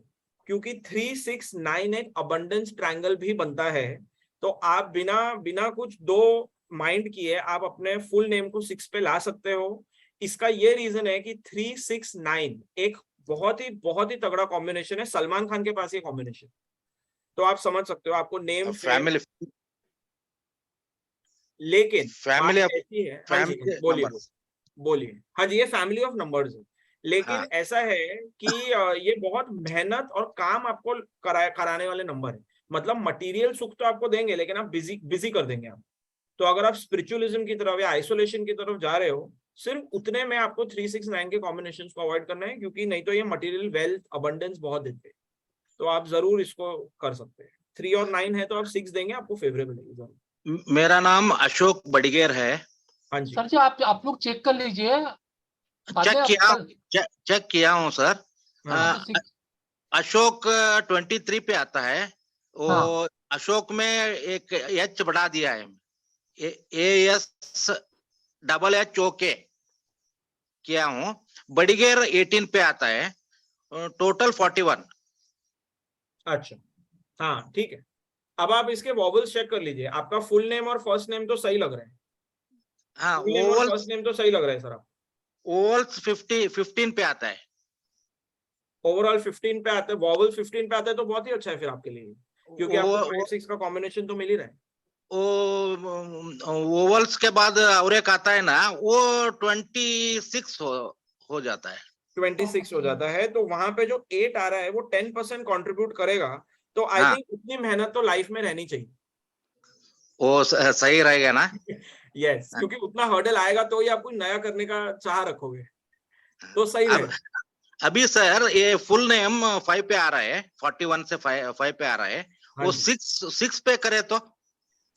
क्योंकि 3-6-9 एक अबंडेंस ट्रायंगल भी बनता है। तो आप बिना बिना कुछ दो माइंड किए आप अपने फुल नेम को 6 पे ला सकते हो। इसका ये रीजन है कि 3-6-9 एक बहुत ही तगड़ा कॉम्बिनेशन है। सलमान खान के पास ये कॉम्बिनेशन, तो आप समझ सकते हो आपको नेम फैमिली लेकिन फैमिली बात ऐसी है। हाँ जी, बोलिए बोलिए। हाँ जी, ये फैमिली ऑफ नंबर्स है, लेकिन हाँ। ऐसा है कि ये बहुत मेहनत और काम आपको कराने वाले नंबर है। मतलब मटेरियल सुख तो आपको देंगे, लेकिन आप बिजी कर देंगे आप। तो अगर आप स्पिरिचुअलिज्म की तरफ या आइसोलेशन की तरफ जा रहे हो, सिर्फ उतने में आपको 3-6-9 के कॉम्बिनेशन को अवॉइड करना है, क्योंकि नहीं तो ये मटेरियल वेल्थ अबंडेंस बहुत देते हैं। तो आप जरूर इसको कर सकते हैं। 3 और 9 है तो आप 6 देंगे, आपको फेवरेबल है जरूर। मेरा नाम अशोक बडिगेर है। हाँ जी सर जी, आप लोग चेक कर लीजिए। चेक किया हूँ सर। अशोक 23 पे आता है। वो अशोक में एक एच बढ़ा दिया है, ASHH किया हूँ। बडिगेर 18 पे आता है, टोटल 41। अच्छा, हाँ ठीक है। अब आप इसके वॉवल्स चेक कर लीजिए। आपका फुल नेम और फर्स्ट नेम तो सही लग रहे हैं। हाँ, फुल नेम और फर्स्ट नेम तो सही लग रहा है सर। आप ओवल्स 15 पे आता है। ओवरऑल 15 पे आता है, वॉवल 15 पे आता है, तो बहुत ही अच्छा है फिर आपके लिए, क्योंकि आपको 5-6 का कॉम्बिनेशन तो मिल ही रहा है। ओवल्स के बाद और एक आता है ना, वो 26 हो जाता है। 26 हो जाता है, तो वहां पे जो 8 आ रहा है वो 10% कंट्रीब्यूट करेगा। तो आई थिंक उतनी मेहनत तो लाइफ में रहनी चाहिए। वो सही रहेगा ना? यस, क्योंकि उतना हर्डल आएगा तो ही आप कुछ नया करने का चाह रखोगे, तो सही रहेगा। अभी सर ये फुल नेम 5 पे आ रहा है, 41 से 5 पे आ रहा है। वो 6 पे करे तो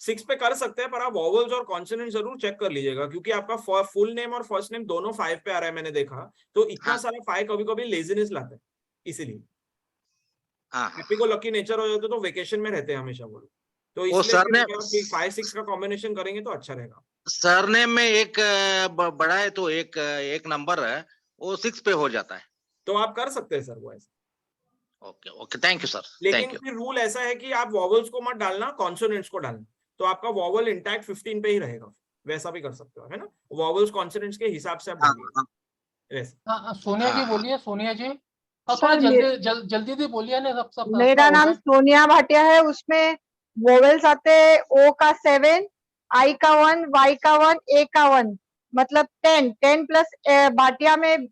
6 पे कर सकते हैं, पर आप वॉवल्स और कॉन्सोनेंट जरूर चेक कर लीजिएगा, क्योंकि आपका फुल नेम और फर्स्ट नेम दोनों 5 पे आ रहा है, मैंने देखा। तो इतना सारा 5 कभी कभी लेजीनेस लाता है, इसीलिए। हैप्पी को लकी नेचर हो जाता है तो वेकेशन में रहते हैं हमेशा वो लोग। तो इसलिए 5-6 का कॉम्बिनेशन करेंगे तो अच्छा रहेगा। सरनेम में एक बड़ा है तो एक नंबर है, वो 6 पे हो जाता है, तो आप कर सकते हैं सर वो ऐसा। Okay, thank you sir. लेकिन फिर रूल ऐसा है कि आप वॉवल्स को मत डालना, कॉन्सोनेंट्स को डालना। तो आपका वॉवल इंटैक्ट 15 पे ही रहेगा, वैसा भी कर सकते हो, है ना? वॉवल्स कॉन्सोनेंट्स के हिसाब से आप डालिए। सोनिया जी बोलिए, सोनिया जी। थोड़ा जल्दी से बोलिए ना, सब मेरा नाम सोनिया भाटिया है। उसमें वोवेल्स आते हैं, ओ का 7, आई का 1, वाई का 1, ए का 1, मतलब 10 प्लस भाटिया में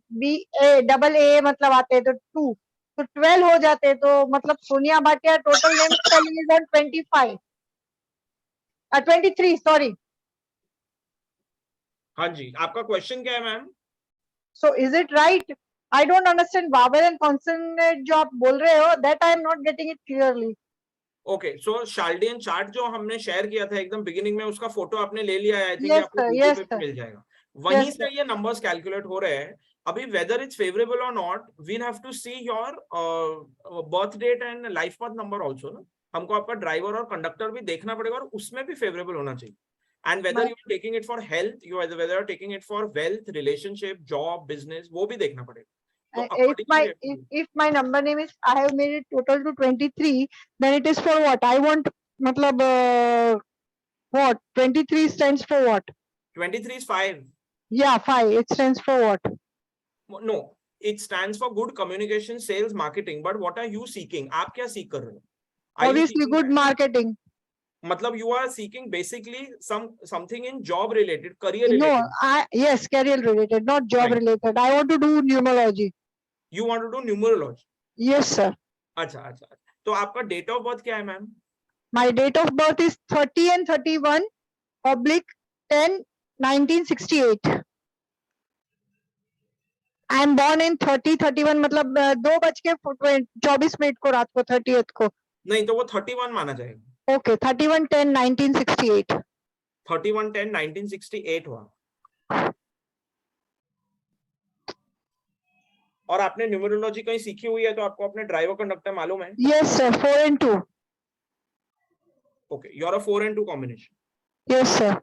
डबल ए मतलब आते हैं तो 2, तो 12 हो जाते हैं। तो मतलब Sonia Bhatia total name spelling is on 23, sorry. हाँ जी, आपका क्वेश्चन क्या है ma'am? So is it right? I don't understand vowel and consonant जो आप बोल रहे हो, that I am not getting it clearly. Okay, so Chaldean chart जो हमने शेयर किया था एकदम बिगिनिंग में, उसका फोटो आपने ले लिया है, आई थिंक Yes आपको sir, यूट्यूब yes पे sir. मिल जाएगा। वहीं Yes से ये नंबर्स कैलकुलेट हो रहे हैं। अभी वेदर इट्स फेवरेबल और not, we'll have to see your birth date and life path number also ना। हमको आपका ड्राइवर और कंडक्टर भी देखना पड़ेगा और उसमें भी फेवरेबल होना चाहिए। And whether you are taking it for health, whether you are taking it for wealth, relationship, job, business, वो भी देखना पड़ेगा। if my number name is, I have made it total to 23, then it is for what? I want, matlab, what? 23 stands for what? 23 is 5. Yeah, 5. It stands for what? No, it stands for good communication, sales, marketing. But what are you seeking? आप क्या सीख कर रहे हो? Are you Obviously, seeking good marketing. मतलब you are seeking basically something in job related, career No, related. yes, career related, not job Right. related. I want to do numerology. You want to do numerology? Yes, sir. अच्छा अच्छा। तो आपका डेट ऑफ बर्थ क्या है ma'am? My date of birth is 30 and 31 oblique 10 1968. I am born in 30-31 मतलब 2:24 को रात को 30th को। नहीं तो वो 31 माना जाएगा। Okay, 31-10-1968. 31-10-1968 हुआ। और आपने न्यूमरोलॉजी कहीं सीखी हुई है तो आपको अपने ड्राइवर कंडक्टर मालूम है? Yes, sir. 4 and 2. Okay, you're a 4 and 2 combination. Yes, sir.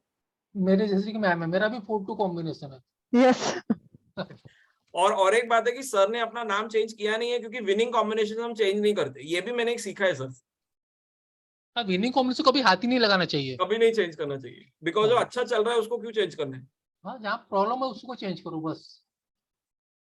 मेरे जैसे कि मैम है, मेरा भी 4-2 कॉम्बिनेशन है। Yes. और एक बात है कि सर ने अपना नाम चेंज किया नहीं है क्योंकि विनिंग कॉम्बिनेशन हम चेंज नहीं करते। ये भी मैंने एक सीखा है सर। विनिंग कॉम्बिनेशन कभी हाथ ही नहीं लगाना चाहिए, कभी नहीं चेंज करना चाहिए, बिकॉज जो अच्छा चल रहा है उसको क्यों चेंज करना है? हाँ, जहाँ प्रॉब्लम है उसको चेंज करो बस।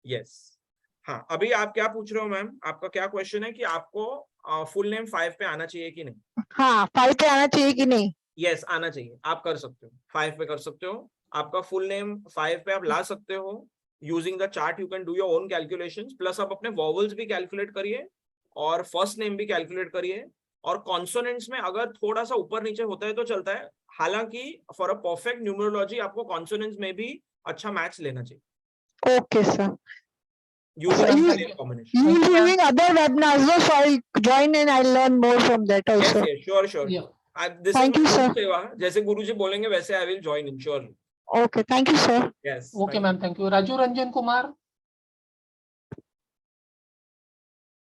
यस। हाँ, अभी आप क्या पूछ रहे हो मैम? आपका क्या क्वेश्चन है कि आपको फुल नेम 5 पे आना चाहिए कि नहीं? हाँ, 5 पे आना चाहिए कि नहीं? यस, आना चाहिए। आप कर सकते हो, 5 पे कर सकते हो। आपका फुल नेम 5 पे आप ला सकते हो। Using the chart you can do your own calculations, plus आप अपने वॉवल्स भी कैलकुलेट करिए और फर्स्ट नेम भी कैलकुलेट करिए। और कॉन्सोनेंट्स में अगर थोड़ा सा ऊपर नीचे होता है तो चलता है, हालांकि फॉर अ परफेक्ट न्यूमरोलॉजी आपको कॉन्सोनेंट्स में भी अच्छा मैच लेना चाहिए। Okay, sir. Using You doing other webinars, no? So I'll join and I'll learn more from that also. Yes, sure. This Thank is you, sir. सेवा, जैसे गुरुजी बोलेंगे वैसे I will join in sure. Okay, thank you, sir. Yes. Okay ma'am, thank you. Raju Ranjan Kumar,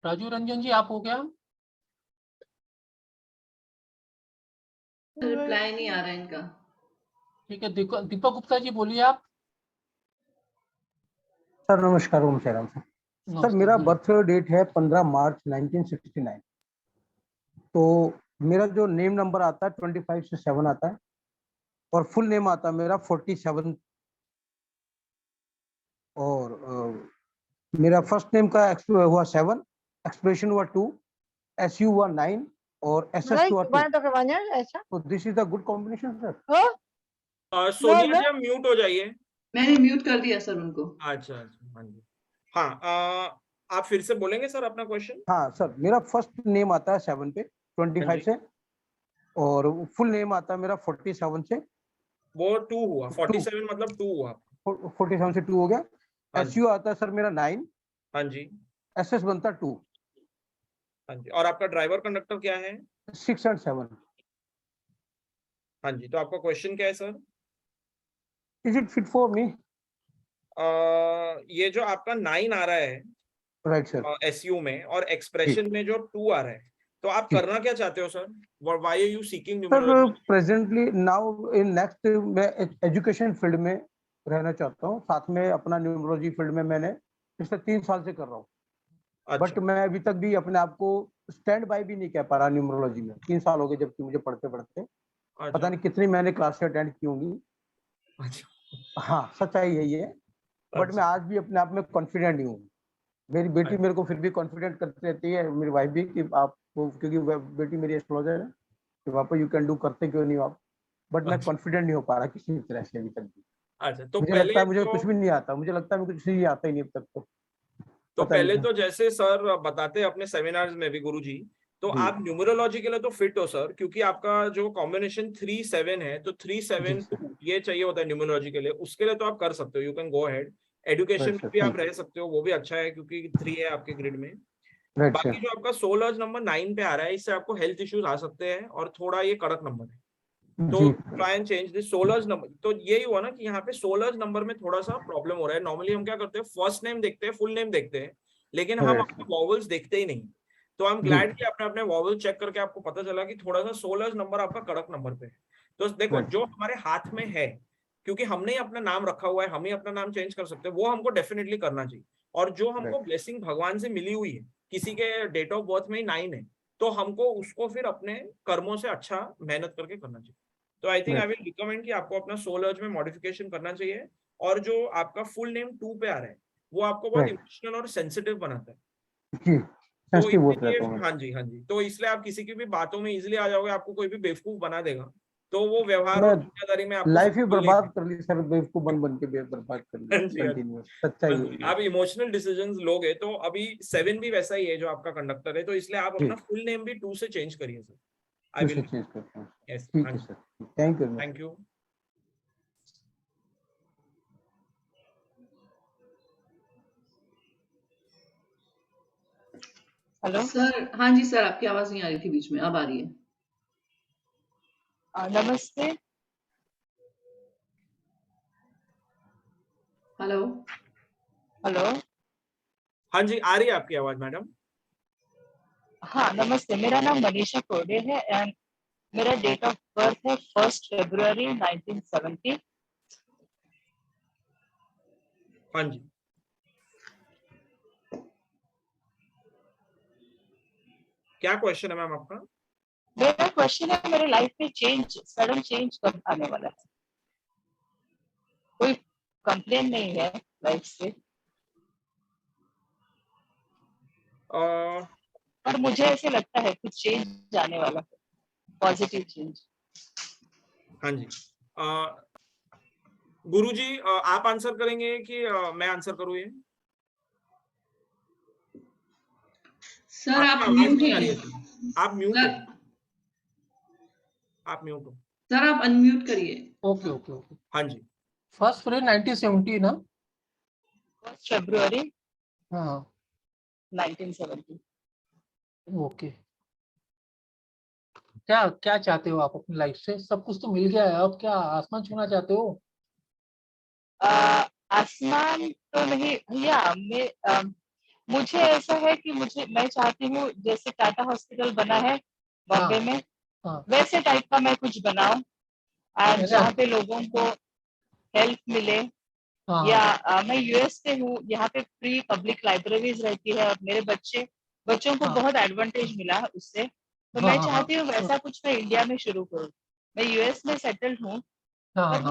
Raju Ranjan ji आप हो क्या? रिप्लाई नहीं आ रहा है इनका। ठीक है, दीपक गुप्ता जी बोलिए आप। सर नमस्कार, ओम साईराम सर। सर मेरा बर्थ डेट है 15 मार्च 1969। तो मेरा जो नेम नंबर आता है 25 से 7 आता है और फुल नेम आता है मेरा 47। और मेरा फर्स्ट नेम का हुआ 7, एक्सप्रेशन हुआ 2, SU हुआ 9 और SS हुआ 2। तो this is the good combination sir. Sonia ji आप म्यूट हो जाइए। मैंने म्यूट कर दिया सर उनको। अच्छा, हाँ जी। हाँ, आप फिर से बोलेंगे सर अपना क्वेश्चन? हाँ सर, मेरा फर्स्ट नेम आता है 7 पे 25 से और फुल नेम आता है मेरा 47 से। वो 2 हुआ, 47 मतलब 2 हुआ। 47 से 2 हो गया। SU आता है सर मेरा 9। हाँ जी। SS बनता 2। हाँ जी। और आपका ड्राइवर कंडक्टर क्या है? 6 और 7। हाँ जी। तो आपका क्वेश्चन क्या है sir? Is it fit for me? ये जो आपका 9 आ रहा है राइट सर, SU में और एक्सप्रेशन में जो 2 आ रहा है, तो आप करना क्या चाहते हो sir? Why are you seeking numerology? Sir presently now in next मैं एजुकेशन फील्ड में रहना चाहता हूँ। साथ में अपना न्यूमरोलॉजी फील्ड में मैंने पिछले 3 साल से कर रहा हूँ। बट मैं अभी तक भी अपने आप को स्टैंड बाय भी नहीं कह पा रहा न्यूमरोलॉजी में। 3 साल हो गए जबकि मुझे पढ़ते पता नहीं कितनी मैंने क्लासें अटेंड की होंगी। हाँ, सच्चाई है ये। बट मैं आज भी अपने आप में कॉन्फिडेंट नहीं हूँ। मेरी बेटी मेरे को फिर भी कॉन्फिडेंट करती रहती है, मेरी वाइफ भी, कि आप, क्योंकि बेटी मेरी एस्ट्रोलॉजर है, कि पापा यू कैन डू, करते क्यों नहीं आप? बट मैं कॉन्फिडेंट नहीं हो पा रहा किसी तरह से अभी तक भी। अच्छा, तो मुझे लगता है मुझे कुछ भी नहीं आता। मुझे लगता है मुझे कुछ भी आता ही नहीं अब तक। तो पहले तो जैसे सर बताते हैं अपने सेमिनार्स में भी गुरुजी, तो आप न्यूमरोलॉजी के लिए तो फिट हो सर, क्योंकि आपका जो कॉम्बिनेशन 3-7 है, तो 3-7-2 ये चाहिए होता है न्यूमरोलॉजी के लिए। उसके लिए तो आप कर सकते हो, you can go ahead. Education में भी आप रह सकते हो, वो भी अच्छा है क्योंकि 3 है आपके ग्रिड में। बाकी जो आपका सोल अर्ज नंबर 9 पे आ रहा है, इससे आपको हेल्थ इश्यूज आ सकते हैं और थोड़ा ये कड़क नंबर है। तो try and change this scholars number. तो यही हुआ ना कि यहाँ पे सोलर्स नंबर में थोड़ा सा प्रॉब्लम हो रहा है। नॉर्मली हम क्या करते हैं, फर्स्ट नेम देखते हैं, फुल नेम देखते हैं, लेकिन हम अपने वॉवल्स देखते ही नहीं। तो आई एम ग्लैड कि आपने अपने वॉवल चेक करके आपको पता चला कि थोड़ा सा सोलर्स नंबर आपका कड़क नंबर पे है। तो देखो जो हमारे हाथ में है, क्योंकि हमने ही अपना नाम रखा हुआ है, हम ही अपना नाम चेंज कर सकते हैं, वो हमको डेफिनेटली करना चाहिए। और जो हमको ब्लेसिंग भगवान से मिली हुई है, किसी के डेट ऑफ बर्थ में ही 9 है, तो हमको उसको फिर अपने कर्मों से अच्छा मेहनत करके करना चाहिए। तो I think I will recommend कि आपको अपना सोल अर्ज में मॉडिफिकेशन करना चाहिए। और जो आपका फुल नेम 2 पे आ रहा है, वो आपको बहुत इमोशनल और सेंसिटिव बनाता है। तो इसलिए हाँ जी, तो इसलिए आप किसी की भी बातों में इजीली आ जाओगे, आपको कोई भी बेवकूफ बना देगा, तो वो व्यवहार और दुनियादारी में आपको लाइफ ही बर्बाद कर ली सर, बेवकूफ बन के बर्बाद कर ली कंटिन्यूअस। सच्चाई आप इमोशनल डिसीजंस लोगे। तो अभी 7 भी वैसा ही है जो आपका कंडक्टर है, तो इसलिए आप अपना फुल नेम भी 2 से चेंज करिए सर। आई विल चेंज करता हूं। यस, ठीक है sir, thank you. Hello sir. हाँ जी सर, आपकी आवाज नहीं आ रही थी बीच में, अब आ रही है। नमस्ते। Hello hello. हाँ जी, आ रही है आपकी आवाज मैडम। हाँ नमस्ते, मेरा नाम मनीषा कोडे है एंड मेरा डेट ऑफ बर्थ है 1 फरवरी 1970। हाँ जी, क्या क्वेश्चन है मैम आपका? मेरा क्वेश्चन है, मेरे लाइफ में सडन चेंज कब आने वाला है? कोई कंप्लेन नहीं है लाइफ से, पर मुझे ऐसे लगता है कुछ चेंज आने वाला है, पॉजिटिव चेंज। हाँ जी, गुरुजी आप आंसर करेंगे कि मैं आंसर करूँ ये? सर आप म्यूट हैं। आप म्यूट हो, आप म्यूट हो सर, आप अनम्यूट करिए। Okay okay okay. हाँ जी, 1 फरवरी 1970 ना? 1 फरवरी हाँ 1970। ओके। क्या क्या चाहते हो आप अपनी लाइफ से? सब कुछ तो मिल गया है, अब क्या आसमान छूना चाहते हो? आसमान तो नहीं भैया, मुझे ऐसा है कि मैं चाहती हूँ जैसे टाटा हॉस्पिटल बना है बॉम्बे में, वैसे टाइप का मैं कुछ बनाऊं और जहाँ पे लोगों को हेल्प मिले। या मैं यूएस से हूँ, यहाँ पे फ्री पब्लिक लाइब्रेरीज रहती है और मेरे बच्चों को बहुत एडवांटेज मिला उससे। तो मैं चाहती हूँ वैसा कुछ मैं इंडिया में शुरू करूँ। मैं यूएस में सेटल्ड हूँ, पर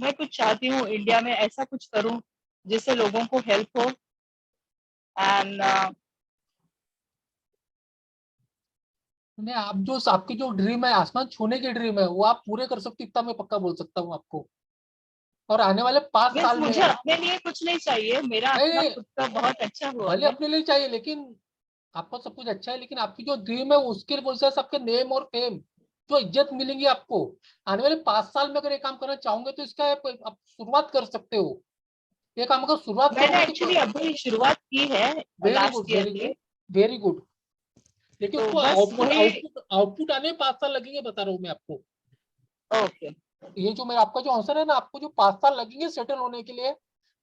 मैं कुछ चाहती हूँ इंडिया में ऐसा कुछ करूँ जिससे लोगों को हेल्प हो। एंड नहीं, आप जो आपकी जो ड्रीम है, आसमान छूने की ड्रीम है, वो आप पूरे कर सकते, इतना मैं पक्का बोल सकता हूँ आपको। और आने वाले 5 साल में मुझे अपने लिए कुछ नहीं चाहिए, मेरा अपना खुद का बहुत अच्छा हुआ भले अपने लिए चाहिए, लेकिन आपको सब कुछ अच्छा है, लेकिन आपकी जो ड्रीम है उसके वजह से आपके नेम और फेम, जो इज्जत मिलेंगी आपको आने वाले 5 साल में, अगर ये काम करना चाहोगे तो इसका आप शुरुआत कर सकते हो। ये काम अगर शुरुआत मैंने एक्चुअली अभी शुरुआत की है लास्ट ईयर में। Very good. लेकिन तो उसको आउटपुट आने में 5 साल लगेंगे, बता रहा हूँ मैं आपको। ओके। ये जो मेरा आपका जो आंसर है ना, आपको जो 5 साल लगेंगे सेटल होने के लिए,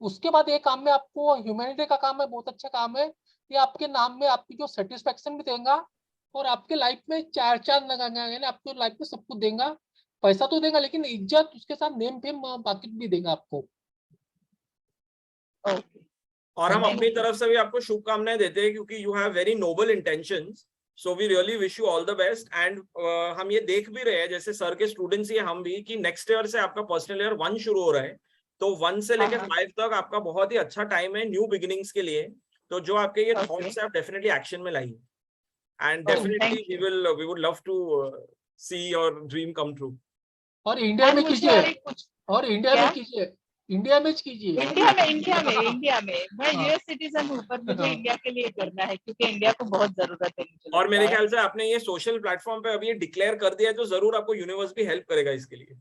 उसके बाद ये काम में आपको ह्यूमैनिटी का काम है, बहुत अच्छा काम है। ये आपके नाम में आपकी जो सेटिस्फेक्शन भी देगा और आपके लाइफ में 4 चांद लगाएगा, यानी आपको लाइफ में सब कुछ देगा। पैसा तो देगा, लेकिन इज्जत उसके साथ नेम फेम बाकी भी देगा आपको। और हम अपनी तरफ से भी आपको शुभकामनाएं देते हैं, क्योंकि you have very noble intentions. So we really wish you all the best. And हम ये देख भी रहे हैं, जैसे सर के स्टूडेंट्स ही हम भी, कि नेक्स्ट ईयर से आपका पर्सनल ईयर 1 शुरू हो रहा है। तो 1 से लेकर 5 तक आपका बहुत ही अच्छा टाइम है न्यू बिगिनिंग्स के लिए। तो जो आपके ये थॉट्स है, आप डेफिनेटली एक्शन में लाइए। And definitely we would love to see your dream come true. और इंडिया में कीजिए, और इंडिया में कीजिए, इंडिया में कीजिए। इंडिया में मैं यूएस सिटीजन हूँ, पर मुझे इंडिया के लिए करना है, क्योंकि इंडिया को बहुत जरूरत है मुझे। और मेरे ख्याल से आपने ये सोशल प्लेटफॉर्म पे अभी ये डिक्लेयर कर दिया है, तो जरूर आपको यूनिवर्स भी हेल्प करेगा इसके लिए।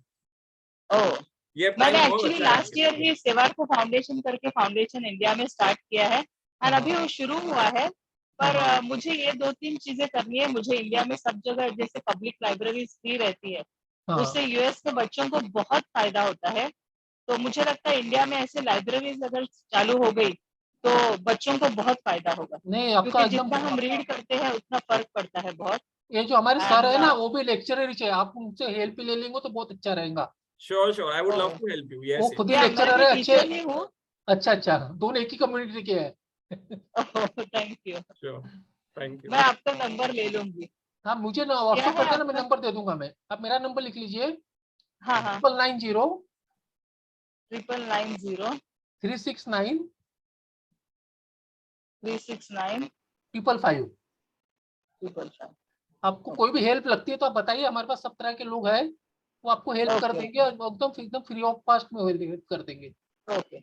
ये मैंने एक्चुअली लास्ट ईयर ही सेवार्को फाउंडेशन करके फाउंडेशन इंडिया में स्टार्ट किया है और अभी वो शुरू हुआ है। पर मुझे ये 2-3 चीजें करनी है। मुझे इंडिया में सब जगह जैसे पब्लिक लाइब्रेरी फ्री रहती है, उससे यूएस के बच्चों को बहुत फायदा होता है। तो मुझे लगता है इंडिया में ऐसे लाइब्रेरीज अगर चालू हो गई तो बच्चों को बहुत फायदा होगा, नहीं आपका क्योंकि एकदम, जितना हम रीड करते हैं उतना फर्क पड़ता है बहुत। ये जो हमारे सर है And, ना वो भी लेक्चरर ही है, आप उनसे हेल्प ले लेंगे तो बहुत अच्छा रहेगा। Sure sure, I would love to help you. वो यस खुद ही मैं लेक्चरर भी है, अच्छे। टीचर ही हूँ। अच्छा अच्छा, दोनों एक ही कम्युनिटी के हैं। Thank you. Sure, thank you. मैं आपका नंबर ले लूंगी। हाँ मुझे ना क्या व्हाट्सएप है कर देना, मैं आपका? नंबर दे दूंगा मैं। आप मेरा नंबर लिख लीजिए, हाँ हाँ, 990 990 369 369 555। 555। आपको कोई भी हेल्प लगती है तो आप बताइए, हमारे पास सब तरह के लोग हैं, वो आपको हेल्प कर ओके देंगे और एकदम फ्री ऑफ कॉस्ट में हेल्प कर देंगे। ओके।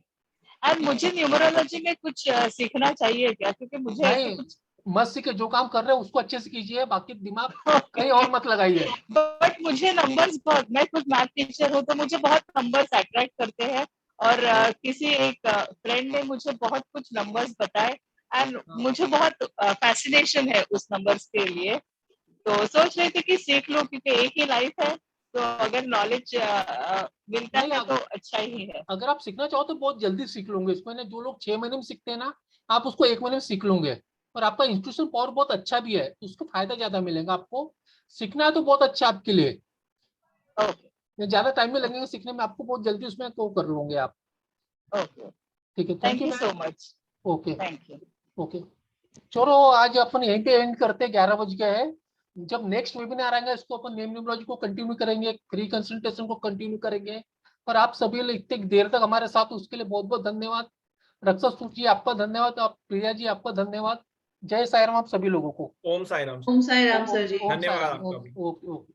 एंड मुझे न्यूमरोलॉजी में कुछ सीखना चाहिए क्या? क्योंकि मुझे ऐसा नहीं कुछ मत सीखे, जो काम कर रहे हैं उसको अच्छे से कीजिए, बाकी दिमाग कहीं और मत लगाइए। बट मुझे नंबर्स बहुत, मैं खुद मैथ टीचर हूँ तो मुझे बहुत नंबर्स अट्रैक्ट करते हैं। और किसी एक फ्रेंड ने मुझे बहुत कुछ नंबर्स बताए एंड मुझे बहुत फैसिनेशन है उस नंबर्स के लिए। तो सोच रही थी कि सीख लूं, क्योंकि एक ही लाइफ है, तो अगर नॉलेज मिलता नहीं है तो अच्छा ही है। अगर आप सीखना चाहो तो बहुत जल्दी सीख लोगे इसमें ना, जो लोग 6 महीने में सीखते हैं ना, आप उसको 1 महीने में सीख लोगे। और आपका इंस्टीट्यूशन पावर बहुत अच्छा भी है, तो उसको फायदा ज्यादा मिलेगा आपको। सीखना है तो बहुत अच्छा आपके लिए, ज्यादा टाइम नहीं लगेगा सीखने में, आपको बहुत जल्दी उसमें को कर लोगे आप। ओके, ठीक है, thank thank you you ma'am. So much. Okay thank you. Okay, चलो आज अपन यहीं पे एंड करते हैं, 11 बज गए हैं। जब नेक्स्ट वेबिनार आएंगे इसको अपन नेम न्यूमरोलॉजी को कंटिन्यू करेंगे, फ्री कंसल्टेशन को कंटिन्यू करेंगे। और आप सभी लोग इतने देर तक हमारे साथ, उसके लिए बहुत बहुत धन्यवाद। रक्षक जी आपका धन्यवाद, आप प्रिया जी आपका धन्यवाद। जय साईं राम आप सभी लोगों को। ओम साई राम। ओम साई राम सर जी। ओम साई धन्यवाद राम। आपका भी। Okay okay.